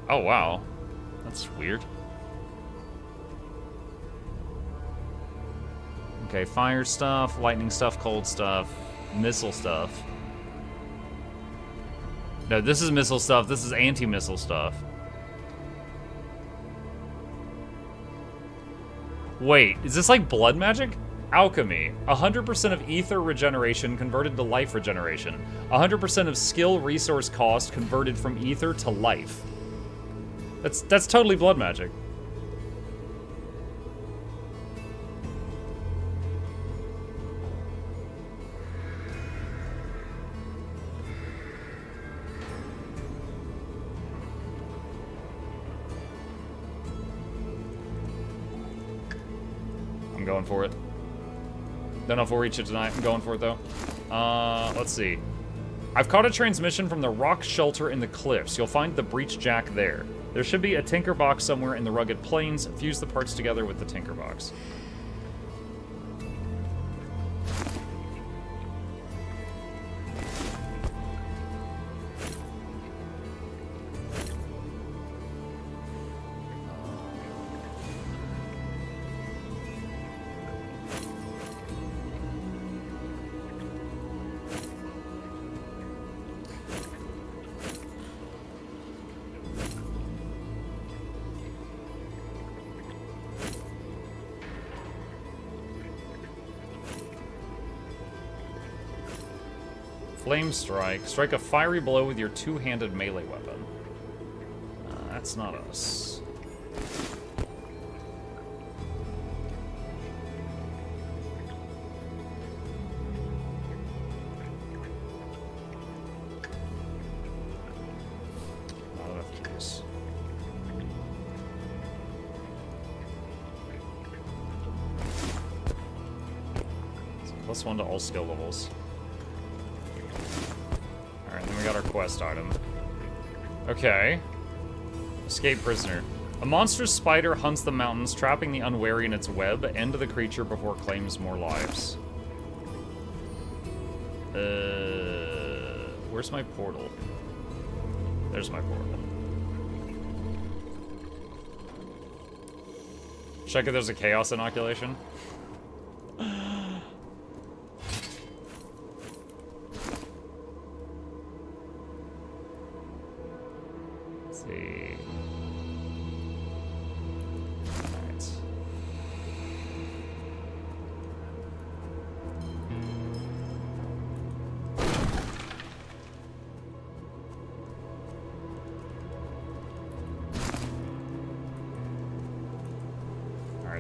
Oh, wow. That's weird. Okay, fire stuff, lightning stuff, cold stuff, missile stuff. No, this is missile stuff. This is anti-missile stuff. Wait, is this like blood magic? Alchemy. 100% of ether regeneration converted to life regeneration. 100% of skill resource cost converted from ether to life. That's totally blood magic. I'm going for it. Don't know if we'll reach it tonight. I'm going for it, though. Let's see. I've caught a transmission from the rock shelter in the cliffs. You'll find the breach jack there. There should be a tinker box somewhere in the rugged plains. Fuse the parts together with the tinker box. Flame strike. Strike a fiery blow with your two-handed melee weapon. That's not us. Not enough keys. So +1 to all skill levels. Alright, then we got our quest item. Okay. Escape prisoner. A monstrous spider hunts the mountains, trapping the unwary in its web. End the creature before it claims more lives. Where's my portal? There's my portal. Check if there's a chaos inoculation.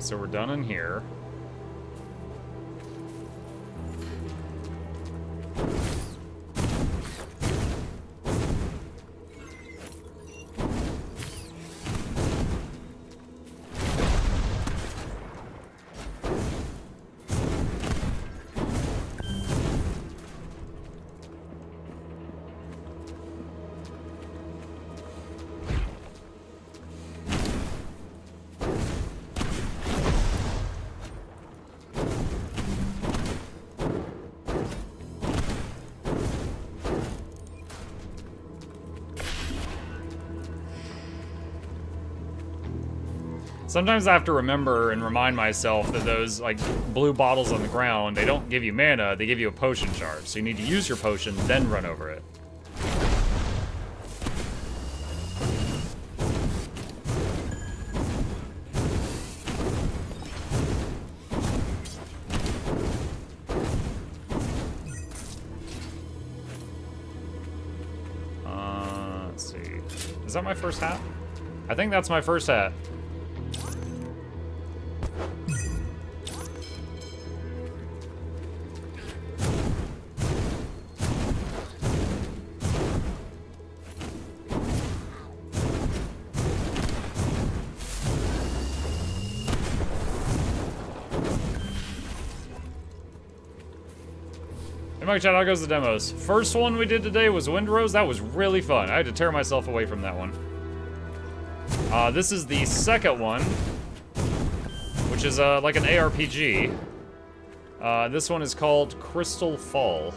So we're done in here. Sometimes I have to remember and remind myself that those, like, blue bottles on the ground, they don't give you mana, they give you a potion charge. So you need to use your potion, then run over it. Let's see. Is that my first hat? I think that's my first hat. Chat, how goes the demos? First one we did today was Windrose. That was really fun. I had to tear myself away from that one. This is the second one, which which is like an ARPG. This one is called Crystal Fall.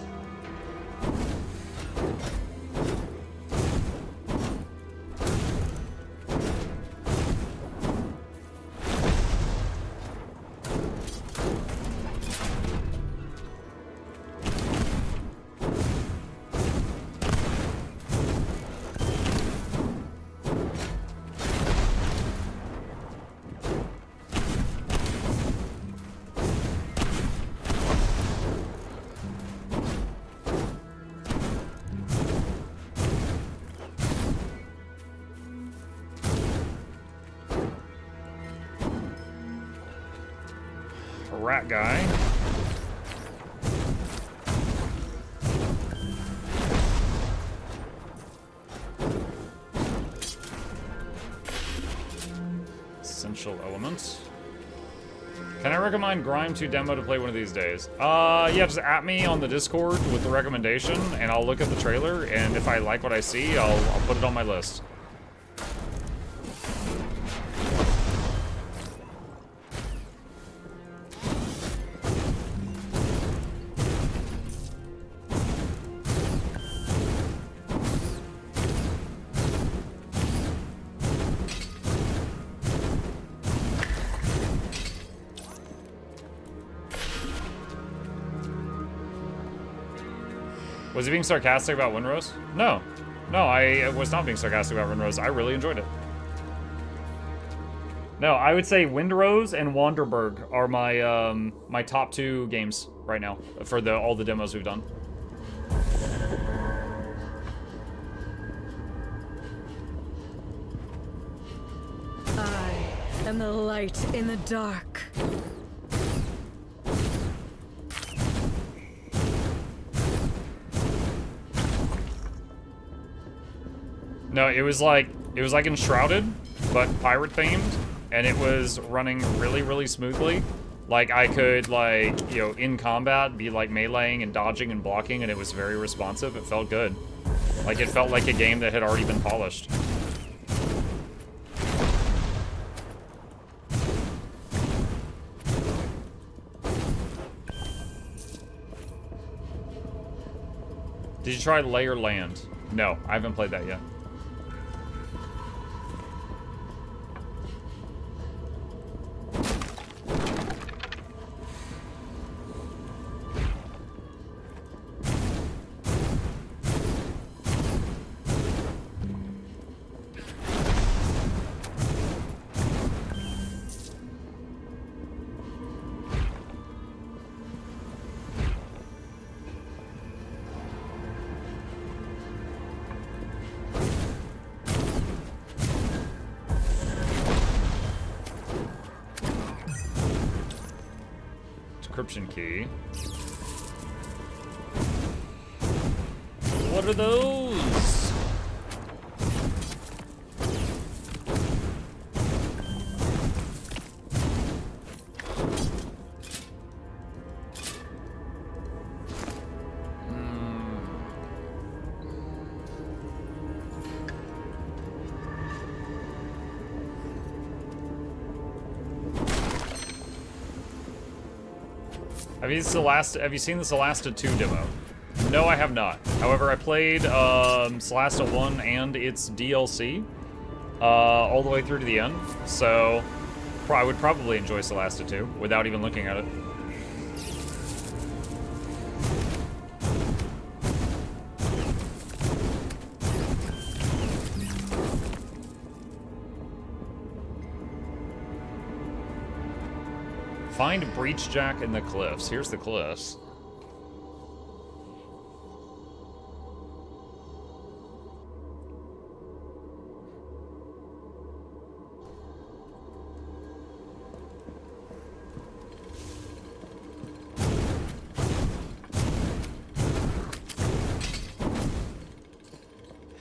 Rat guy. Essential elements. Can I recommend Grime 2 demo to play one of these days? Yeah, just at me on the Discord with the recommendation, and I'll look at the trailer, and if I like what I see, I'll put it on my list. Was he being sarcastic about Windrose? No. No, I was not being sarcastic about Windrose. I really enjoyed it. No, I would say Windrose and Wanderberg are my my top 2 games right now for all the demos we've done. I am the light in the dark. No, it was like Enshrouded, but pirate themed, and it was running really, really smoothly. Like I could in combat be like meleeing and dodging and blocking, and it was very responsive. It felt good. Like it felt like a game that had already been polished. Did you try Layer Land? No, I haven't played that yet. Encryption key. What are those? Have you seen the Solasta 2 demo? No, I have not. However, I played Solasta 1 and its DLC all the way through to the end, so I would probably enjoy Solasta 2 without even looking at it. Find Breachjack in the cliffs. Here's the cliffs.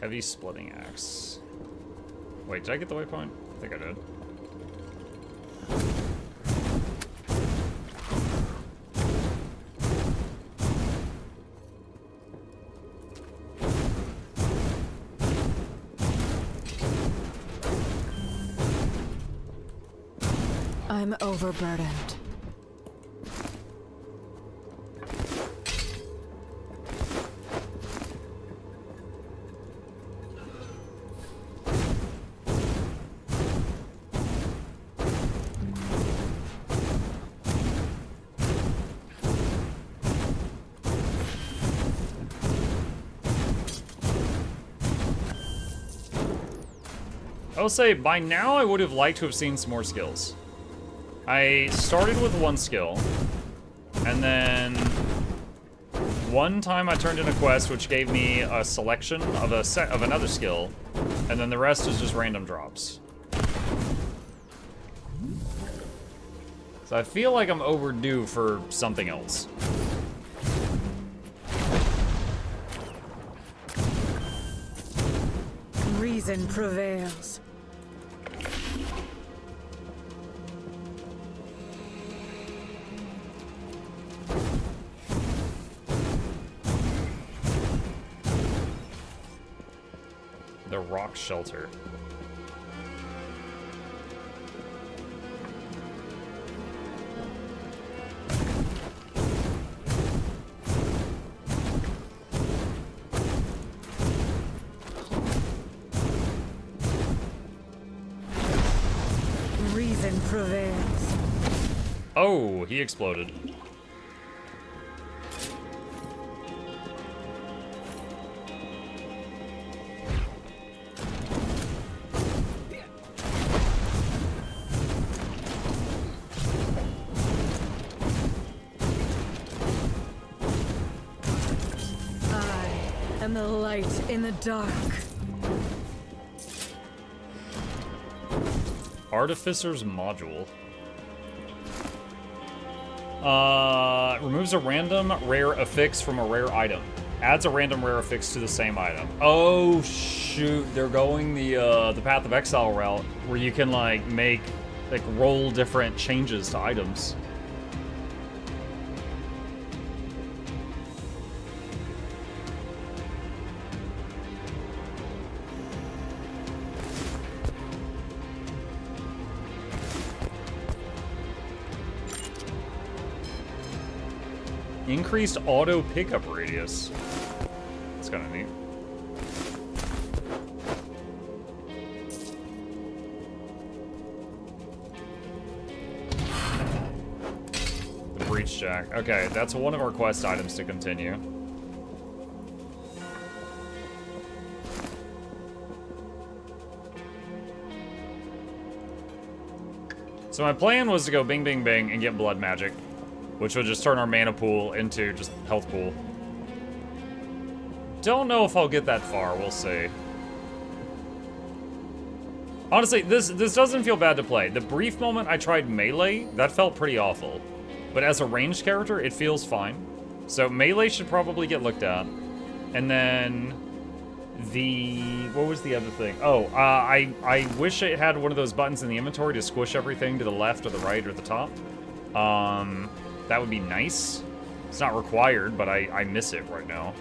Heavy splitting axe. Wait, did I get the waypoint? I think I did. I'm overburdened. I will say, by now I would have liked to have seen some more skills. I started with one skill, and then one time I turned in a quest which gave me a selection of of another skill, and then the rest is just random drops. So I feel like I'm overdue for something else. Reason prevails. The rock shelter. Reason prevails. Oh, he exploded. And the light in the dark. Artificer's module. Removes a random rare affix from a rare item. Adds a random rare affix to the same item. Oh shoot, they're going the Path of Exile route where you can like roll different changes to items. Increased auto pickup radius. That's kind of neat. The breach jack. Okay, that's one of our quest items to continue. So my plan was to go bing, bing, bing and get blood magic, which would just turn our mana pool into just health pool. Don't know if I'll get that far, we'll see. Honestly, this doesn't feel bad to play. The brief moment I tried melee, that felt pretty awful. But as a ranged character, it feels fine. So melee should probably get looked at. And then what was the other thing? Oh, I wish it had one of those buttons in the inventory to squish everything to the left or the right or the top. That would be nice. It's not required, but I miss it right now.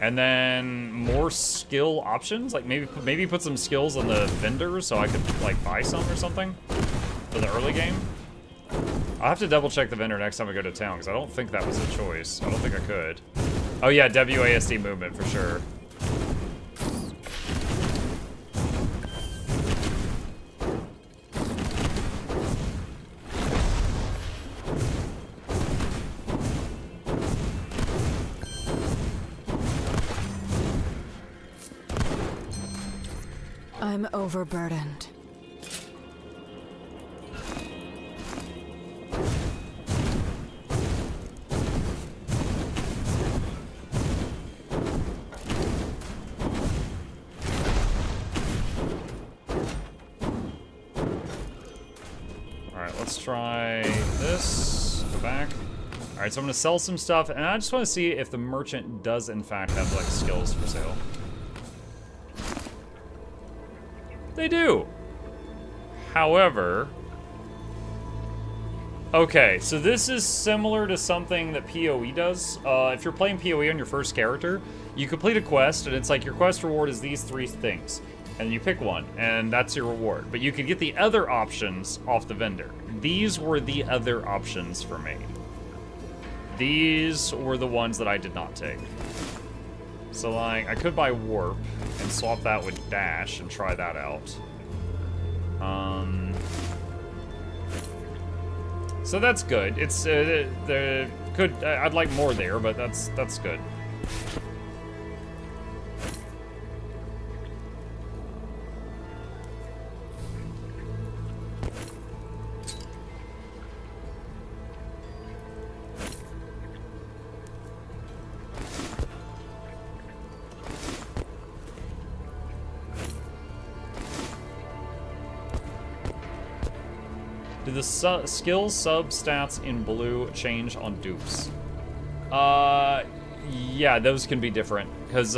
And then more skill options, like maybe put some skills on the vendor so I could like buy some or something for the early game. I'll have to double check the vendor next time I go to town because I don't think that was a choice. I don't think I could. Oh yeah, WASD movement for sure. I'm overburdened. Alright, let's try this. Go back. Alright, so I'm gonna sell some stuff, and I just want to see if the merchant does in fact have like skills for sale. They do. However, okay, so this is similar to something that PoE does. If you're playing PoE on your first character, you complete a quest, and it's like your quest reward is these 3 things. And you pick one, and that's your reward. But you could get the other options off the vendor. These were the other options for me. These were the ones that I did not take. So, like, I could buy Warp and swap that with Dash and try that out. So that's good. It's, I'd like more there, but that's good. Do the skill sub-stats in blue change on dupes? Yeah, those can be different. Because,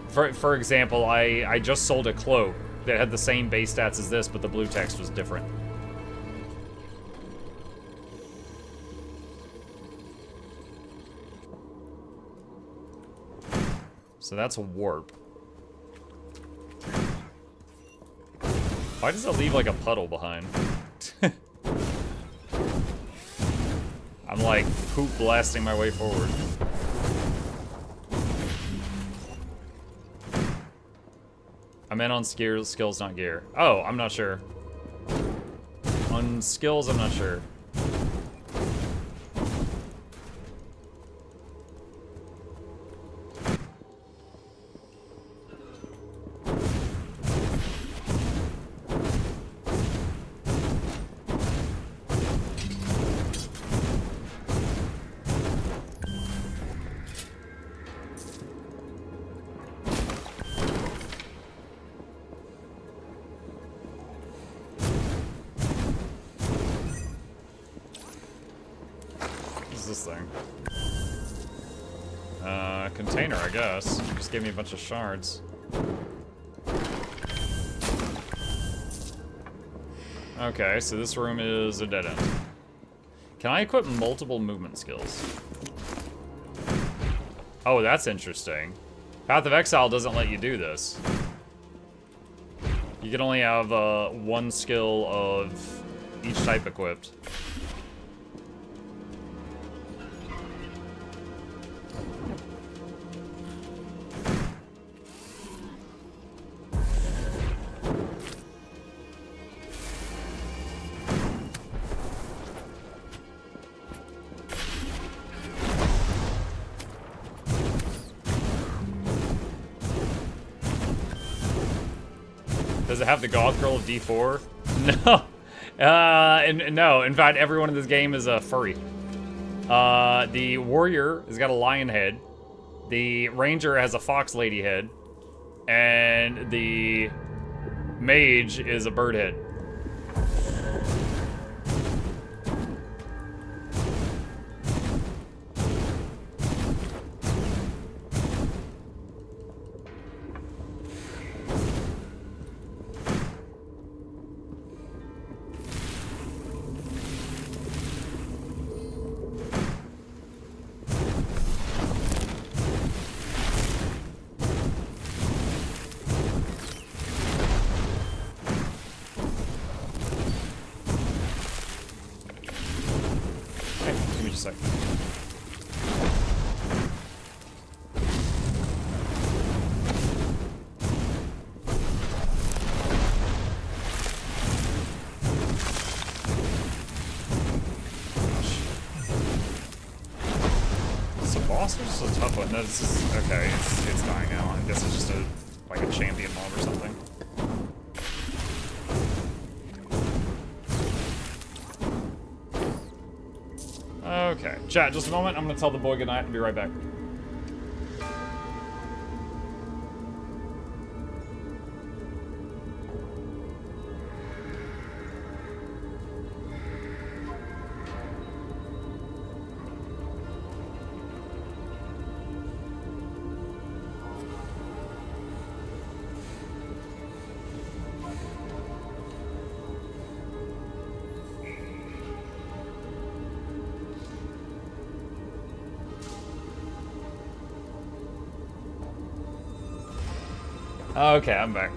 for example, I just sold a cloak that had the same base stats as this, but the blue text was different. So that's a warp. Why does it leave like a puddle behind? I'm like poop blasting my way forward. I meant on skills, not gear. Oh, I'm not sure. On skills, I'm not sure. This thing? Container, I guess. Just gave me a bunch of shards. Okay, so this room is a dead end. Can I equip multiple movement skills? Oh, that's interesting. Path of Exile doesn't let you do this. You can only have one skill of each type equipped. Does it have the goth girl of D4? No. No. In fact, everyone in this game is a furry. The warrior has got a lion head. The ranger has a fox lady head. And the mage is a bird head. Boss is just a tough one. That's just, okay, it's dying out. I guess it's just like a champion mob or something. Okay, chat, just a moment. I'm gonna tell the boy goodnight and be right back. Okay, I'm back.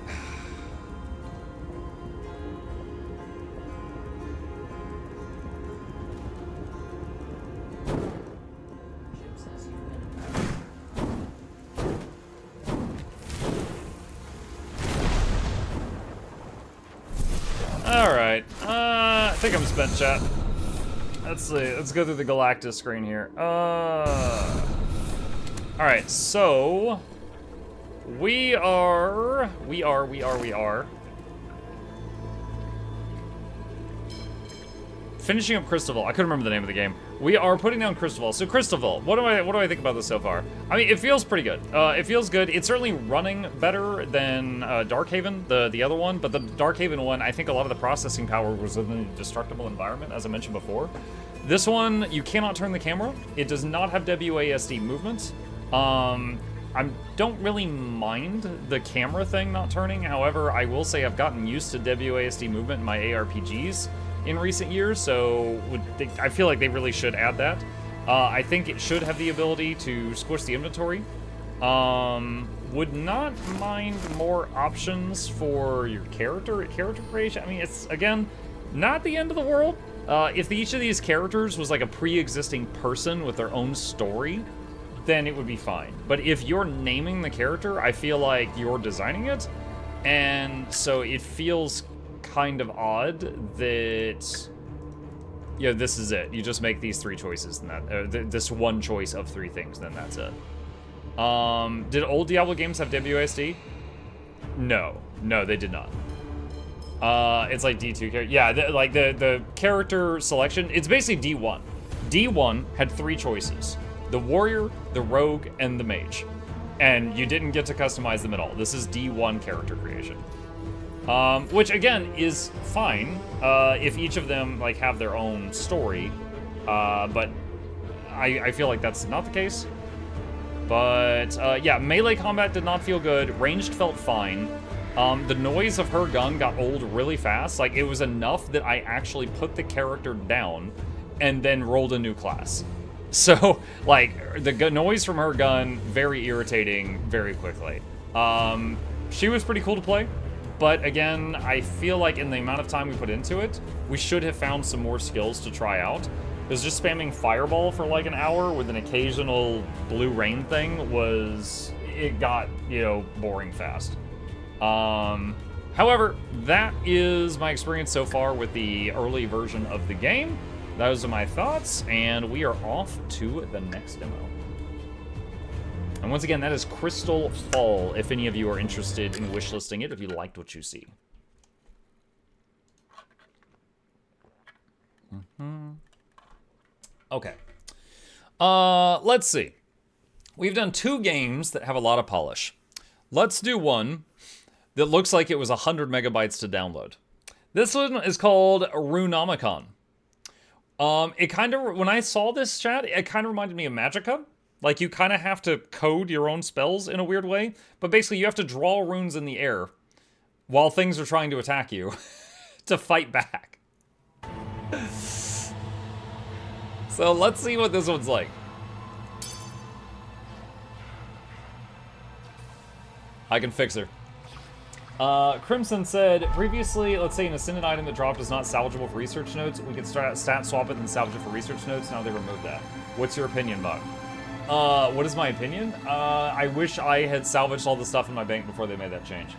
Alright. I think I'm spent, chat. Let's see. Let's go through the Galactus screen here. Alright, so... We are... finishing up Cristoval. I couldn't remember the name of the game. We are putting down Cristoval. So Cristoval, what do I think about this so far? I mean, it feels pretty good. It feels good. It's certainly running better than Darkhaven, the other one. But the Darkhaven one, I think a lot of the processing power was in the destructible environment, as I mentioned before. This one, you cannot turn the camera. It does not have WASD movement. I don't really mind the camera thing not turning. However, I will say I've gotten used to WASD movement in my ARPGs in recent years, so I feel like they really should add that. I think it should have the ability to squish the inventory. Would not mind more options for your character creation. I mean, it's, again, not the end of the world. If each of these characters was like a pre-existing person with their own story, then it would be fine. But if you're naming the character, I feel like you're designing it, and so it feels kind of odd that, yeah, this is it. You just make these three choices, and that this one choice of three things, then that's it. Did old Diablo games have WASD? No, they did not. It's like D2 character. Yeah, the character selection. It's basically D1. D1 had three choices: the warrior, the rogue, and the mage, and you didn't get to customize them at all. This is D1 character creation. Which again is fine if each of them like have their own story, but I feel like that's not the case. But yeah, melee combat did not feel good. Ranged felt fine. The noise of her gun got old really fast. Like, it was enough that I actually put the character down and then rolled a new class. So like the noise from her gun, very irritating very quickly. She was pretty cool to play. But again, I feel like in the amount of time we put into it, we should have found some more skills to try out. Because just spamming Fireball for like an hour with an occasional blue rain thing it got, you know, boring fast. However, that is my experience so far with the early version of the game. Those are my thoughts, and we are off to the next demo. And once again, that is Crystal Fall, if any of you are interested in wishlisting it, if you liked what you see. Okay. Let's see. We've done two games that have a lot of polish. Let's do one that looks like it was 100 megabytes to download. This one is called Runomicon. It kind of, when I saw this, chat, it kind of reminded me of Magicka. Like, you kind of have to code your own spells in a weird way. But basically, you have to draw runes in the air while things are trying to attack you to fight back. So let's see what this one's like. I can fix her. Crimson said, previously, let's say an ascendant item that dropped is not salvageable for research notes. We could start out stat swap it and salvage it for research notes. Now they removed that. What's your opinion, Bug? What is my opinion? I wish I had salvaged all the stuff in my bank before they made that change.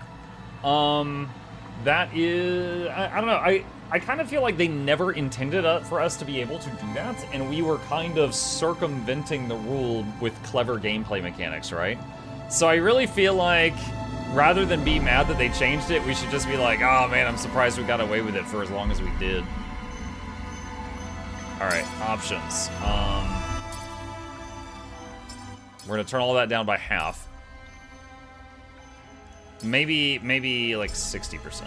That is, I don't know. I kind of feel like they never intended for us to be able to do that, and we were kind of circumventing the rule with clever gameplay mechanics, right? So I really feel like, rather than be mad that they changed it, we should just be like, oh man, I'm surprised we got away with it for as long as we did. Alright, options. We're gonna turn all that down by half. Maybe like 60%.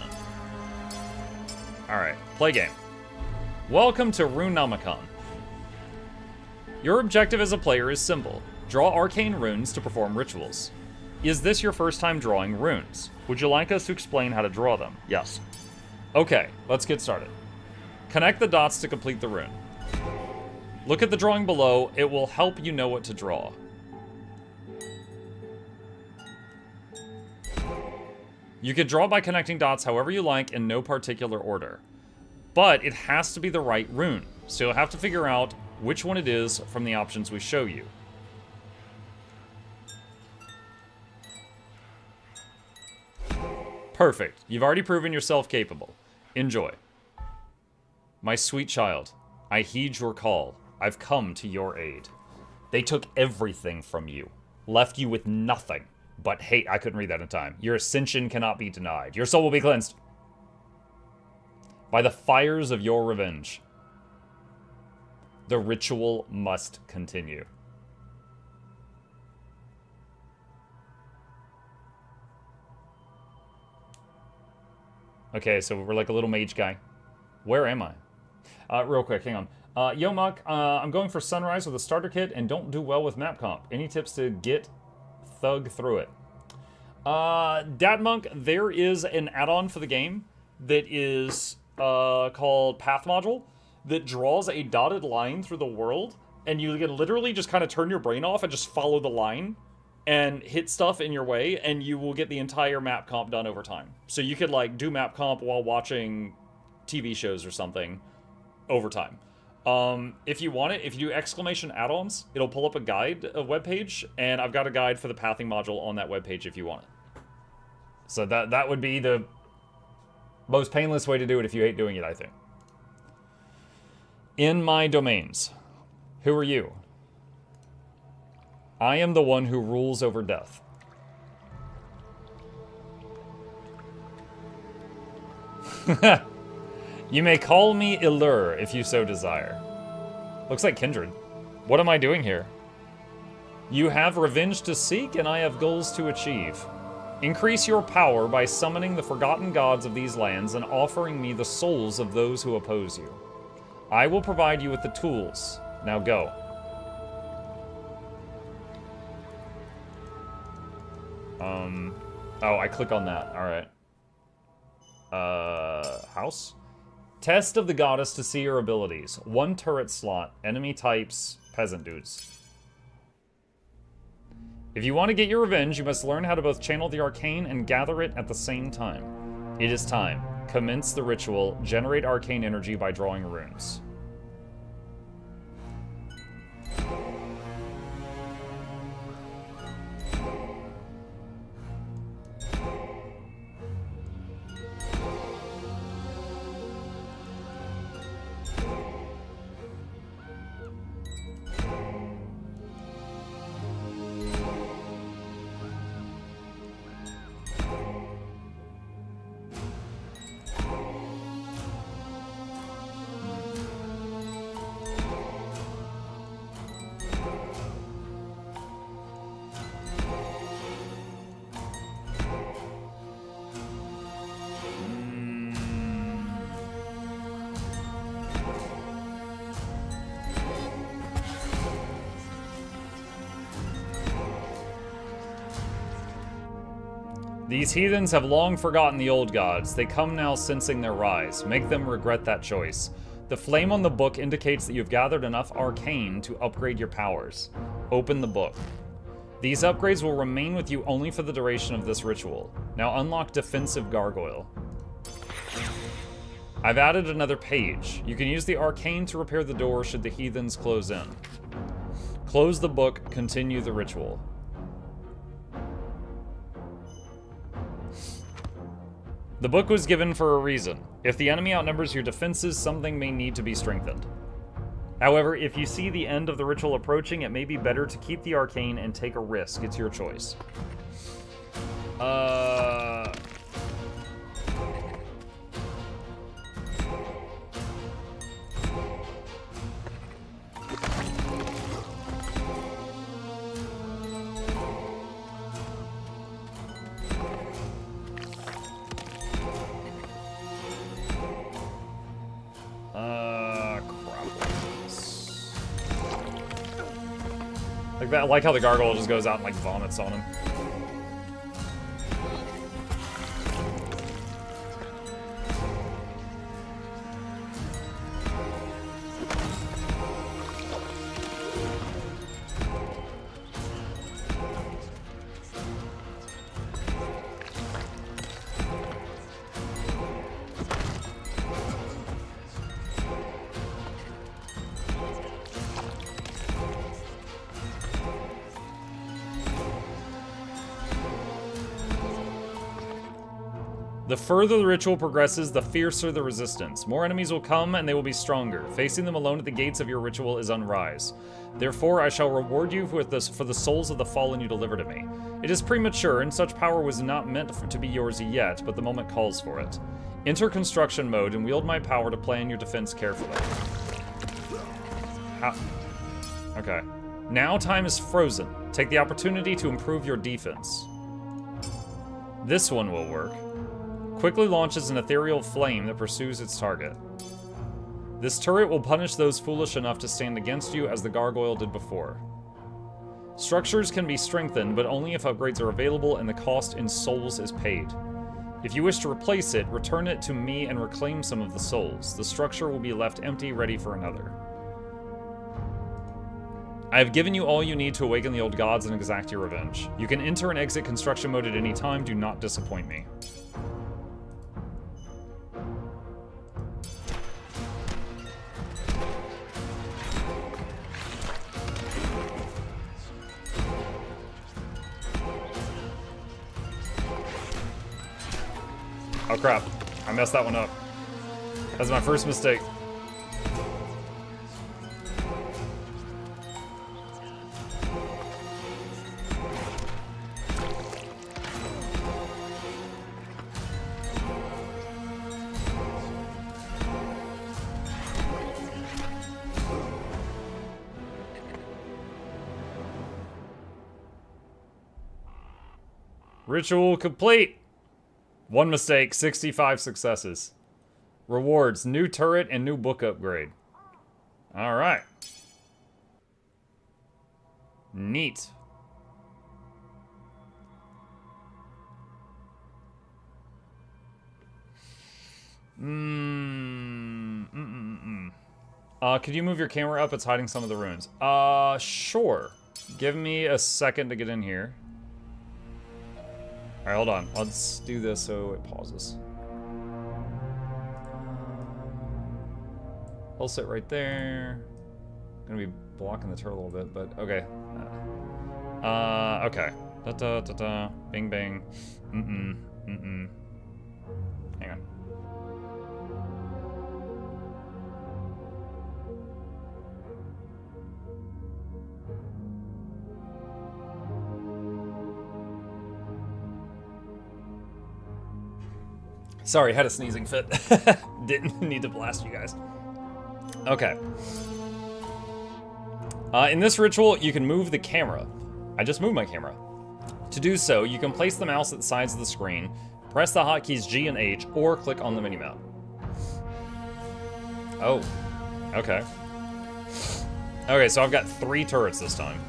Alright, play game. Welcome to Runomicon. Your objective as a player is simple. Draw arcane runes to perform rituals. Is this your first time drawing runes? Would you like us to explain how to draw them? Yes. Okay, let's get started. Connect the dots to complete the rune. Look at the drawing below. It will help you know what to draw. You can draw by connecting dots however you like in no particular order. But it has to be the right rune, so you'll have to figure out which one it is from the options we show you. Perfect. You've already proven yourself capable. Enjoy. My sweet child, I heed your call. I've come to your aid. They took everything from you, left you with nothing but hate. I couldn't read that in time. Your ascension cannot be denied. Your soul will be cleansed by the fires of your revenge. The ritual must continue. Okay, so we're like a little mage guy. Where am I? Real quick, hang on. Yo, Muck, I'm going for Sunrise with a starter kit and don't do well with map comp. Any tips to get thug through it? Dadmonk, there is an add-on for the game that is called Path Module that draws a dotted line through the world, and you can literally just kind of turn your brain off and just follow the line and hit stuff in your way, and you will get the entire map comp done over time. So you could like do map comp while watching TV shows or something over time. If you want it, if you do exclamation add-ons, it'll pull up a guide, a webpage, and I've got a guide for the pathing module on that webpage if you want it. So that would be the most painless way to do it if you hate doing it, I think. In my domains. Who are you? I am the one who rules over death. You may call me Illur if you so desire. Looks like kindred. What am I doing here? You have revenge to seek, and I have goals to achieve. Increase your power by summoning the forgotten gods of these lands and offering me the souls of those who oppose you. I will provide you with the tools. Now go. Oh, I click on that. Alright. House? Test of the goddess to see her abilities. 1 turret slot. Enemy types. Peasant dudes. If you want to get your revenge, you must learn how to both channel the arcane and gather it at the same time. It is time. Commence the ritual. Generate arcane energy by drawing runes. These heathens have long forgotten the old gods. They come now sensing their rise. Make them regret that choice. The flame on the book indicates that you've gathered enough arcane to upgrade your powers. Open the book. These upgrades will remain with you only for the duration of this ritual. Now unlock Defensive Gargoyle. I've added another page. You can use the arcane to repair the door should the heathens close in. Close the book, continue the ritual. The book was given for a reason. If the enemy outnumbers your defenses, something may need to be strengthened. However, if you see the end of the ritual approaching, it may be better to keep the arcane and take a risk. It's your choice. I like how the gargoyle just goes out and like vomits on him. The further the ritual progresses, the fiercer the resistance. More enemies will come, and they will be stronger. Facing them alone at the gates of your ritual is unwise. Therefore, I shall reward you for the souls of the fallen you deliver to me. It is premature, and such power was not meant to be yours yet, but the moment calls for it. Enter construction mode and wield my power to plan your defense carefully. How? Okay. Now time is frozen. Take the opportunity to improve your defense. This one will work. Quickly launches an ethereal flame that pursues its target. This turret will punish those foolish enough to stand against you as the gargoyle did before. Structures can be strengthened, but only if upgrades are available and the cost in souls is paid. If you wish to replace it, return it to me and reclaim some of the souls. The structure will be left empty, ready for another. I have given you all you need to awaken the old gods and exact your revenge. You can enter and exit construction mode at any time. Do not disappoint me. Oh crap, I messed that one up. That's my first mistake. Ritual complete. One mistake, 65 successes. Rewards, new turret and new book upgrade. All right. Neat. Could you move your camera up? It's hiding some of the runes. Sure. Give me a second to get in here. All right, hold on. Let's do this so it pauses. I'll sit right there. I'm gonna be blocking the turtle a little bit, but okay. Okay. Da-da-da-da. Bing, bang. Hang on. Sorry, had a sneezing fit. Didn't need to blast you guys. Okay. In this ritual, you can move the camera. I just moved my camera. To do so, you can place the mouse at the sides of the screen, press the hotkeys G and H, or click on the minimap. Oh, okay. Okay, so I've got 3 turrets this time.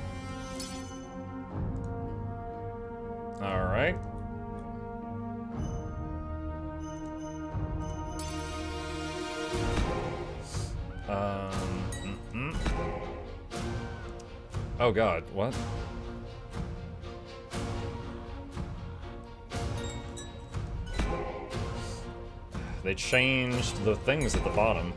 All right. Oh god, what? They changed the things at the bottom.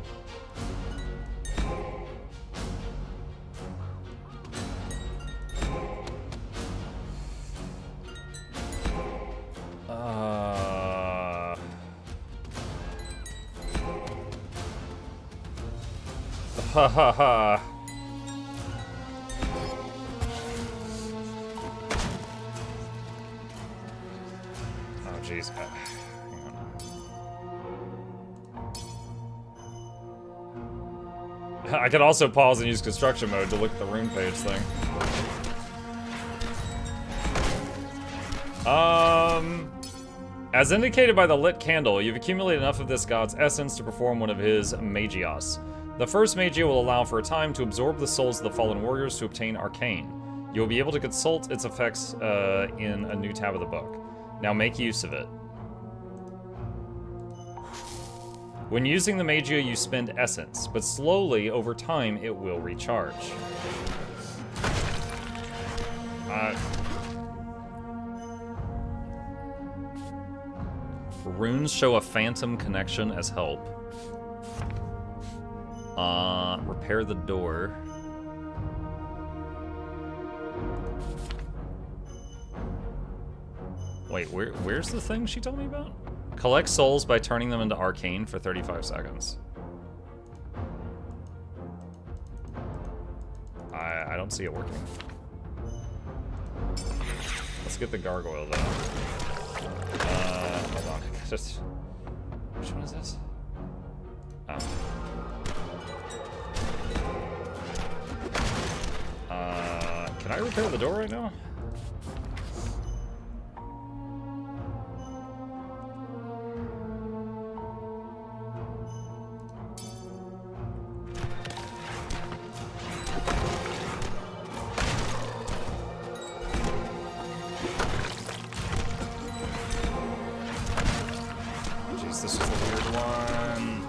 Ha ha ha. Oh jeez. I could also pause and use construction mode to look at the rune page thing. As indicated by the lit candle, you've accumulated enough of this god's essence to perform one of his magios. The first magia will allow for a time to absorb the souls of the fallen warriors to obtain arcane. You will be able to consult its effects in a new tab of the book. Now make use of it. When using the magia, you spend essence, but slowly, over time, it will recharge. Runes show a phantom connection as help. Repair the door. Wait, where's the thing she told me about? Collect souls by turning them into arcane for 35 seconds. I don't see it working. Let's get the gargoyle though. Hold on. Just which one is this? Oh. Can I repair the door right now? Jeez, this is the weird one.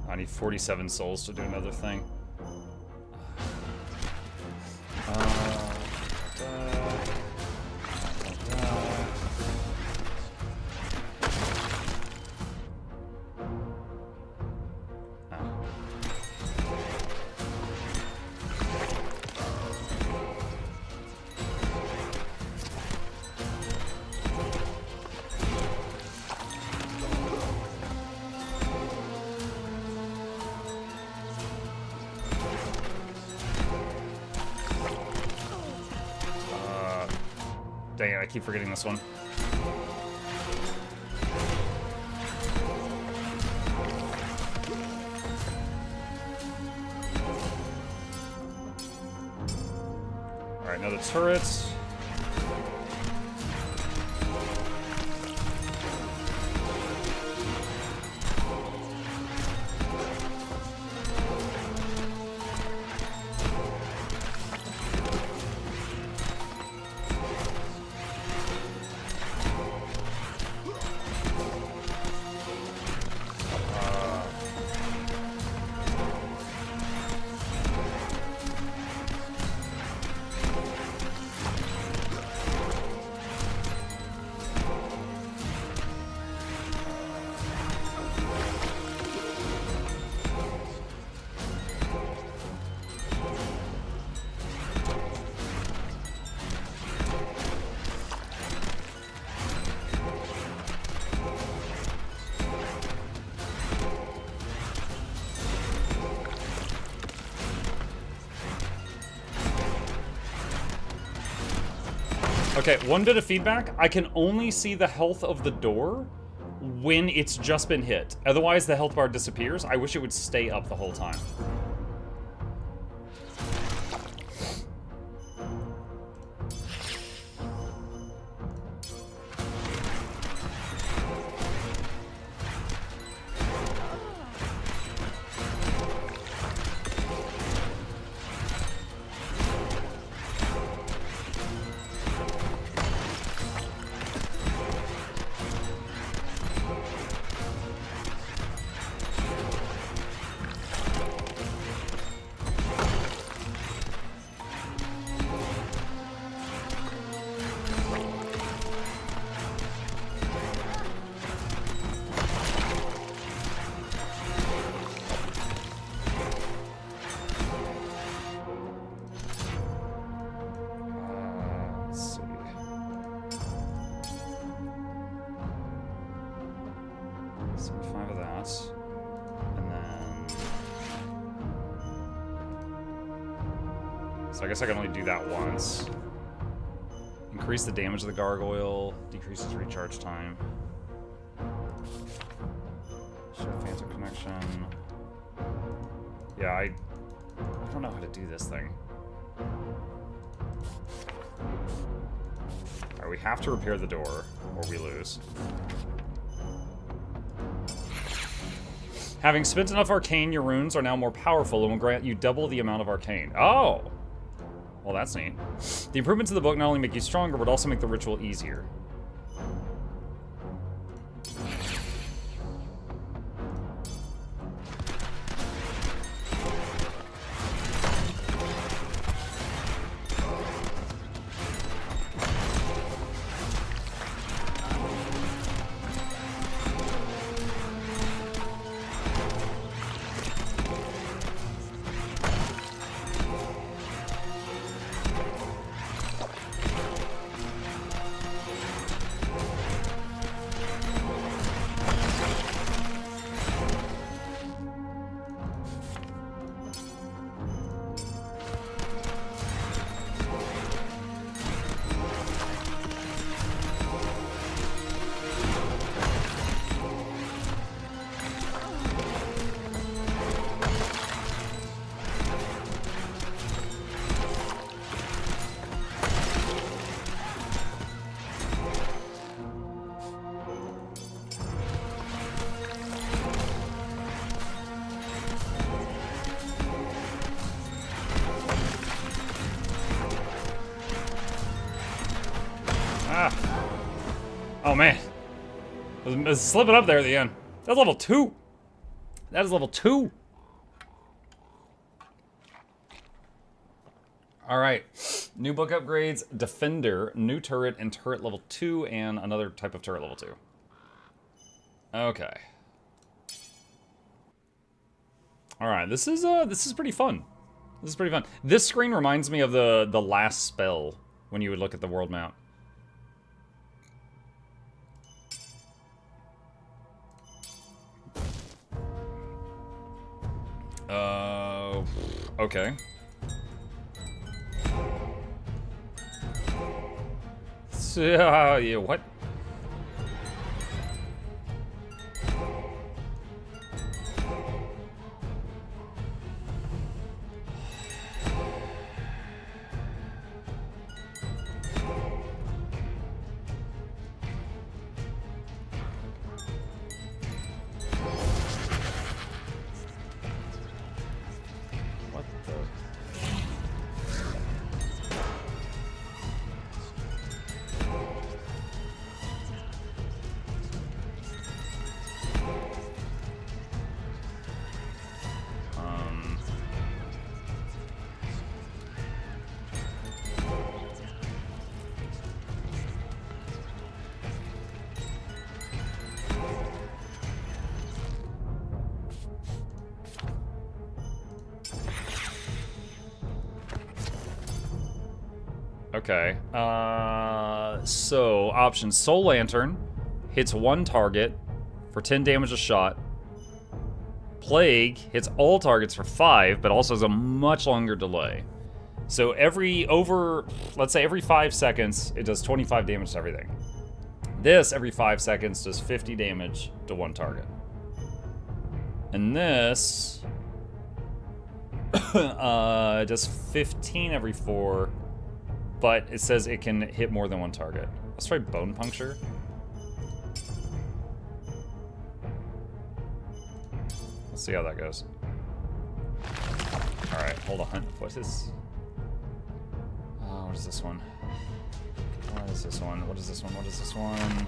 I need 47 souls to do another thing. Dang it, I keep forgetting this one. Alright, another turret. Okay, one bit of feedback. I can only see the health of the door when it's just been hit. Otherwise, the health bar disappears. I wish it would stay up the whole time. So I guess I can only do that once. Increase the damage of the gargoyle, decreases recharge time. Show phantom connection. Yeah, I don't know how to do this thing. Alright, we have to repair the door, or we lose. Having spent enough arcane, your runes are now more powerful and will grant you double the amount of arcane. Oh! Well, that's neat. The improvements of the book not only make you stronger, but also make the ritual easier. Oh, man. It was slipping up there at the end. That's level 2. That is level 2. All right. New book upgrades. Defender, new turret, and turret level 2, and another type of turret level 2. Okay. All right. This is pretty fun. This is pretty fun. This screen reminds me of the last spell when you would look at the world map. Okay. So, yeah, what? What the? Okay. So options: Soul Lantern hits 1 target for 10 damage a shot. Plague hits all targets for 5, but also has a much longer delay. So let's say every 5 seconds, it does 25 damage to everything. This, every 5 seconds, does 50 damage to 1 target. And this does 15 every 4, but it says it can hit more than 1 target. Let's try Bone Puncture. Let's see how that goes. Alright, hold on. What is this one? What is this one? What is this one? What is this one? What is this one?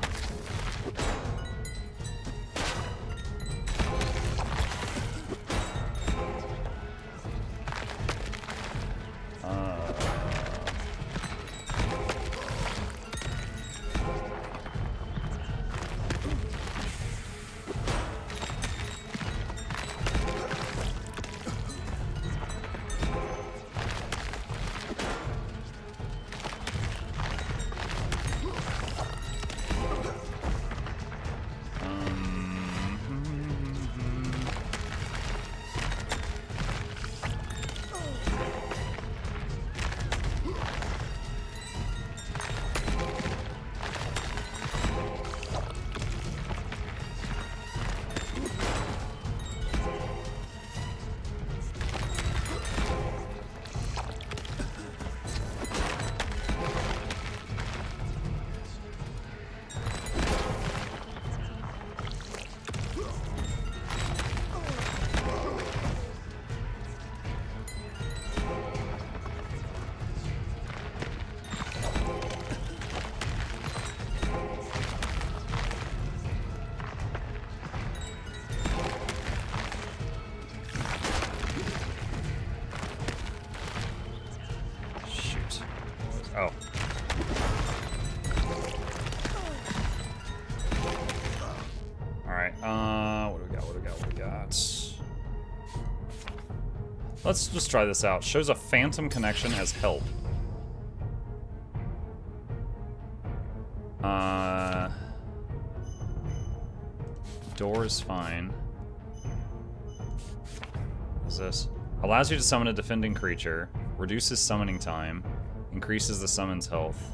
Oh. Alright, what do we got, what do we got, what do we got? Let's just try this out. Shows a phantom connection as help. Door is fine. What's this? Allows you to summon a defending creature, reduces summoning time, increases the summon's health.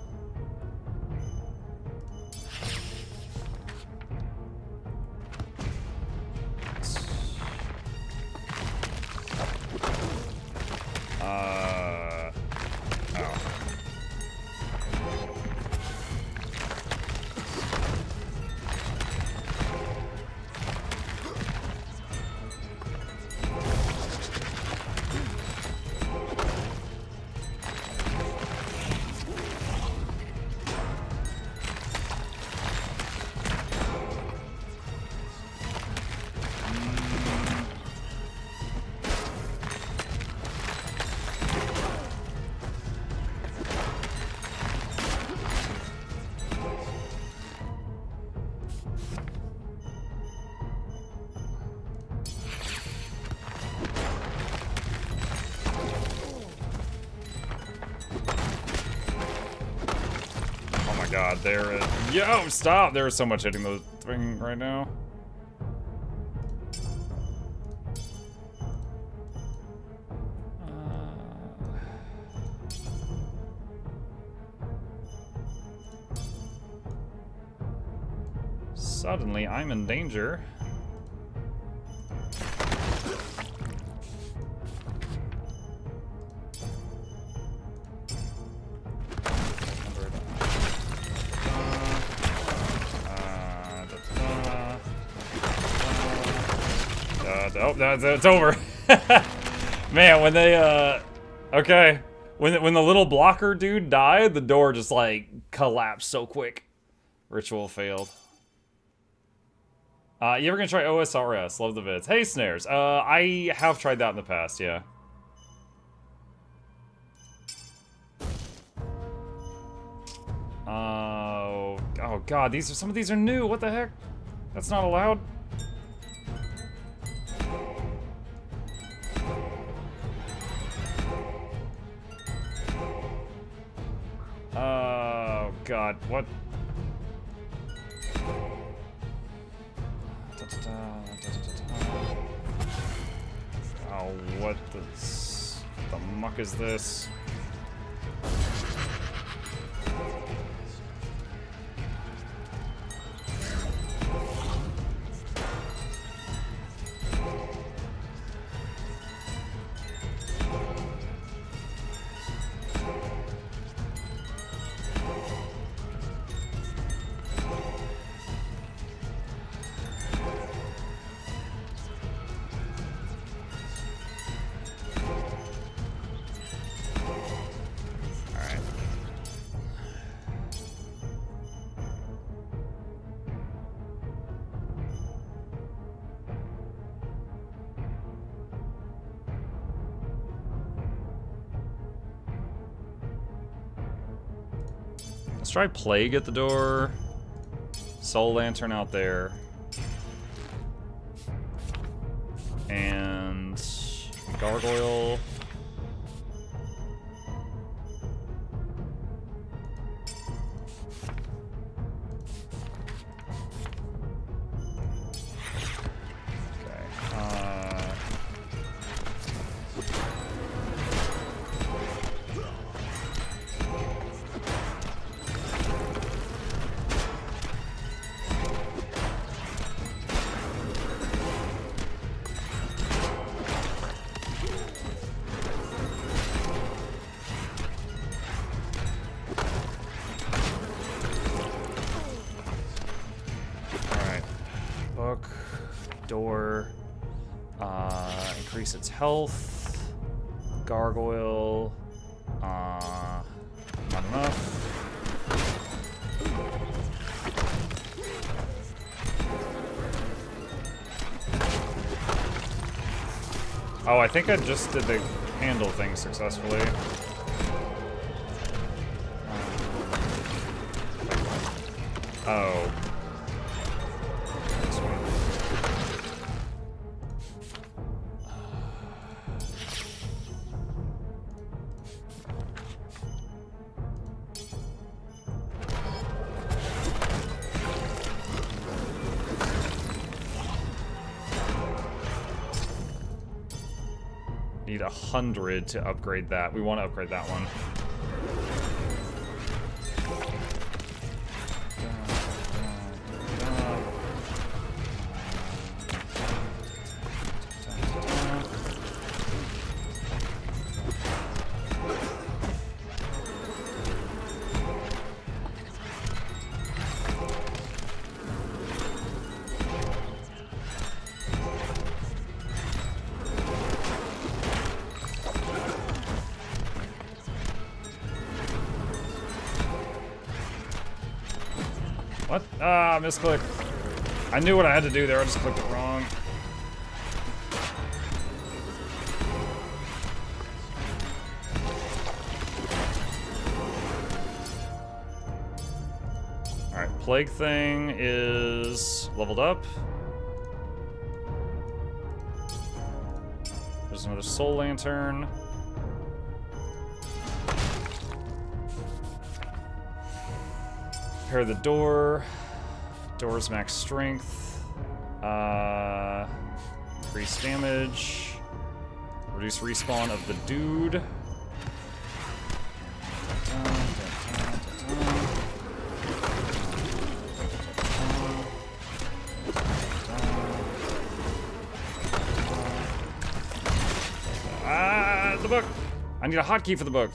god, there is... Yo, stop! There is so much hitting the thing right now. Suddenly, I'm in danger. Oh, it's over. Man, when they, okay. When the little blocker dude died, the door just, like, collapsed so quick. Ritual failed. You ever gonna try OSRS? Love the vids. Hey, Snares. I have tried that in the past, yeah. Oh god, some of these are new. What the heck? That's not allowed. Oh god, what? Oh, what the muck is this? Let's try Plague at the door. Soul Lantern out there. And Gargoyle. Door, increase its health, Gargoyle, not enough. Oh, I think I just did the handle thing successfully. Oh. Need 100 to upgrade that. We want to upgrade that one. What? Ah, misclick. I knew what I had to do there, I just clicked it wrong. Alright, Plague thing is leveled up. There's another Soul Lantern. Repair the door. Door's max strength. Increase damage. Reduce respawn of the dude. The book! I need a hotkey for the book.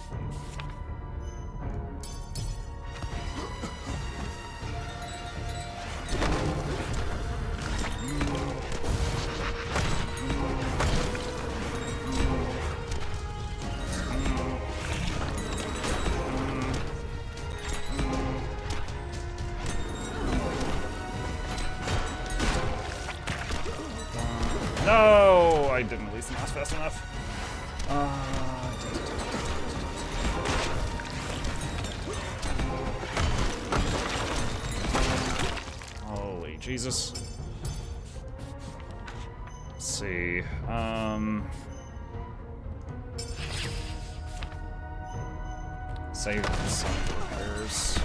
No! I didn't release the mouse fast enough. Holy Jesus. Let's see. Save some repairs.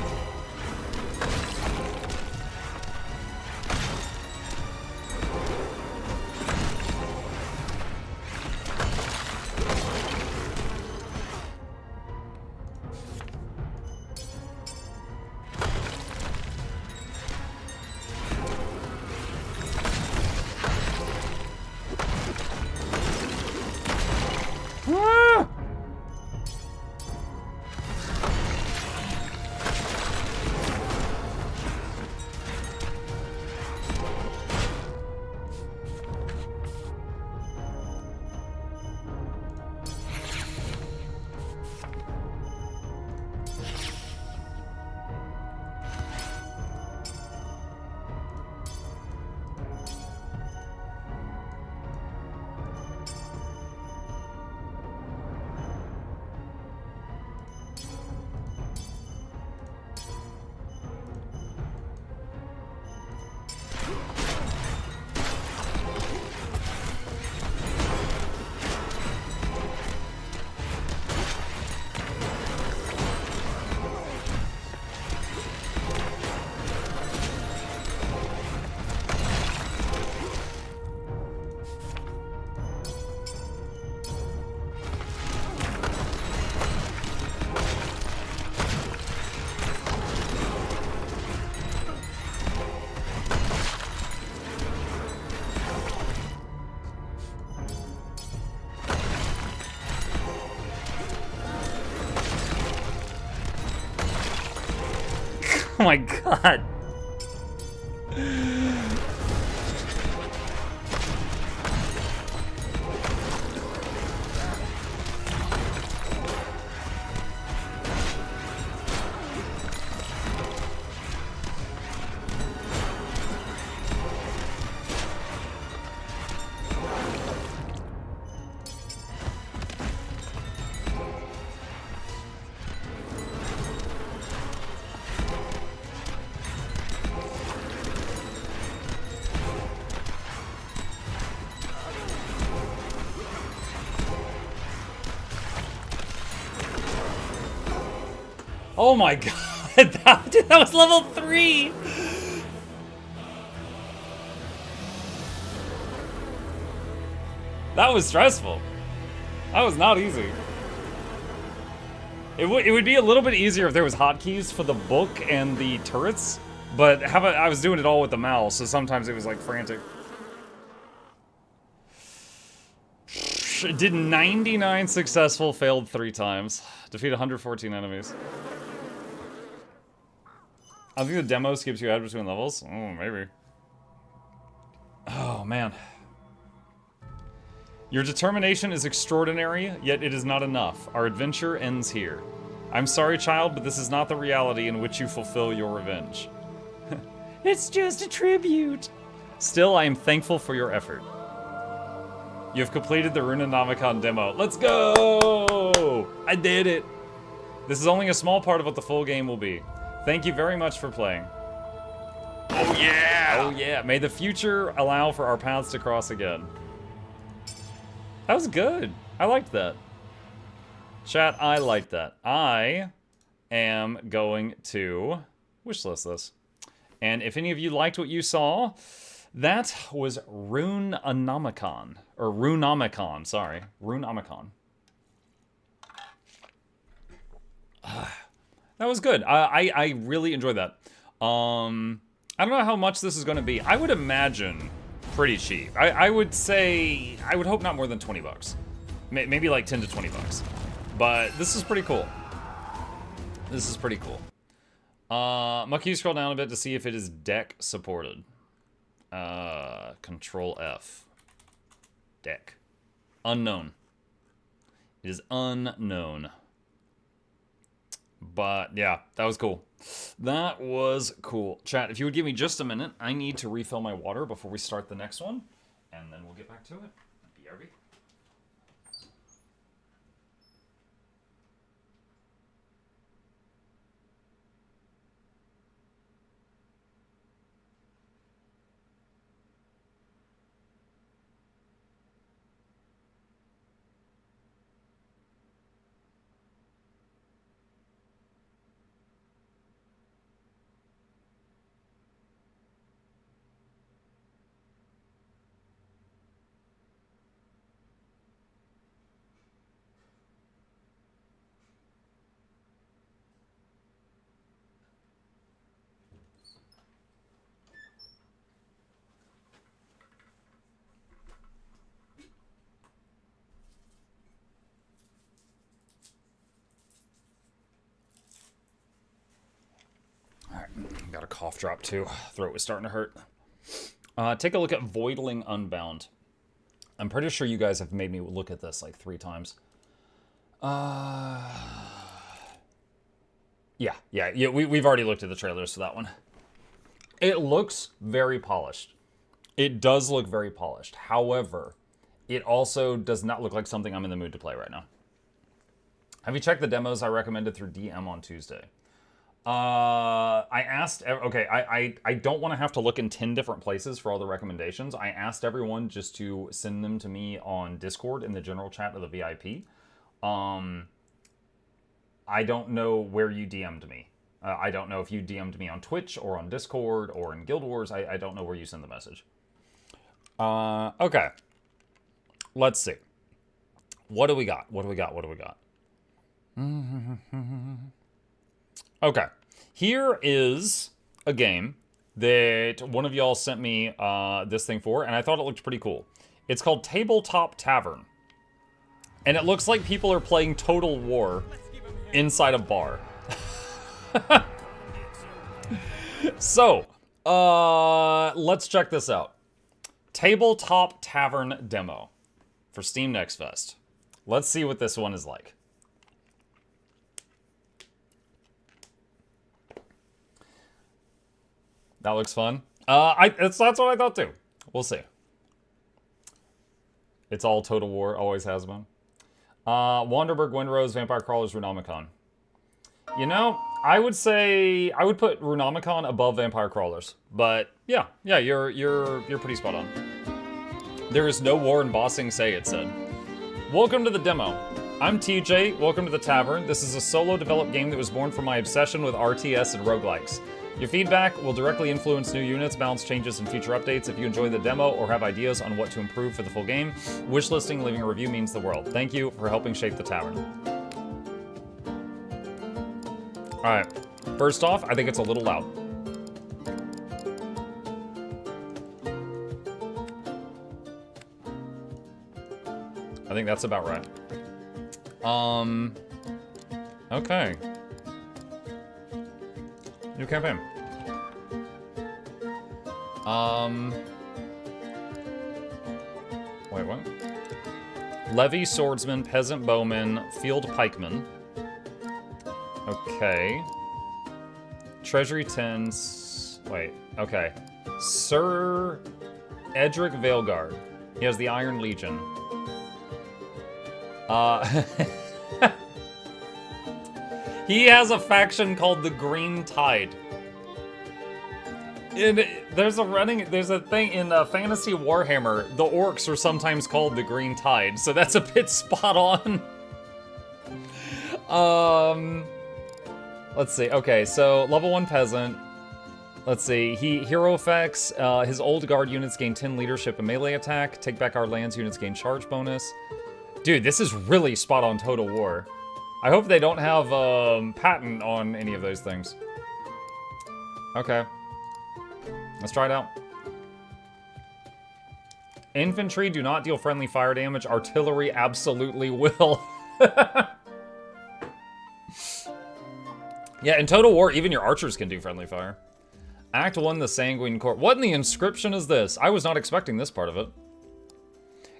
Oh my god. Oh my god, that was level 3! That was stressful. That was not easy. It would be a little bit easier if there was hotkeys for the book and the turrets, but I was doing it all with the mouse, so sometimes it was like frantic. Did 99 successful, failed 3 times. Defeat 114 enemies. I think the demo skips you ahead between levels. Oh, maybe. Oh, man. Your determination is extraordinary, yet it is not enough. Our adventure ends here. I'm sorry, child, but this is not the reality in which you fulfill your revenge. It's just a tribute. Still, I am thankful for your effort. You have completed the Runenamicon demo. Let's go! I did it! This is only a small part of what the full game will be. Thank you very much for playing. Oh yeah! Oh yeah, may the future allow for our paths to cross again. That was good. I liked that. Chat, I liked that. I am going to wishlist this. And if any of you liked what you saw, that was Runenomicon. Or Runomicon, sorry. Runomicon. That was good. I really enjoyed that. I don't know how much this is going to be. I would imagine pretty cheap. I would say, I would hope not more than 20 bucks. Maybe like 10 to 20 bucks. But this is pretty cool. This is pretty cool. Mucky, scroll down a bit to see if it is deck supported. Control F. Deck. Unknown. It is unknown. But yeah, that was cool. That was cool. Chat, if you would give me just a minute, I need to refill my water before we start the next one, and then we'll get back to it. BRB. Got a cough drop too. Throat was starting to hurt. Take a look at Voidling Unbound. I'm pretty sure you guys have made me look at this like 3 times. Yeah, we've already looked at the trailers for that one. It looks very polished. It does look very polished. However, it also does not look like something I'm in the mood to play right now. Have you checked the demos I recommended through DM on Tuesday? I asked, okay, I don't want to have to look in 10 different places for all the recommendations. I asked everyone just to send them to me on Discord in the general chat of the VIP. I don't know where you DM'd me. I don't know if you DM'd me on Twitch or on Discord or in Guild Wars. I don't know where you send the message. Okay. Let's see. What do we got? Okay. Here is a game that one of y'all sent me this thing for, and I thought it looked pretty cool. It's called Tabletop Tavern. And it looks like people are playing Total War inside a bar. So, let's check this out. Tabletop Tavern demo for Steam Next Fest. Let's see what this one is like. That looks fun. That's what I thought too. We'll see. It's all Total War, always has been. Wanderberg, Windrose, Vampire Crawlers, Runomicon. You know, I would say I would put Runomicon above Vampire Crawlers, but yeah, you're pretty spot on. There is no war in Bossing Say, it said. Welcome to the demo. I'm TJ. Welcome to the tavern. This is a solo developed game that was born from my obsession with RTS and roguelikes. Your feedback will directly influence new units, balance changes, and future updates. If you enjoy the demo or have ideas on what to improve for the full game, wishlisting, leaving a review means the world. Thank you for helping shape the tavern. Alright, first off, I think it's a little loud. I think that's about right. Okay. New campaign. Wait, what? Levy, swordsman, peasant, bowman, field pikeman. Okay. Treasury tens. Wait, okay. Sir Edric Veilguard. He has the Iron Legion. He has a faction called the Green Tide. There's a thing in Fantasy Warhammer, the orcs are sometimes called the Green Tide, so that's a bit spot on. Let's see. Okay, so level 1 peasant. Let's see. Hero effects. His old guard units gain 10 leadership and melee attack. Take back our lands units gain charge bonus. Dude, this is really spot on Total War. I hope they don't have patent on any of those things. Okay. Let's try it out. Infantry do not deal friendly fire damage. Artillery absolutely will. Yeah, in Total War, even your archers can do friendly fire. Act 1, the Sanguine Court. What in the inscription is this? I was not expecting this part of it.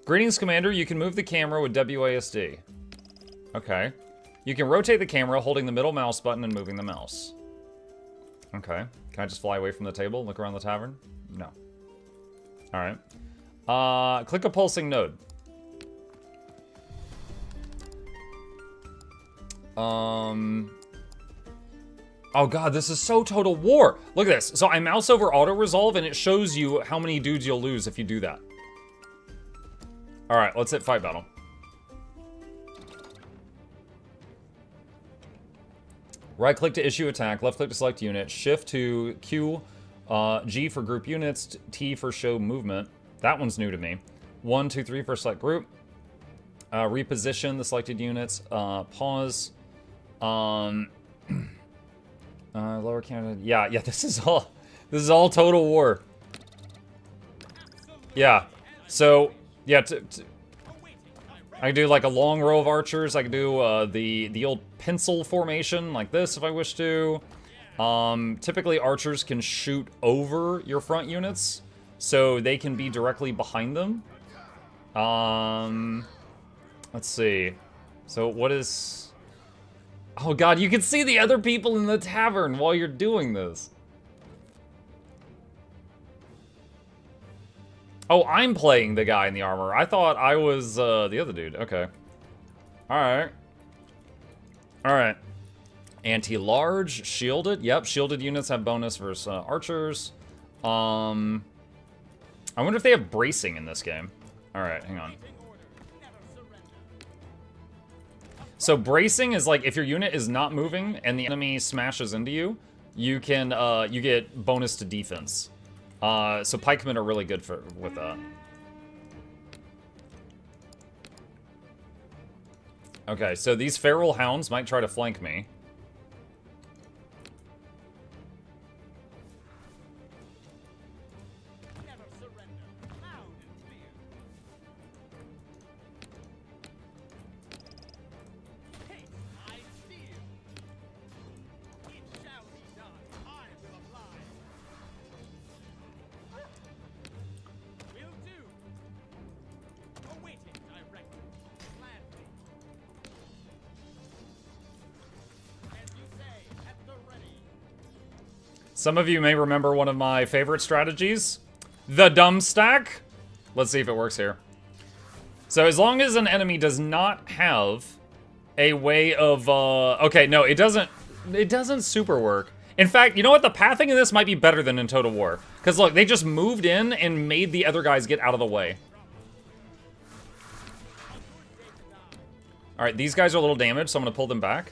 Greetings, Commander. You can move the camera with WASD. Okay. You can rotate the camera holding the middle mouse button and moving the mouse. Okay. Can I just fly away from the table and look around the tavern? No. Alright. Click a pulsing node. Oh god, this is so Total War! Look at this. So I mouse over auto-resolve and it shows you how many dudes you'll lose if you do that. Alright, let's hit fight battle. Right-click to issue attack, left-click to select unit, shift to Q, G for group units, T for show movement. That one's new to me. 1, 2, 3 for select group. Reposition the selected units. Pause. Lower Canada. Yeah, this is all Total War. Yeah. So, yeah, I can do like a long row of archers. I can do the old pencil formation like this if I wish to. Typically archers can shoot over your front units, so they can be directly behind them. Let's see. So what is... Oh god, you can see the other people in the tavern while you're doing this. Oh, I'm playing the guy in the armor. I thought I was the other dude. Okay. Alright. Alright. Anti-large, shielded. Yep, shielded units have bonus versus archers. I wonder if they have bracing in this game. Alright, hang on. So bracing is like if your unit is not moving and the enemy smashes into you, you can you get bonus to defense. So pikemen are really good with that. Okay, so these feral hounds might try to flank me. Some of you may remember one of my favorite strategies, the dumb stack. Let's see if it works here. So as long as an enemy does not have a way of, okay, no, it doesn't super work. In fact, you know what? The pathing in this might be better than in Total War. Because look, they just moved in and made the other guys get out of the way. All right, these guys are a little damaged, so I'm gonna pull them back.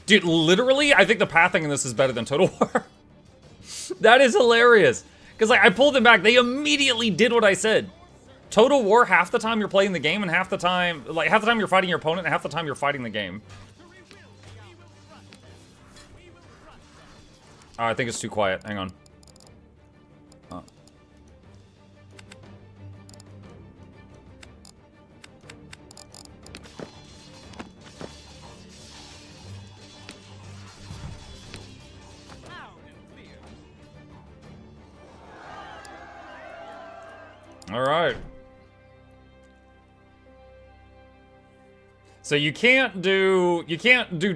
Dude, literally, I think the pathing in this is better than Total War. That is hilarious. Because like, I pulled them back. They immediately did what I said. Total War, half the time you're playing the game and half the time you're fighting your opponent and half the time you're fighting the game. Oh, I think it's too quiet. Hang on. All right. So you can't do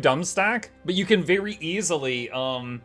dumb stack, but you can very easily oh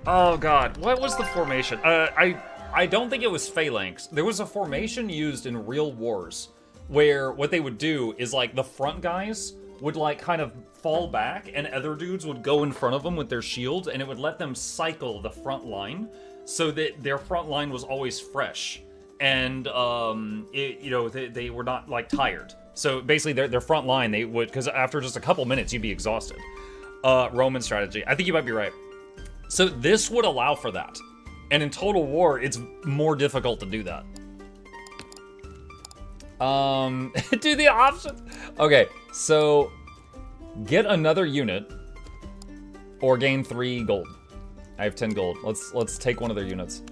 god, what was the formation? I don't think it was phalanx. There was a formation used in real wars where what they would do is like the front guys would like kind of fall back and other dudes would go in front of them with their shields and it would let them cycle the front line so that their front line was always fresh. And they were not like tired. So basically their front line, they would, because after just a couple minutes you'd be exhausted. Roman strategy. I think you might be right. So this would allow for that. And in Total War, it's more difficult to do that. Do the options. Okay, so get another unit or gain 3 gold. I have 10 gold. Let's take one of their units.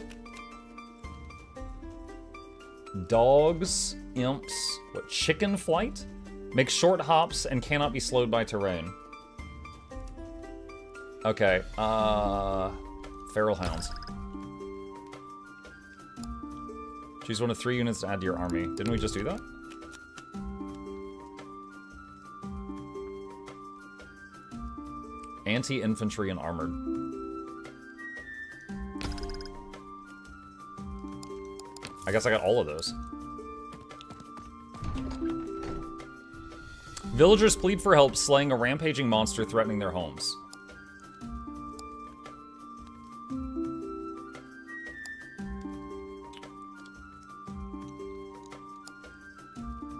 Dogs, imps, what, chicken flight? Makes short hops and cannot be slowed by terrain. Okay, feral hounds. Choose one of 3 units to add to your army. Didn't we just do that? Anti-infantry and armored. I guess I got all of those. Villagers plead for help slaying a rampaging monster threatening their homes.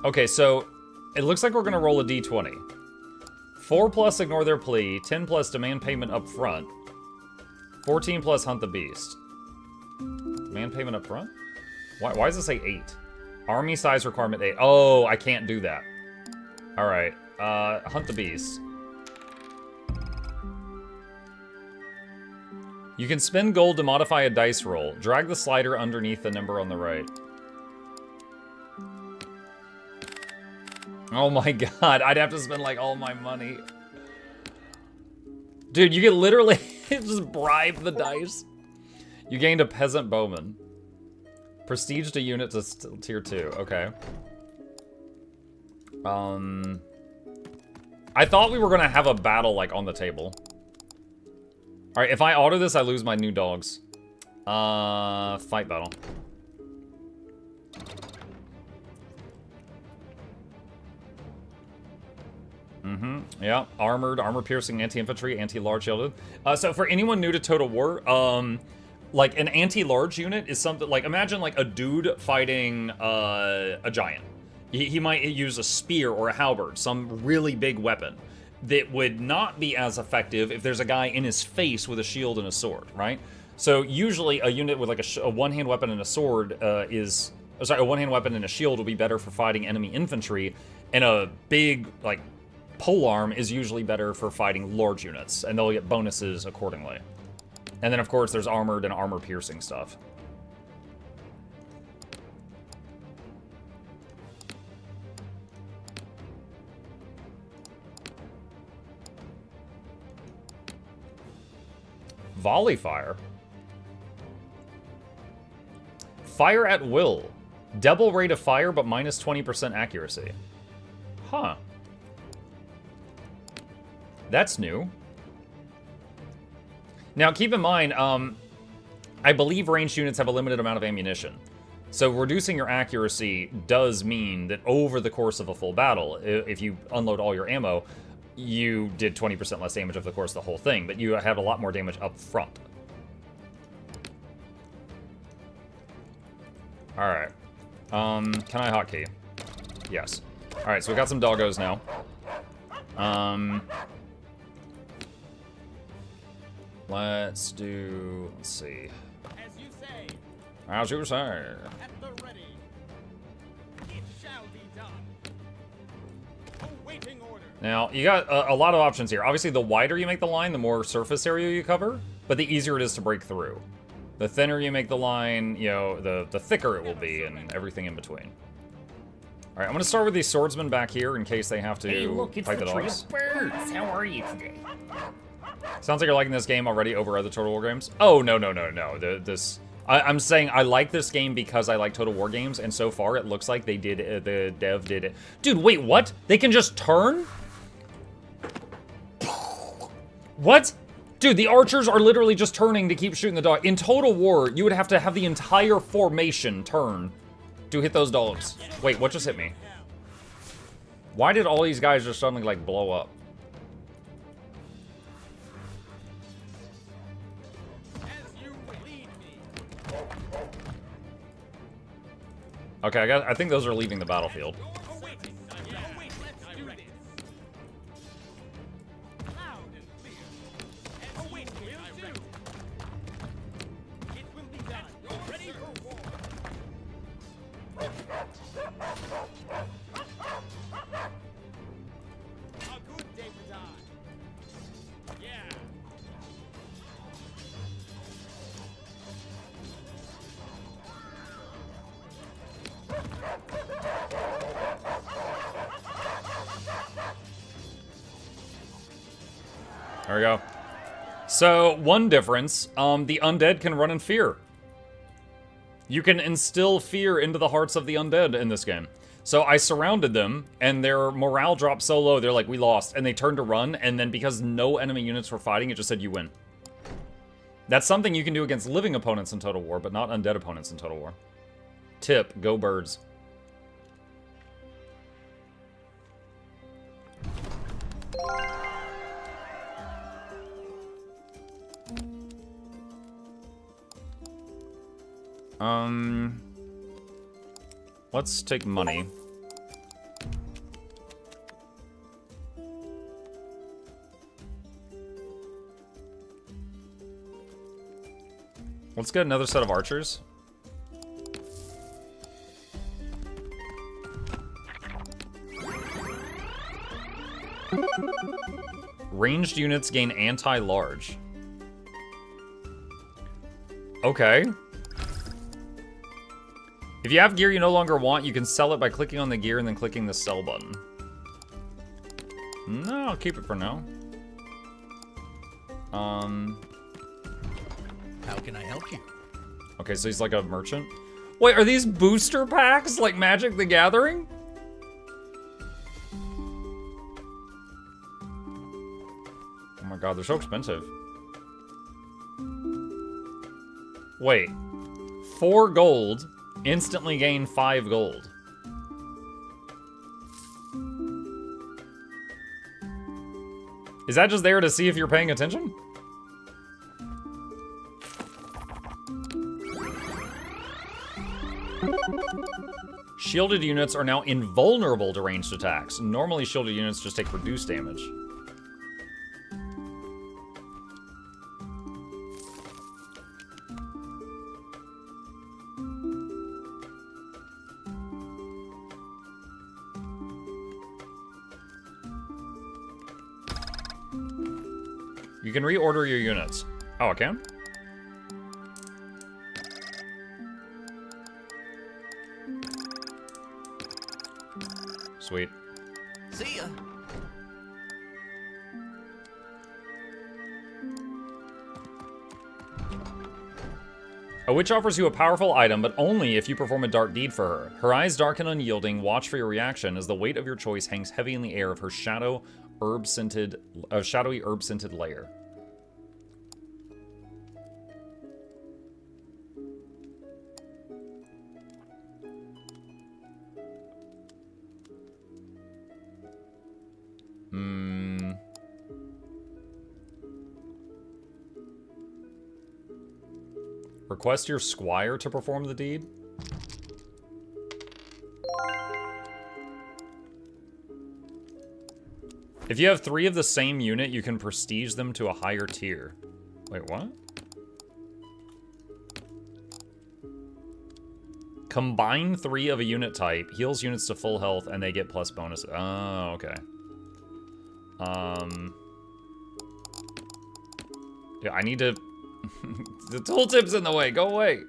Okay, so it looks like we're gonna roll a d20. 4 plus ignore their plea, 10 plus demand payment up front, 14 plus hunt the beast. Demand payment up front? Why does it say 8? Army size requirement 8. Oh, I can't do that. Alright, hunt the beast. You can spend gold to modify a dice roll. Drag the slider underneath the number on the right. Oh my god, I'd have to spend like all my money. Dude, you can literally just bribe the dice. You gained a peasant bowman. Prestiged a unit to tier 2, okay. I thought we were gonna have a battle like on the table. Alright, if I auto this, I lose my new dogs. Fight battle. Yeah, armored, armor-piercing, anti-infantry, anti-large shielded. So for anyone new to Total War, like an anti-large unit is something like, imagine like a dude fighting a giant. He might use a spear or a halberd, some really big weapon that would not be as effective if there's a guy in his face with a shield and a sword, right? So usually a unit with like a one-hand weapon and a sword a one-hand weapon and a shield will be better for fighting enemy infantry, and a big like polearm is usually better for fighting large units, and they'll get bonuses accordingly. And then of course there's armored and armor-piercing stuff. Volley fire. Fire at will. Double rate of fire, but minus 20% accuracy. Huh. That's new. Now, keep in mind, I believe ranged units have a limited amount of ammunition. So reducing your accuracy does mean that over the course of a full battle, if you unload all your ammo, you did 20% less damage over the course of the whole thing, but you have a lot more damage up front. Alright. Can I hotkey? Yes. Alright, so we got some doggos now. Let's see. As you say, As you say. at the ready. It shall be done. Awaiting order. Now, you got a lot of options here. Obviously, the wider you make the line, the more surface area you cover, but the easier it is to break through. The thinner you make the line, you know, the thicker it will be, and everything in between. Alright, I'm gonna start with these swordsmen back here in case they have to fight the dogs. Birds, how are you today? Sounds like you're liking this game already over other Total War games. Oh, no. I'm saying I like this game because I like Total War games, and so far it looks like they did, the dev did it. Dude, wait, what? They can just turn? What? Dude, the archers are literally just turning to keep shooting the dog. In Total War, you would have to have the entire formation turn to hit those dogs. Wait, what just hit me? Why did all these guys just suddenly, like, blow up? Okay, I think those are leaving the battlefield. There we go. So, one difference, the undead can run in fear. You can instill fear into the hearts of the undead in this game. So I surrounded them, and their morale dropped so low, they're like, we lost. And they turned to run, and then because no enemy units were fighting, it just said, you win. That's something you can do against living opponents in Total War, but not undead opponents in Total War. Tip, go birds. Let's take money. Let's get another set of archers. Ranged units gain anti-large. Okay. If you have gear you no longer want, you can sell it by clicking on the gear and then clicking the sell button. No, I'll keep it for now. How can I help you? Okay, so he's like a merchant. Wait, are these booster packs like Magic the Gathering? Oh my god, they're so expensive. Wait. 4 gold, instantly gain 5 gold. Is that just there to see if you're paying attention? Shielded units are now invulnerable to ranged attacks. Normally, shielded units just take reduced damage. You can reorder your units. Oh, I can? Sweet. See ya. A witch offers you a powerful item, but only if you perform a dark deed for her. Her eyes dark and unyielding, watch for your reaction as the weight of your choice hangs heavy in the air of her shadowy herb-scented lair. Request your squire to perform the deed. If you have 3 of the same unit, you can prestige them to a higher tier. Wait, what? Combine 3 of a unit type, heals units to full health, and they get plus bonuses. Oh, okay. Yeah, I need to... The tooltip's in the way. Go away.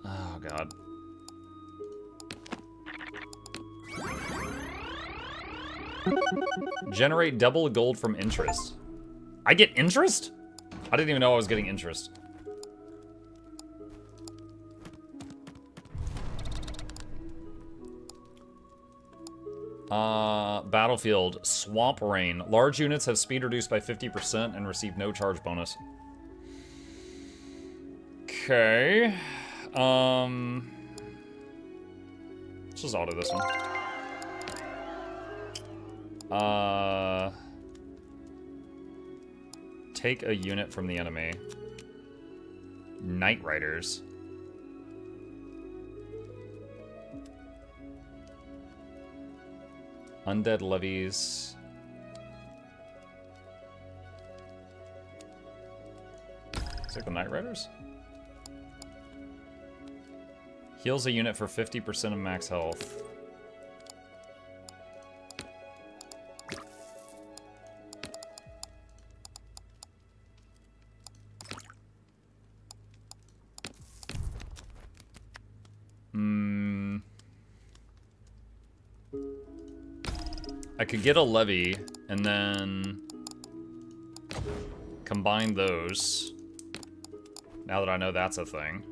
Oh, God. Generate double gold from interest. I get interest? I didn't even know I was getting interest. Battlefield, Swamp Rain. Large units have speed reduced by 50% and receive no charge bonus. Okay. Let's just auto this one. Take a unit from the enemy. Night Riders. Undead levies. It's like the Night Riders. Heals a unit for 50% of max health. I could get a levy And then combine those. Now that I know that's a thing.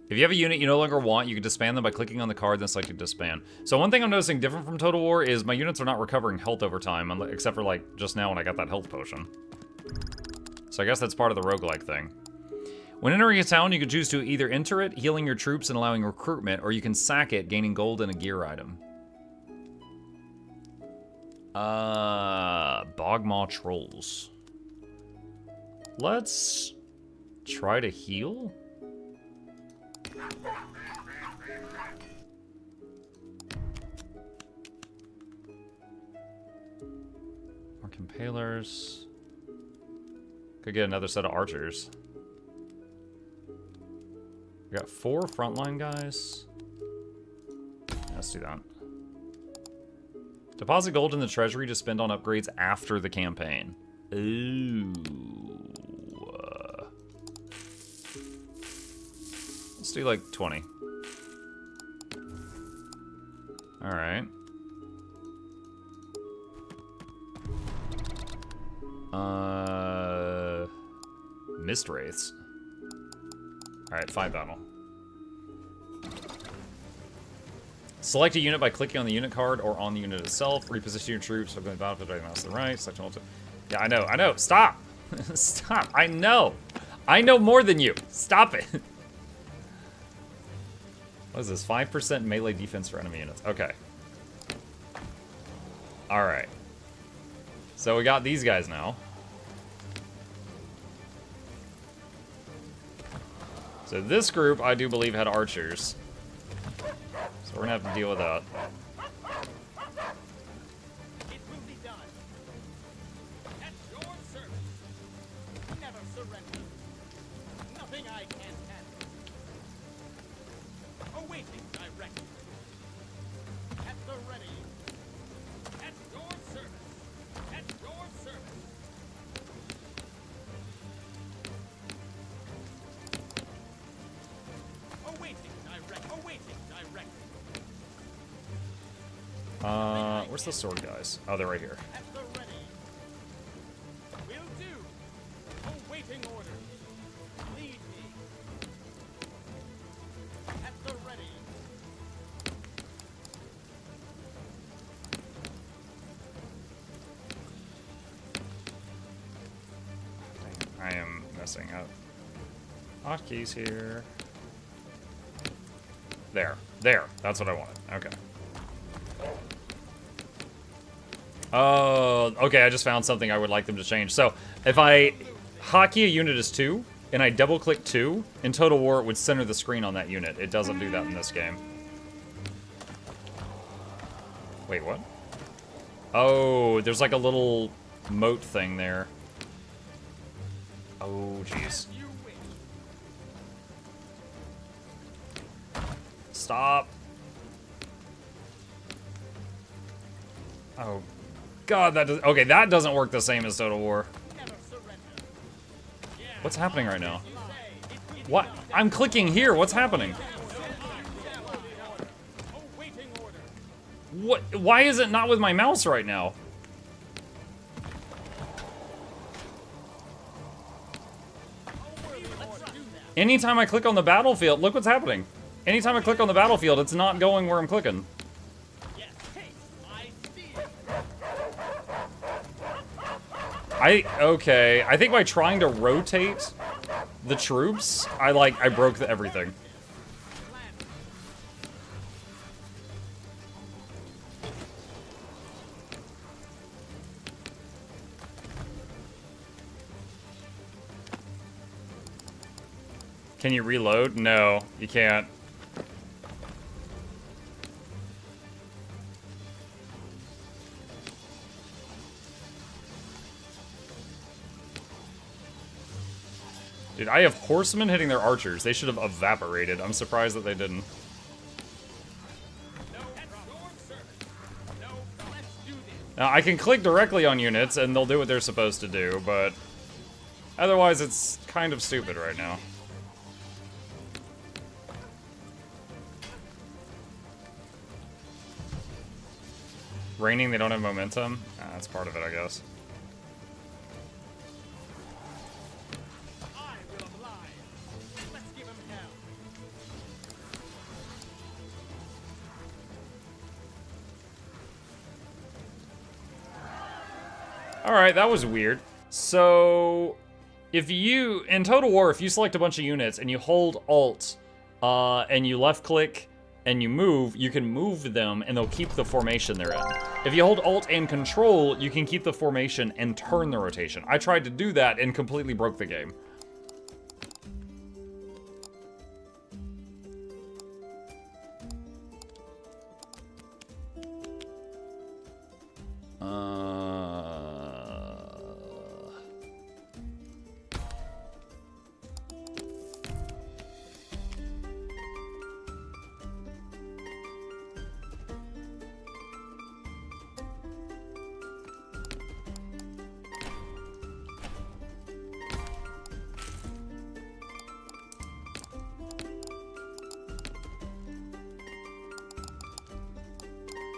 If you have a unit you no longer want, you can disband them by clicking on the card, then selecting disband. So one thing I'm noticing different from Total War is my units are not recovering health over time, except for like just now when I got that health potion. So I guess that's part of the roguelike thing. When entering a town, you can choose to either enter it, healing your troops and allowing recruitment, or you can sack it, gaining gold and a gear item. Bogmaw Trolls. Let's try to heal? More Impalers. Could get another set of archers. We got 4 frontline guys. Let's do that. Deposit gold in the treasury to spend on upgrades after the campaign. Ooh. Let's do like 20. Alright. Mist Wraiths. Alright, 5 battle. Select a unit by clicking on the unit card or on the unit itself. Reposition your troops. Open the battlefield, right mouse to the right. Select multi. Yeah, I know. Stop! Stop! I know! I know more than you! Stop it! What is this? 5% melee defense for enemy units. Okay. Alright. So we got these guys now. So this group, I do believe, had archers. So we're gonna have to deal with that. It will be done. At your service. Never surrender. Nothing I can't handle. Awaiting direction. At the ready. At your service. At your service. Awaiting direction. Where's the sword guys? Oh, they're right here. At the ready. Will do. Awaiting orders. Lead me. At the ready. I am messing up. Hotkeys here. There. That's what I wanted. Okay. Oh, okay, I just found something I would like them to change. So, if I hotkey a unit as 2, and I double-click 2, in Total War it would center the screen on that unit. It doesn't do that in this game. Wait, what? Oh, there's like a little moat thing there. Oh, jeez. Stop. Oh, God, that does. Okay, that doesn't work the same as Total War. What's happening right now? What? I'm clicking here. What's happening? What? Why is it not with my mouse right now? Anytime I click on the battlefield, look what's happening. Anytime I click on the battlefield, it's not going where I'm clicking. Okay, I think by trying to rotate the troops, I broke everything. Can you reload? No, you can't. Dude, I have horsemen hitting their archers. They should have evaporated. I'm surprised that they didn't. Now, I can click directly on units, and they'll do what they're supposed to do, but otherwise it's kind of stupid right now. Raining, they don't have momentum? That's part of it, I guess. I will oblige. Let's give him hell. Alright, that was weird. So, if you, in Total War, if you select a bunch of units and you hold Alt, and you left click and you move, you can move them and they'll keep the formation they're in. If you hold Alt and Control, you can keep the formation and turn the rotation. I tried to do that and completely broke the game.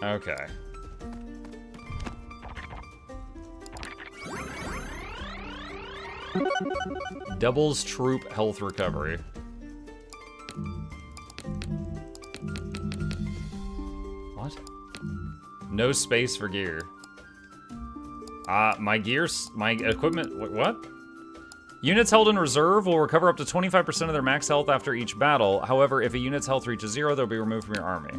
Okay. Doubles troop health recovery. What? No space for gear. My equipment, what? Units held in reserve will recover up to 25% of their max health after each battle. However, if a unit's health reaches 0, they'll be removed from your army.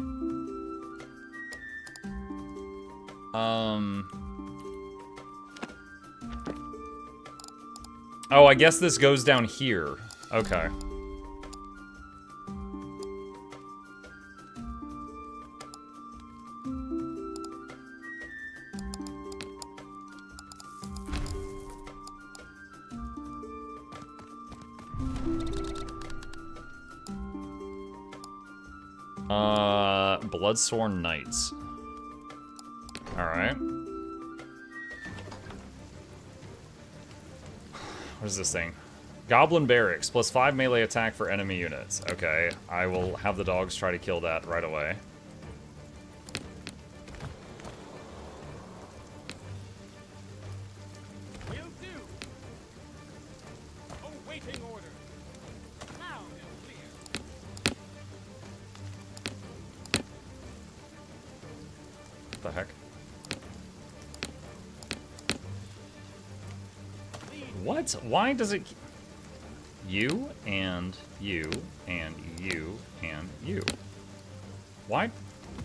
Oh, I guess this goes down here. Okay. Bloodsworn Knights. Alright. What is this thing? Goblin Barracks, plus 5 melee attack for enemy units. Okay, I will have the dogs try to kill that right away. Will do. Awaiting order. Now they'll clear. What the heck? What? Why does it... You, and you, and you, and you. Why?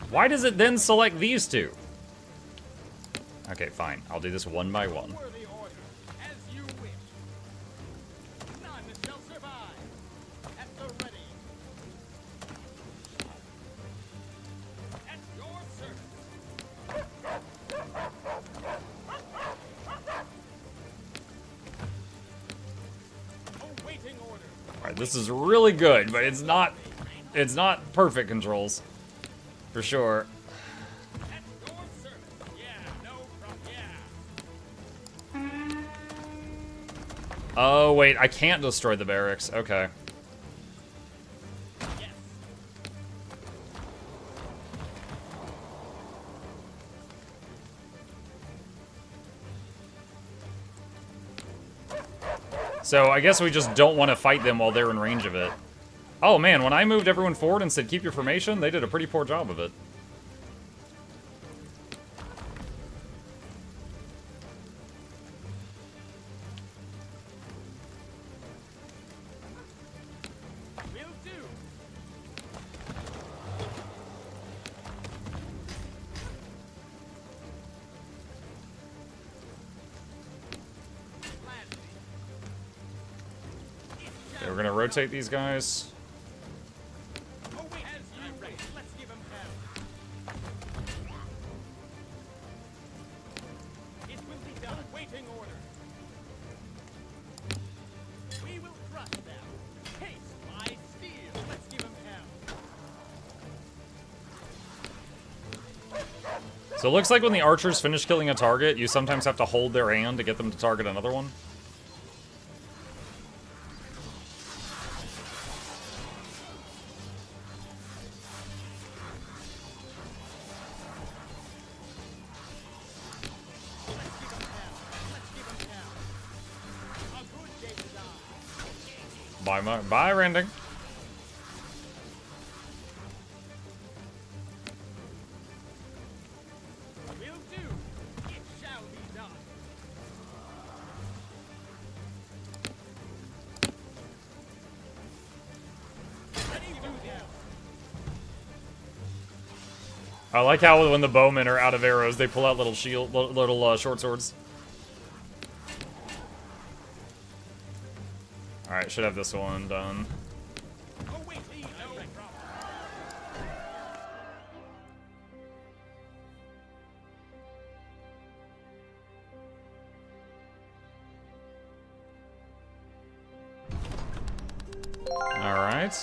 Why does it then select these two? Okay, fine. I'll do this one by one. Worthy order, as you wish. None shall survive. At the ready. At your service. Awaiting order. Alright, this is really good, but it's not perfect controls. For sure. At your service. Yeah, no problem. Yeah. Oh, wait, I can't destroy the barracks. Okay. Yes. So I guess we just don't want to fight them while they're in range of it. Oh man, when I moved everyone forward and said keep your formation, they did a pretty poor job of it. Will do. Gladly. Okay, we're gonna rotate these guys. Oh, wait, as you wish. Let's give him hell. It will be done. Waiting order. We will crush them. Haste my steel. Let's give him hell. So it looks like when the archers finish killing a target, you sometimes have to hold their hand to get them to target another one. Bye, Rending. Will do. It shall be done. Ready to go. I like how when the bowmen are out of arrows, they pull out little short swords. All right, should have this one done. Oh wait, no problem. All right.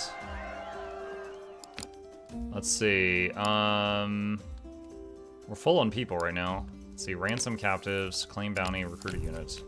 Let's see. We're full on people right now. Let's see, ransom captives, claim bounty, recruit a unit.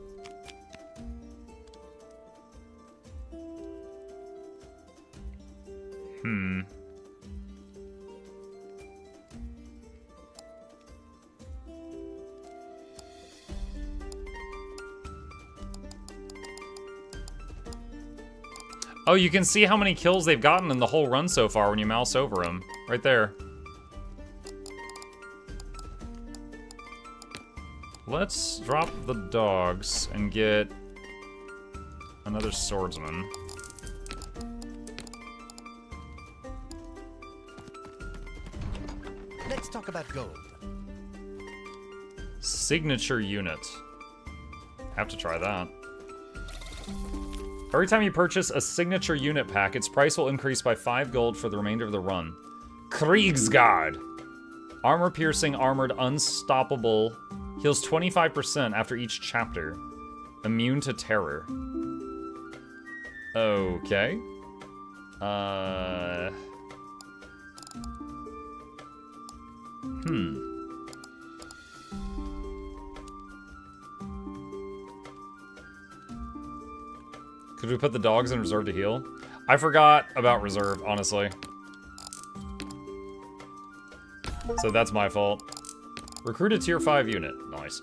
Oh, you can see how many kills they've gotten in the whole run so far when you mouse over them. Right there. Let's drop the dogs and get another swordsman. Let's talk about gold. Signature unit. Have to try that. Every time you purchase a signature unit pack, its price will increase by 5 gold for the remainder of the run. Kriegsguard. Armor-piercing, armored, unstoppable. Heals 25% after each chapter. Immune to terror. Okay. Could we put the dogs in reserve to heal? I forgot about reserve, honestly. So that's my fault. Recruit a tier 5 unit. Nice.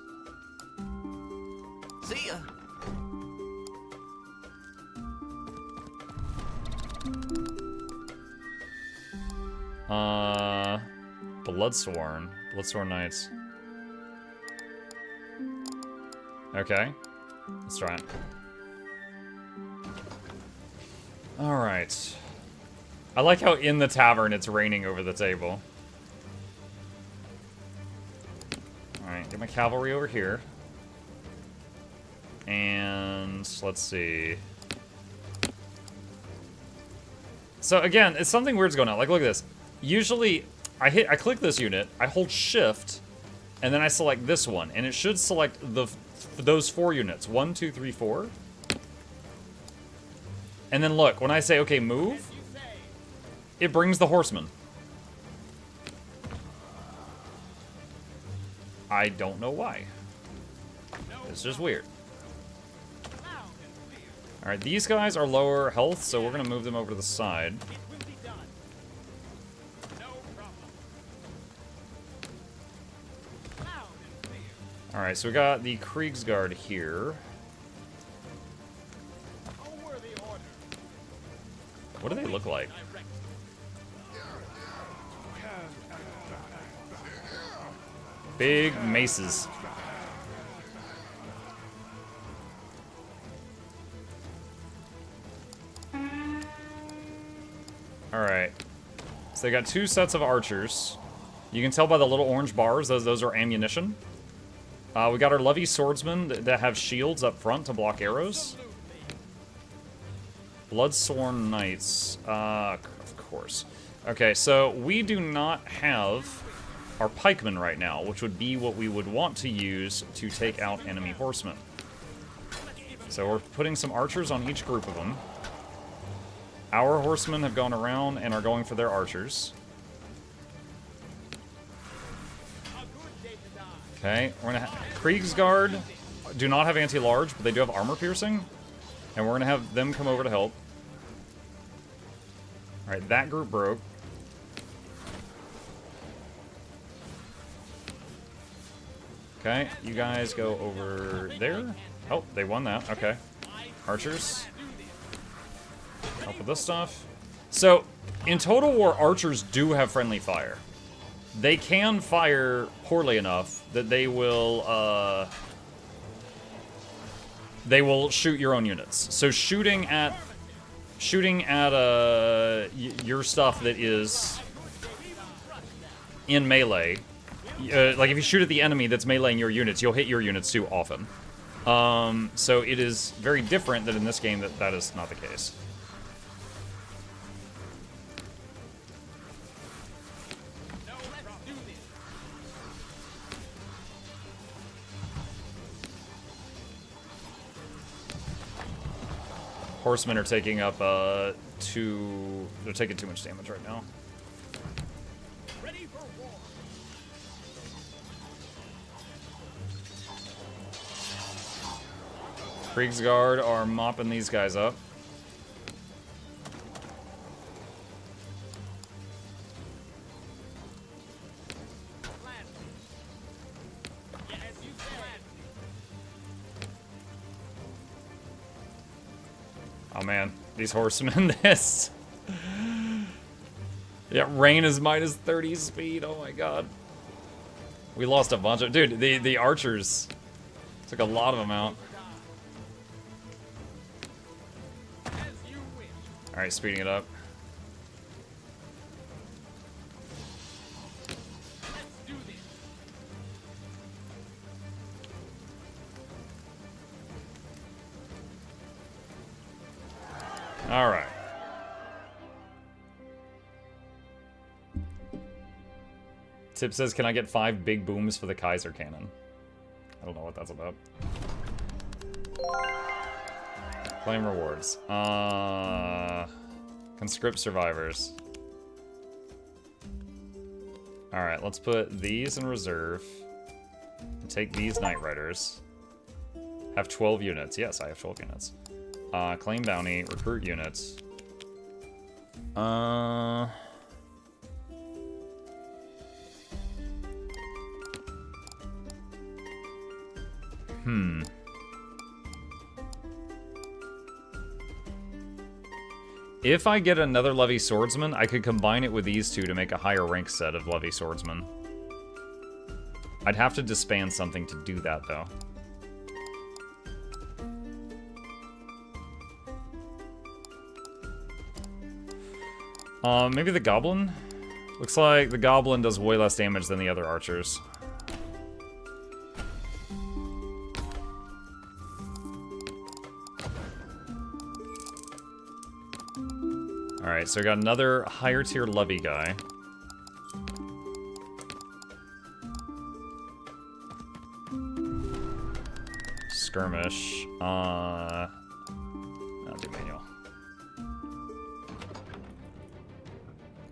See ya. Bloodsworn. Bloodsworn Knights. Okay. Let's try it. Alright. I like how in the tavern it's raining over the table. Alright, get my cavalry over here. And let's see. So again, it's something weird's going on. Like, look at this. Usually, I click this unit, I hold shift, and then I select this one, and it should select those 4 units. 1, 2, 3, 4. And then look, when I say, okay, move, it brings the horseman. I don't know why. It's just weird. Alright, these guys are lower health, so we're going to move them over to the side. Alright, so we got the Kriegsguard here. What do they look like? Big maces. Alright. So they got 2 sets of archers. You can tell by the little orange bars, those are ammunition. We got our Levy swordsmen that have shields up front to block arrows. Bloodsworn Knights. Of course. Okay, so we do not have our pikemen right now, which would be what we would want to use to take out enemy horsemen. So we're putting some archers on each group of them. Our horsemen have gone around and are going for their archers. Okay, we're gonna Kriegsguard do not have anti-large, but they do have armor piercing. And we're gonna have them come over to help. Alright, that group broke. Okay, you guys go over there. Oh, they won that. Okay. Archers. Help with this stuff. So, in Total War, archers do have friendly fire. They can fire poorly enough that they will shoot your own units. So shooting at your stuff that is in melee, like if you shoot at the enemy that's meleeing your units, you'll hit your units too often. So it is very different that in this game that is not the case. Horsemen are taking up they're taking too much damage right now. Ready for war. Kriegsguard are mopping these guys up. Oh man, these horsemen, this. Yeah, rain is minus 30 speed, oh my god. We lost a bunch of, dude, the archers took a lot of them out. Alright, speeding it up. Alright. Tip says, can I get 5 big booms for the Kaiser cannon? I don't know what that's about. Claim rewards. Conscript survivors. Alright, let's put these in reserve. Take these Knight Riders. Have 12 units. Yes, I have 12 units. Claim bounty, recruit units. If I get another Levy Swordsman, I could combine it with these two to make a higher rank set of Levy Swordsman. I'd have to disband something to do that, though. Maybe the Goblin? Looks like the Goblin does way less damage than the other archers. Alright, so we got another higher tier Levy guy. Skirmish. I'll do manual.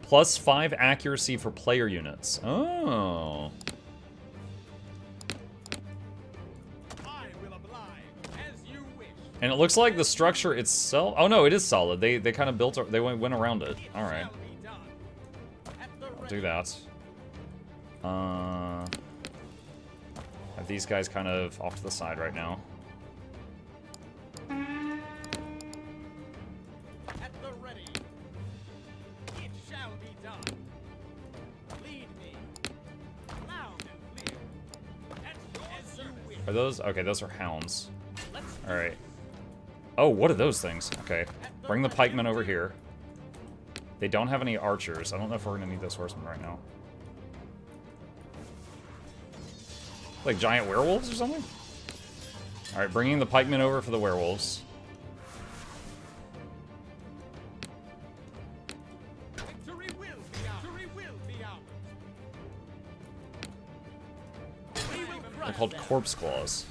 Plus 5 accuracy for player units. Oh. I will oblige as you wish. And it looks like the structure itself... Oh no, it is solid. They kind of built... They went around it. Alright. Shall be done. At the I'll ready. do that. Have these guys kind of off to the side right now. At the ready. It shall be done. Lead me. Loud and clear. At your service. Are those... Okay, those are hounds. Let's Alright. Oh, what are those things? Okay. Bring the pikemen over here. They don't have any archers. I don't know if we're going to need those horsemen right now. Like giant werewolves or something? Alright, bringing the pikemen over for the werewolves. victory will be ours. Victory will be ours. We will They're crush called them. corpse claws.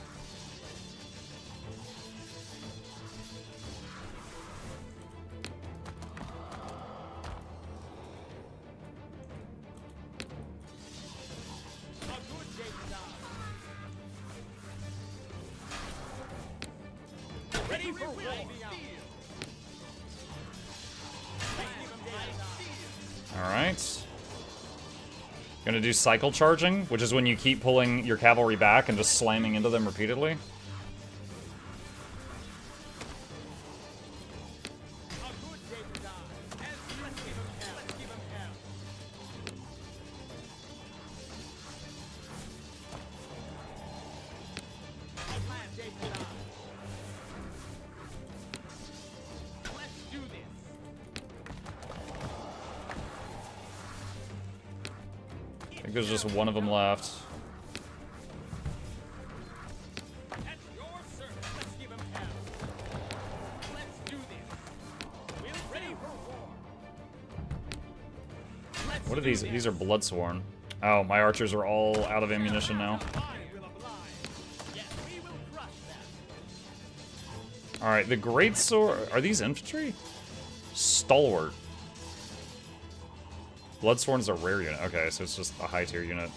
A good day's job. Ready for war. Alright. Gonna do cycle charging, which is when you keep pulling your cavalry back and just slamming into them repeatedly. A good think there's just one of them left. At your service. Let's give him hell. Let's do this. We're ready for war. Let's What are do these? this. These are Bloodsworn. Oh, my archers are all out of ammunition now. I will oblige. Yes, we will crush them. Alright, the Great Sword... Are these infantry? Stalwart. Bloodsworn's a rare unit. Okay, so it's just a high tier unit.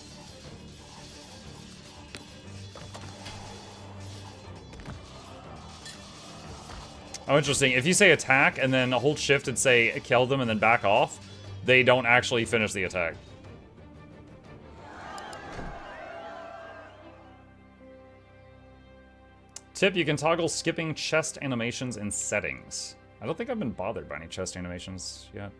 Oh, interesting. If you say attack and then hold shift and say kill them and then back off, they don't actually finish the attack. Tip, you can toggle skipping chest animations in settings. I don't think I've been bothered by any chest animations yet.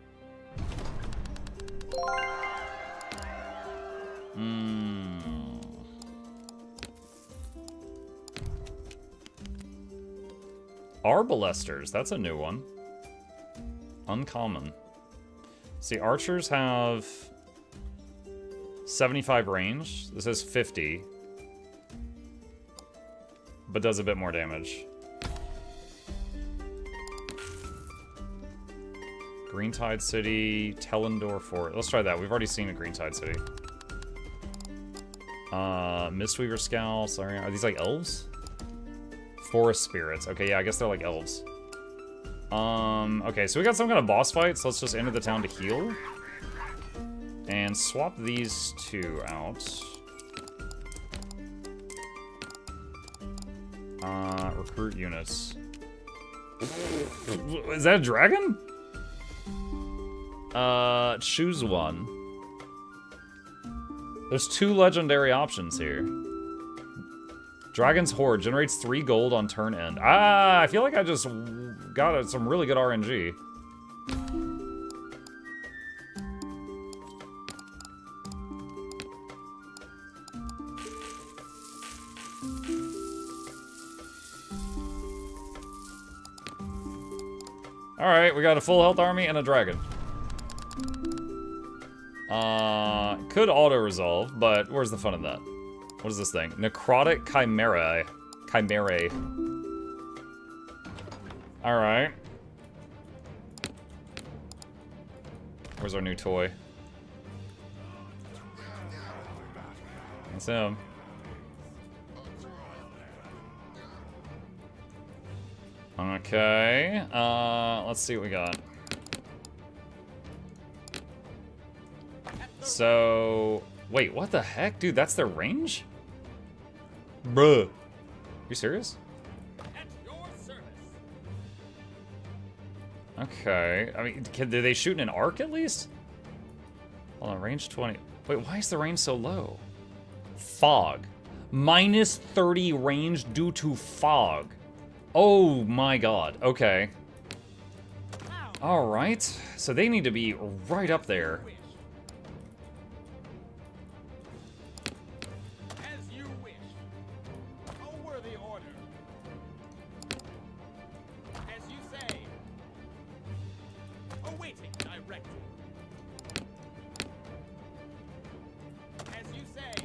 Arbalesters, that's a new one. Uncommon. See, archers have 75 range. This is 50. But does a bit more damage. Greentide City, Telendor Fort. Let's try that. We've already seen a Greentide City. Mistweaver Scowl. Sorry, are these like elves? Forest Spirits. Okay, yeah, I guess they're like elves. Okay, so we got some kind of boss fight, so let's just enter the town to heal. And swap these two out. Recruit units. Is that a dragon? Choose one. There's 2 legendary options here. Dragon's Horde generates 3 gold on turn end. Ah, I feel like I just got some really good RNG. Alright, we got a full health army and a dragon. Could auto-resolve, but where's the fun in that? What is this thing? Necrotic Chimera. Chimerae. Alright. Where's our new toy? That's him. Okay. Let's see what we got. So, wait, what the heck? Dude, that's their range? Bruh. You serious? At your service. Okay. I mean, do they shoot in an arc at least? Hold on, range 20. Wait, why is the range so low? Fog. Minus 30 range due to fog. Oh my god. Okay. Alright. So they need to be right up there. As you wish. A worthy order. As you say. Awaiting directive. As you say.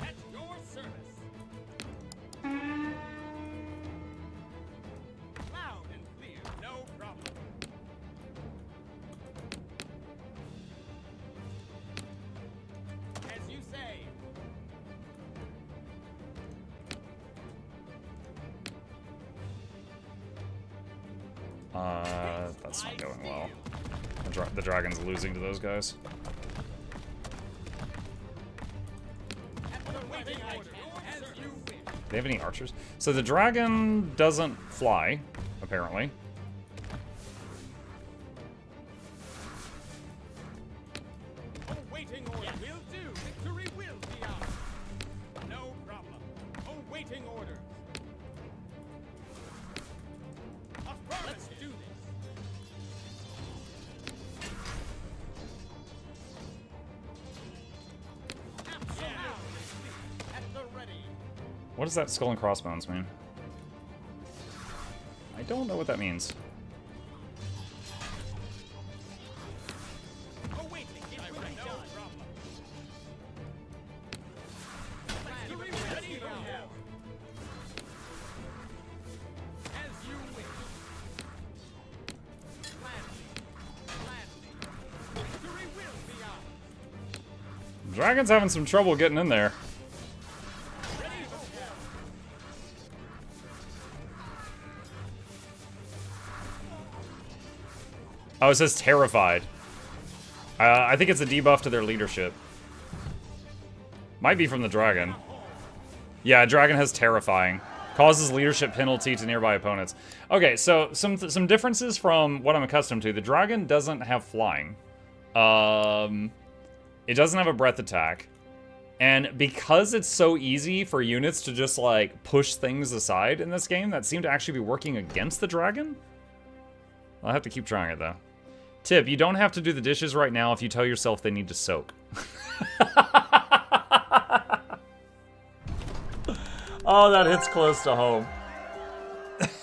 At your service. Loud and clear, no problem. As you say. That's not going well. The dragon's losing to those guys. Awaiting order. As you wish. They have any archers? So the dragon doesn't fly, apparently. Awaiting order. Will do. Victory will be ours. No problem. Awaiting orders. Let's do this. Absolutely. At the ready. What does that skull and crossbones mean? I don't know what that means. Awaiting. No problem. Dragon's having some trouble getting in there. Oh, it says terrified. I think it's a debuff to their leadership. Might be from the dragon. Yeah, dragon has terrifying. Causes leadership penalty to nearby opponents. Okay, so some differences from what I'm accustomed to. The dragon doesn't have flying. It doesn't have a breath attack. And because it's so easy for units to just, like, push things aside in this game, that seemed to actually be working against the dragon? I'll have to keep trying it, though. Tip, you don't have to do the dishes right now if you tell yourself they need to soak. Oh, that hits close to home.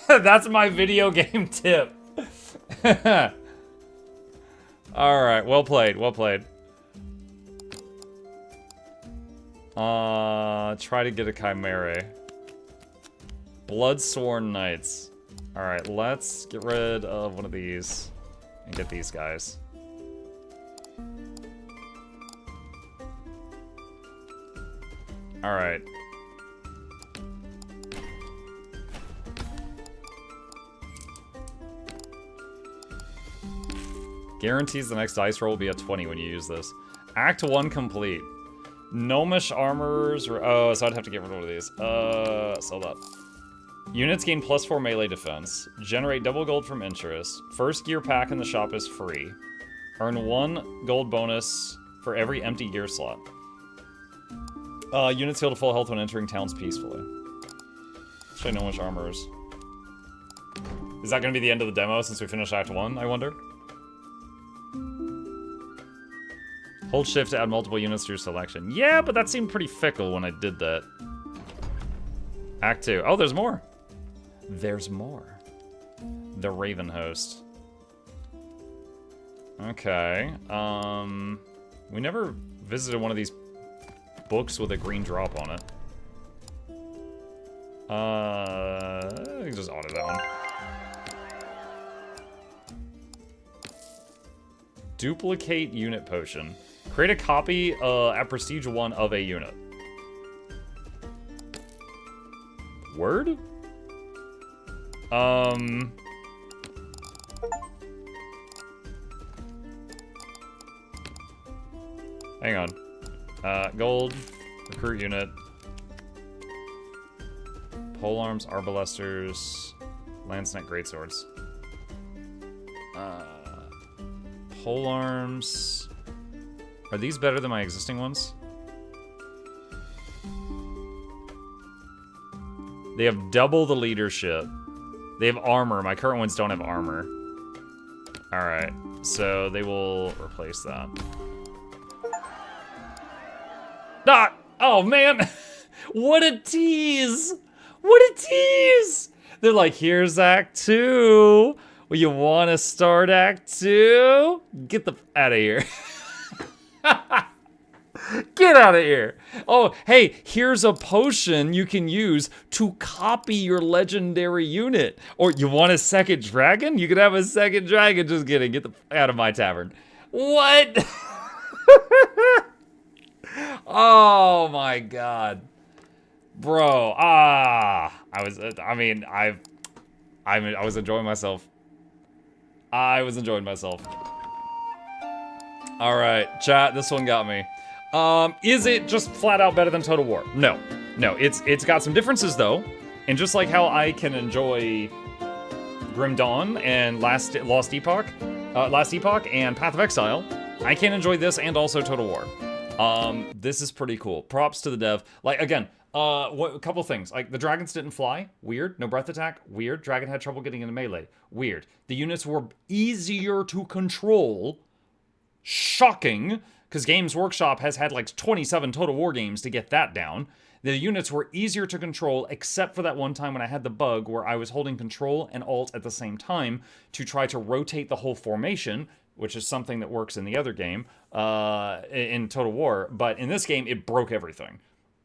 That's my video game tip. Alright, well played, well played. Try to get a Chimera. Bloodsworn Knights. Alright, let's get rid of one of these and get these guys. Alright. Guarantees the next dice roll will be a 20 when you use this. Act 1 complete. Gnomish armors. Oh, so I'd have to get rid of one of these. Sell that. Units gain +4 melee defense. Generate double gold from interest. First gear pack in the shop is free. Earn 1 gold bonus for every empty gear slot. Units heal to full health when entering towns peacefully. Let's try Gnomish armors. Is that going to be the end of the demo since we finished Act 1, I wonder? Hold shift to add multiple units to your selection. Yeah, but that seemed pretty fickle when I did that. Act 2. Oh, there's more. There's more. The Raven Host. Okay. We never visited one of these books with a green drop on it. I can just auto that one. Duplicate unit potion. Create a copy at Prestige 1 of a unit. Word? Hang on. Gold. Recruit unit. Polearms, Arbalesters, Lancenet Greatswords. Polearms. Are these better than my existing ones? They have double the leadership. They have armor. My current ones don't have armor. Alright, so they will replace that. Ah! Oh, man! What a tease! What a tease! They're like, here's Act 2. Well, you want to start Act 2? Get the out of here. Get out of here. Oh, hey, here's a potion you can use to copy your legendary unit. Or you want a second dragon? You can have a second dragon. Just kidding. Get the out of my tavern. What? Oh my god. Bro, I was enjoying myself. I was enjoying myself. Alright, chat, this one got me. Is it just flat out better than Total War? No. No, it's got some differences though. And just like how I can enjoy Grim Dawn and Last Epoch and Path of Exile, I can enjoy this and also Total War. This is pretty cool. Props to the dev. Like, again, a couple things. Like, the dragons didn't fly. Weird. No breath attack. Weird. Dragon had trouble getting into melee. Weird. The units were easier to control. Shocking. Because Games Workshop has had like 27 Total War games to get that down. The units were easier to control, except for that one time when I had the bug where I was holding Control and Alt at the same time to try to rotate the whole formation, which is something that works in the other game, in Total War. But in this game, it broke everything.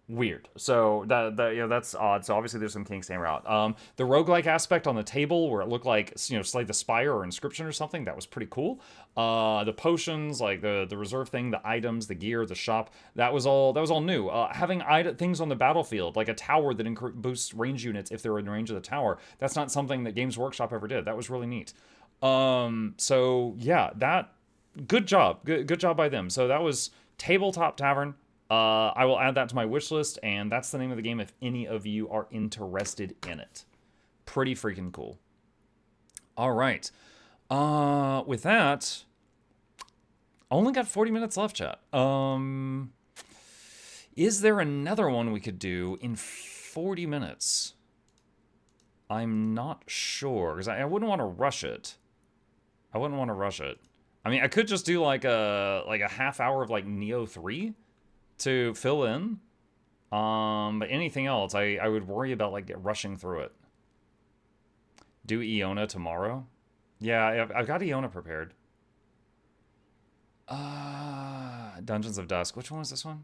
weird. So that's odd. So obviously there's some kinks hammer out. The roguelike aspect on the table where it looked like, Slay the Spire or Inscription or something, that was pretty cool. The potions, like the reserve thing, the items, the gear, the shop, that was all new. Having things on the battlefield, like a tower that boosts range units if they're in range of the tower, that's not something that Games Workshop ever did. That was really neat. So yeah, good job. Good job by them. So that was Tabletop Tavern. I will add that to my wish list, and that's the name of the game if any of you are interested in it. Pretty freaking cool. All right. With that, only got 40 minutes left, chat. Is there another one we could do in 40 minutes? I'm not sure, because I wouldn't want to rush it. I mean, I could just do like a half hour of like Neo 3 to fill in. But anything else, I would worry about like rushing through it. Do Iona tomorrow? Yeah, I've got Iona prepared. Dungeons of Dusk. Which one was this one?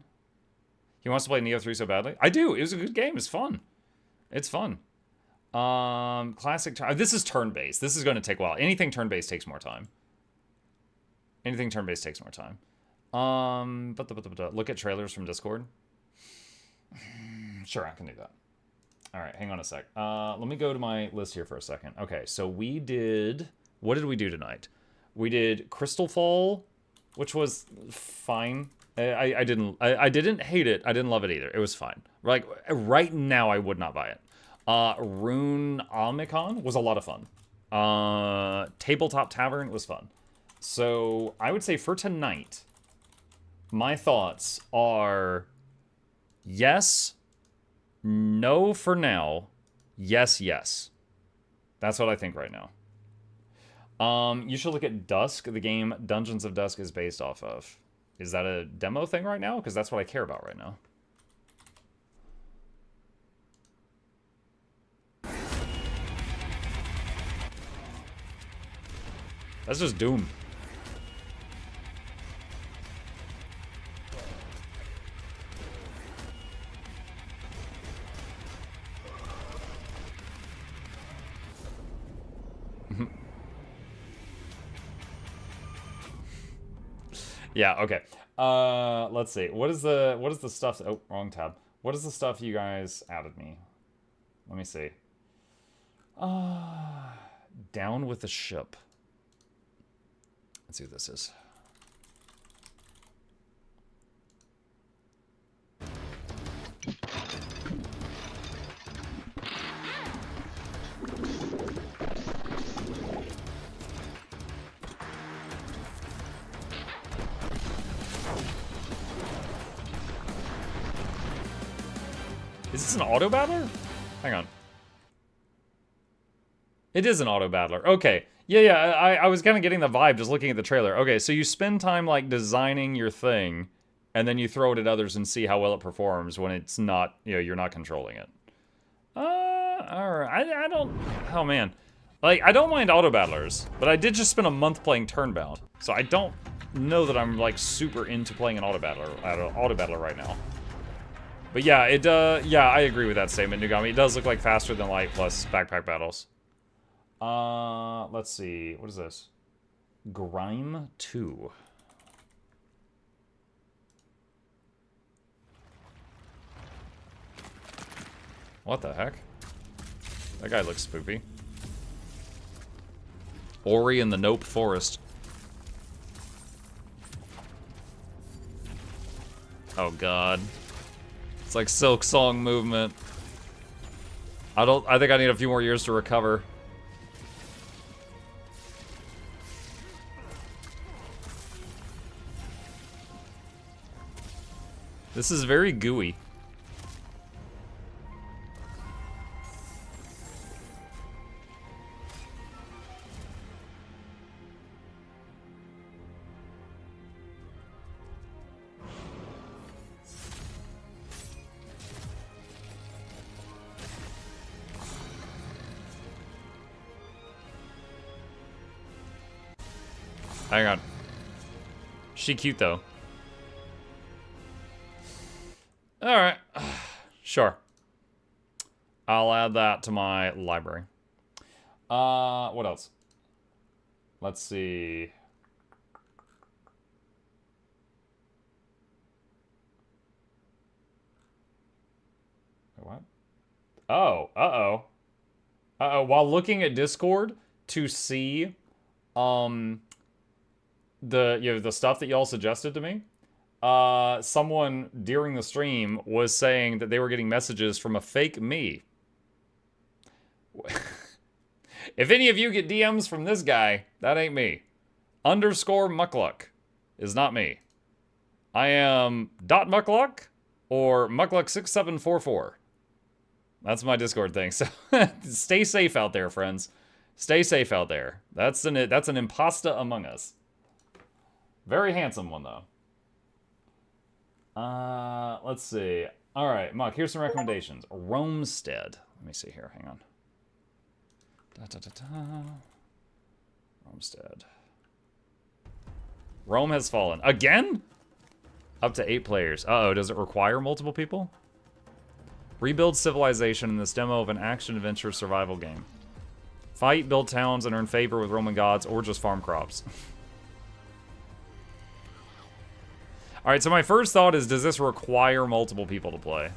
He wants to play Neo 3 so badly? I do. It was a good game. It's fun. It's fun. Classic. This is turn-based. This is going to take a while. Anything turn-based takes more time. But look at trailers from Discord. Sure, I can do that. All right, hang on a sec. Let me go to my list here for a second. Okay, so we did... What did we do tonight? We did Crystal Fall, which was fine. I didn't hate it. I didn't love it either. It was fine. Like, right now, I would not buy it. Rune Omicron was a lot of fun. Tabletop Tavern was fun. So, I would say for tonight, my thoughts are yes, no for now, yes, yes. That's what I think right now. You should look at Dusk, the game Dungeons of Dusk is based off of. Is that a demo thing right now? Because that's what I care about right now. That's just Doom. Yeah, okay. Let's see. What is the stuff? Oh, wrong tab. What is the stuff you guys added me? Let me see. Down with the ship. Let's see what this is. Is this an auto battler? Hang on. It is an auto battler. Okay. Yeah, I was kind of getting the vibe just looking at the trailer. Okay, so you spend time, like, designing your thing, and then you throw it at others and see how well it performs when it's not, you're not controlling it. Alright. I don't... Oh, man. Like, I don't mind auto battlers, but I did just spend a month playing Turnbound, so I don't know that I'm, like, super into playing an auto battler right now. But yeah, yeah, I agree with that statement, Nugami. It does look like faster than light plus backpack battles. Let's see. What is this? Grime 2. What the heck? That guy looks spoopy. Ori in the Nope Forest. Oh god. It's like Silk Song movement. I think I need a few more years to recover. This is very gooey. Hang on. She cute though. Alright. Sure. I'll add that to my library. What else? Let's see. What? Oh, uh-oh. Uh-oh, while looking at Discord to see the stuff that y'all suggested to me, someone during the stream was saying that they were getting messages from a fake me. If any of you get DMs from this guy, that ain't me. Underscore Mukluk is not me. I am .mukluk or mukluk6744. That's my Discord thing. So stay safe out there, friends. Stay safe out there. That's an impasta among us. Very handsome one, though. Let's see. All right, Muck, here's some recommendations. Romestead. Let me see here. Hang on. Romestead. Rome has fallen. Again? Up to 8 players. Uh-oh, does it require multiple people? Rebuild civilization in this demo of an action-adventure survival game. Fight, build towns, and earn favor with Roman gods, or just farm crops. Alright, so my first thought is, does this require multiple people to play?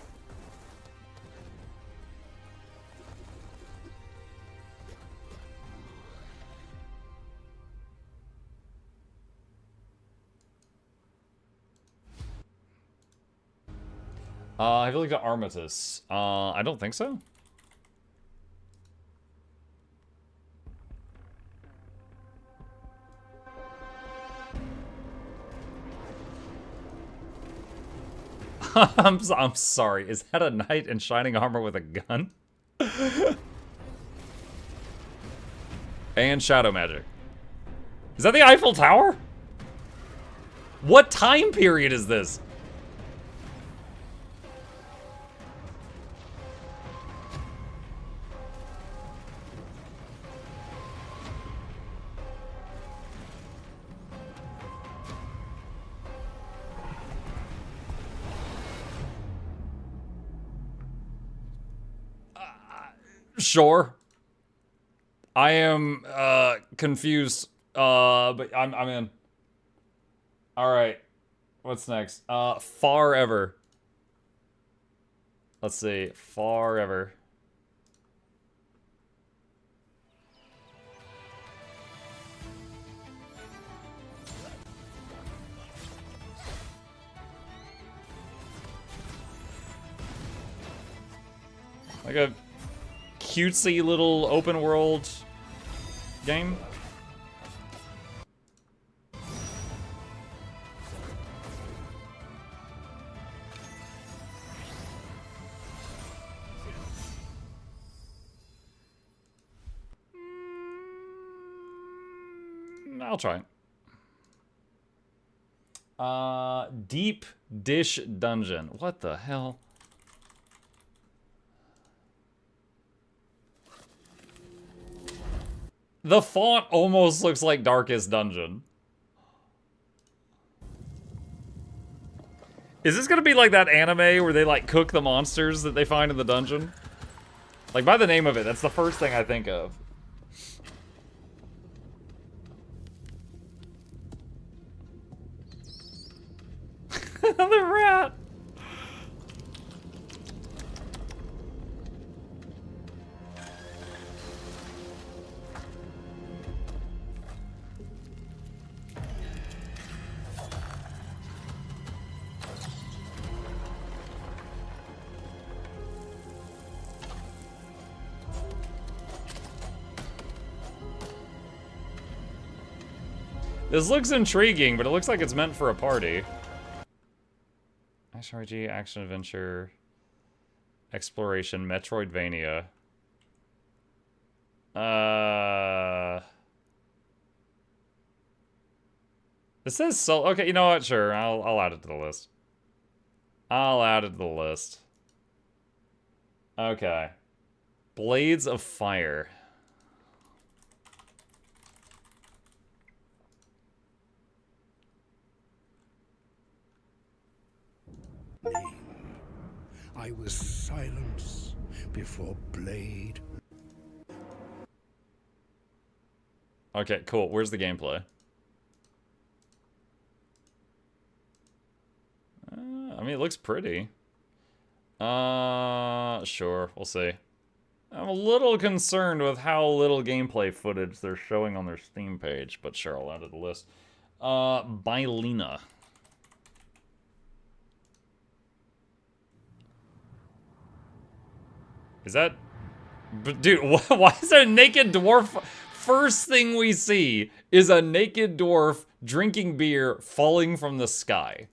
Have you looked at Armistice? I don't think so. I'm sorry. Is that a knight in shining armor with a gun? And shadow magic. Is that the Eiffel Tower? What time period is this? Sure. I am confused, but I'm in. All right. What's next? Far Ever. Let's see. Far Ever. Like a cutesy little open world game. I'll try it. Deep Dish Dungeon. What the hell? The font almost looks like Darkest Dungeon. Is this gonna be like that anime where they like cook the monsters that they find in the dungeon? Like by the name of it, that's the first thing I think of. The rat! This looks intriguing, but it looks like it's meant for a party. RPG, action adventure, exploration, Metroidvania. It says so. Okay, you know what? Sure, I'll add it to the list. I'll add it to the list. Okay. Blades of Fire. I was silence before blade. Okay, cool. Where's the gameplay? I mean, it looks pretty. Sure. We'll see. I'm a little concerned with how little gameplay footage they're showing on their Steam page, but sure, I'll add it to the list. Bylina. Is that... But dude, why is there a naked dwarf? First thing we see is a naked dwarf drinking beer falling from the sky.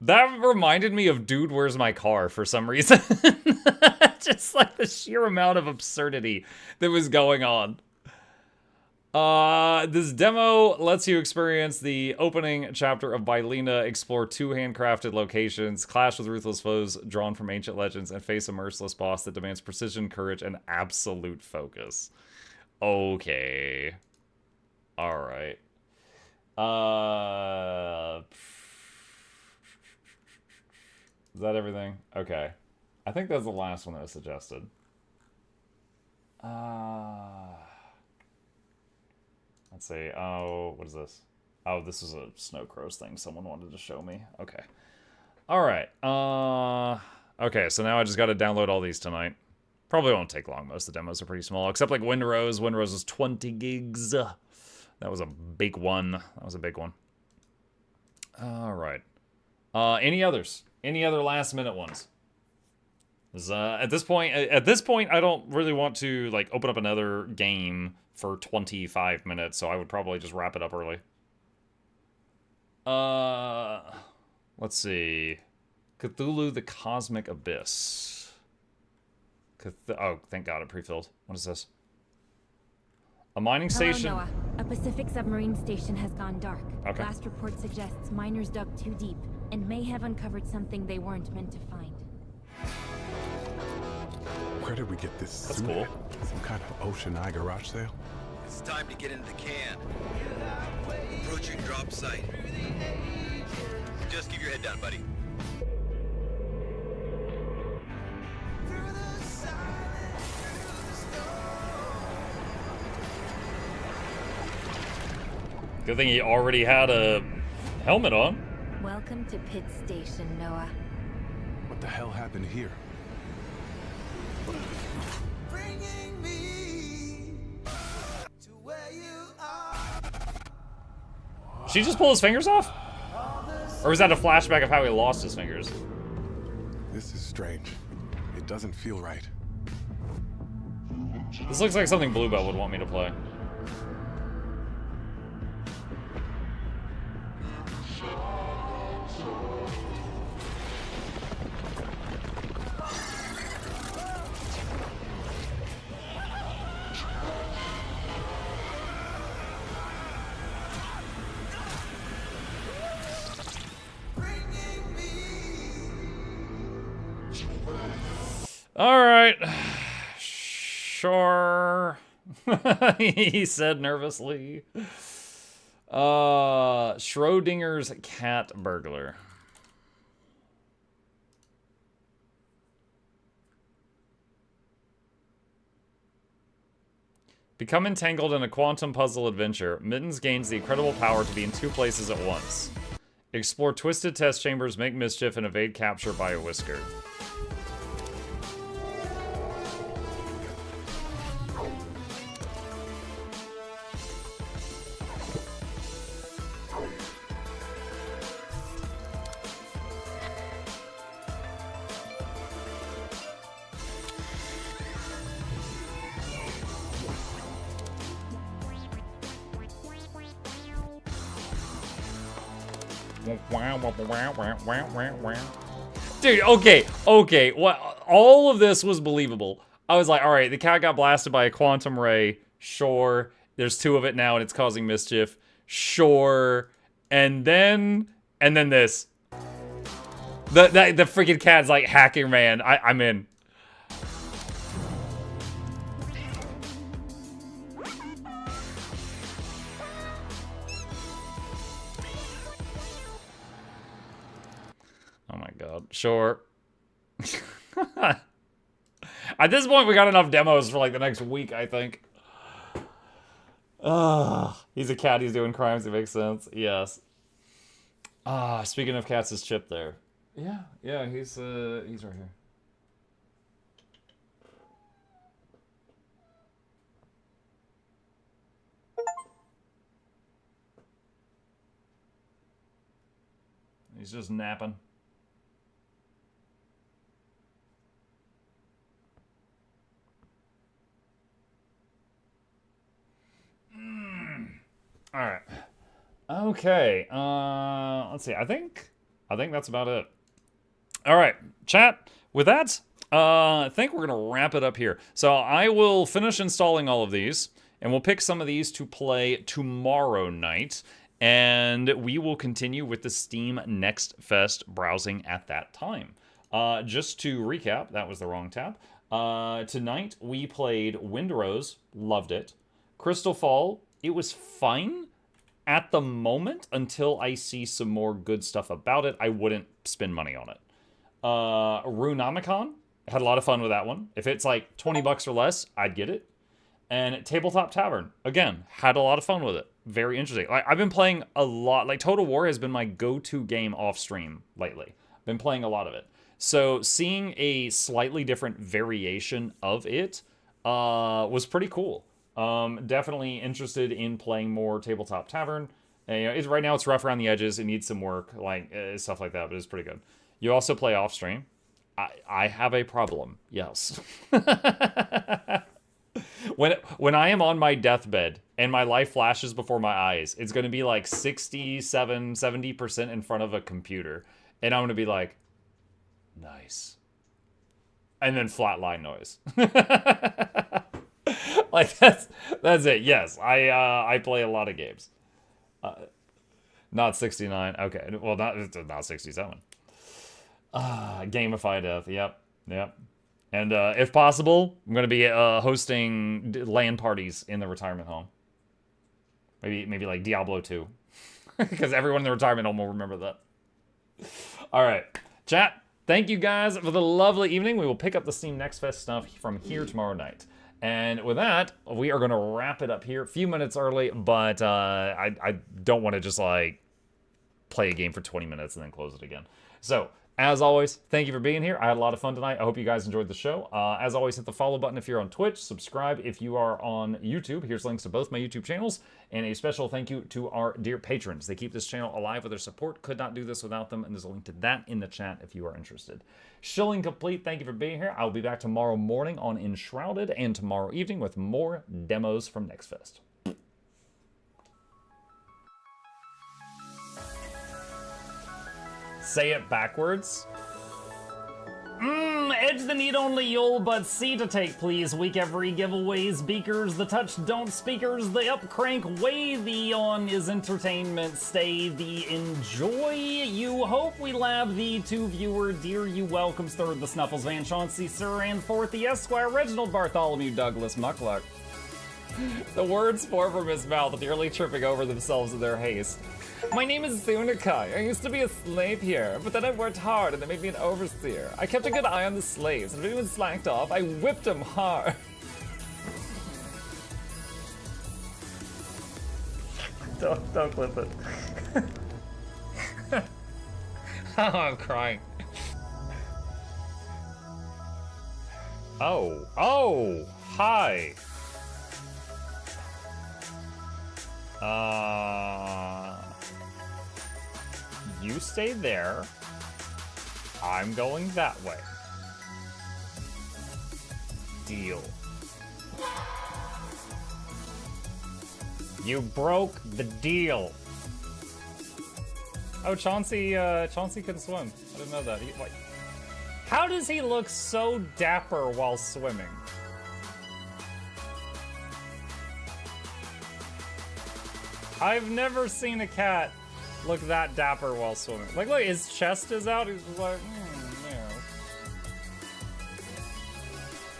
That reminded me of Dude, Where's My Car for some reason. Just like the sheer amount of absurdity that was going on. This demo lets you experience the opening chapter of Bylina, explore 2 handcrafted locations, clash with ruthless foes drawn from ancient legends, and face a merciless boss that demands precision, courage, and absolute focus. Okay. Alright. Is that everything? Okay. I think that's the last one that was suggested. Let's see. Oh, what is this? Oh, this is a Snow Crows thing someone wanted to show me. Okay. Alright. Okay, so now I just gotta download all these tonight. Probably won't take long. Most of the demos are pretty small. Except like Windrose. Windrose is 20 gigs. That was a big one. That was a big one. Alright. Any others? Any other last minute ones? At this point, I don't really want to like open up another game for 25 minutes, so I would probably just wrap it up early. Let's see. Cthulhu: The Cosmic Abyss. Oh, thank God it pre-filled. What is this? A mining station. Hello, Noah. A Pacific submarine station has gone dark. Okay. Last report suggests miners dug too deep and may have uncovered something they weren't meant to find. Where did we get this? That's suit? cool. Some kind of ocean eye garage sale? It's time to get into the can. Approaching drop site. Just keep your head down, buddy. Good thing he already had a helmet on. Welcome to Pit Station, Noah. What the hell happened here? Bringing me to where you are. Did she just pull his fingers off? Or was that a flashback of how he lost his fingers? This is strange. It doesn't feel right. This looks like something Bluebell would want me to play. Alright. Sure. He said nervously. Schrodinger's cat burglar. Become entangled in a quantum puzzle adventure. Mittens gains the incredible power to be in 2 places at once. Explore twisted test chambers, make mischief, and evade capture by a whisker. Dude, okay. What? All of this was believable. I was like, all right, the cat got blasted by a quantum ray. Sure. There's 2 of it now, and it's causing mischief. Sure. And then this. The freaking cat's like hacking man. I'm in. Oh my god. Sure. At this point, we got enough demos for like the next week, I think. He's a cat, he's doing crimes, it makes sense. Yes. Speaking of cats, is Chip there? Yeah, he's right here. He's just napping. All right. Okay. Let's see. I think that's about it. All right, chat. With that, I think we're gonna wrap it up here. So I will finish installing all of these, and we'll pick some of these to play tomorrow night, and we will continue with the Steam Next Fest browsing at that time. Just to recap, that was the wrong tab. Tonight we played Windrose, loved it. Crystal Fall, it was fine at the moment until I see some more good stuff about it. I wouldn't spend money on it. Runomicon, had a lot of fun with that one. If it's like 20 bucks or less, I'd get it. And Tabletop Tavern, again, had a lot of fun with it. Very interesting. Like, I've been playing a lot. Like, Total War has been my go-to game off stream lately. Been playing a lot of it. So seeing a slightly different variation of it was pretty cool. Definitely interested in playing more Tabletop Tavern. And, you know, right now it's rough around the edges. It needs some work, like stuff like that, but it's pretty good. You also play off stream. I have a problem. Yes. When I am on my deathbed and my life flashes before my eyes, it's going to be like 67, 70% in front of a computer. And I'm going to be like, nice. And then flatline noise. Like, that's it. Yes, I play a lot of games. Not 69. Okay, well, not 67. Gamify death. Yep. And if possible, I'm going to be hosting LAN parties in the retirement home. Maybe like Diablo 2. Because everyone in the retirement home will remember that. All right. Chat, thank you guys for the lovely evening. We will pick up the Steam Next Fest stuff from here tomorrow night. And with that, we are going to wrap it up here. A few minutes early, but I don't want to just like play a game for 20 minutes and then close it again. So, as always, thank you for being here. I had a lot of fun tonight. I hope you guys enjoyed the show. As always, hit the follow button if you're on Twitch. Subscribe if you are on YouTube. Here's links to both my YouTube channels. And a special thank you to our dear patrons. They keep this channel alive with their support. Could not do this without them. And there's a link to that in the chat if you are interested. Shilling complete. Thank you for being here. I'll be back tomorrow morning on Enshrouded and tomorrow evening with more demos from Next Fest. Say it backwards. Edge the need only you'll but C to take, please. Week every giveaways, beakers, the touch don't speakers, the up crank, way the on is entertainment, stay the enjoy. You hope we lab the two viewer, dear you welcomes third the Snuffles, Van Chauncey, Sir, and fourth the Esquire, Reginald Bartholomew, Douglas, Mukluk. The words pour from his mouth, nearly tripping over themselves in their haste. My name is Zunikai. I used to be a slave here, but then I worked hard and they made me an overseer. I kept a good eye on the slaves, and if anyone slacked off, I whipped them hard. Don't clip it. Oh, I'm crying. Oh, hi. You stay there. I'm going that way. Deal. You broke the deal. Oh, Chauncey can swim. I didn't know that. Like, how does he look so dapper while swimming? I've never seen a cat look that dapper while swimming. Like, look, his chest is out. He's just like,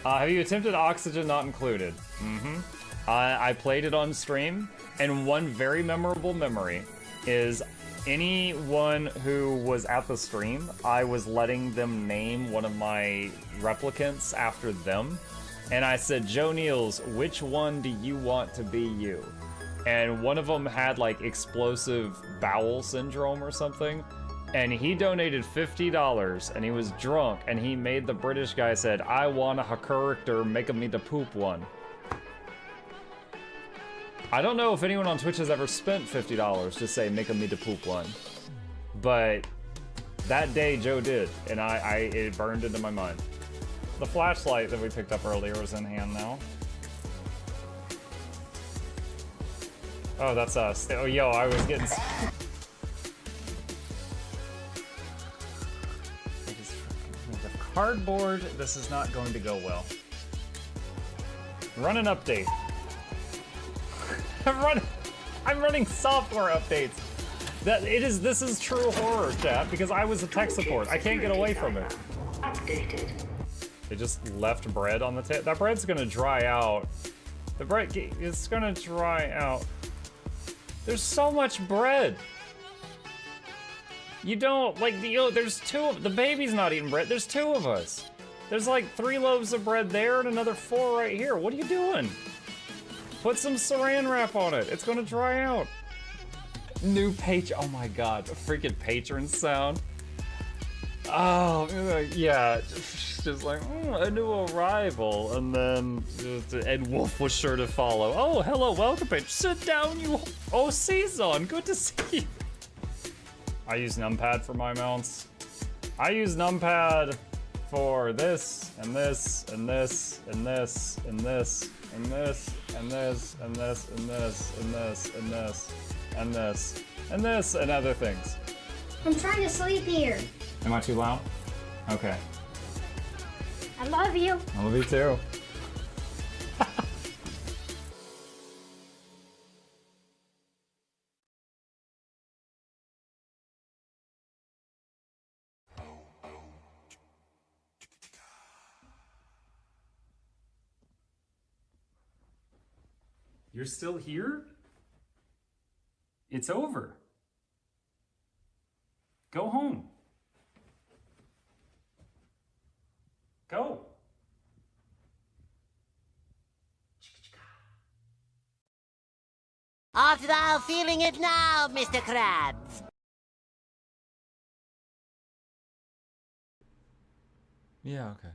yeah. Have you attempted Oxygen Not Included? Mm-hmm. I played it on stream, and one very memorable memory is anyone who was at the stream, I was letting them name one of my replicants after them. And I said, Joe Niels, which one do you want to be you? And one of them had like explosive bowel syndrome or something. And he donated $50 and he was drunk and he made the British guy said, I want a character making me the poop one. I don't know if anyone on Twitch has ever spent $50 to say making me the poop one. But that day Joe did, and it burned into my mind. The flashlight that we picked up earlier is in hand now. Oh, that's us. Oh, yo, I was getting... The cardboard, this is not going to go well. Run an update. I'm running software updates. This is true horror, chat, because I was a tech support. I can't get away from it. Updated. They just left bread on the table. That bread's gonna dry out. The bread is gonna dry out. There's so much bread. You don't, like, there's the baby's not eating bread. There's 2 of us. There's like 3 loaves of bread there and another 4 right here. What are you doing? Put some saran wrap on it. It's gonna dry out. New oh my god, a freaking patron sound. Oh, yeah, just like, a new arrival, and then Ed Wolf was sure to follow. Oh, hello, welcome, patron. Sit down, you. Oh, Season, good to see you. I use numpad for my mounts. I use numpad for this, and this, and this, and this, and this, and this, and this, and this, and this, and this, and this, and this, and this, and other things. I'm trying to sleep here. Am I too loud? Okay. I love you. I love you too. You're still here? It's over. Go home. Go. Art thou feeling it now, Mr. Krabs? Yeah, okay.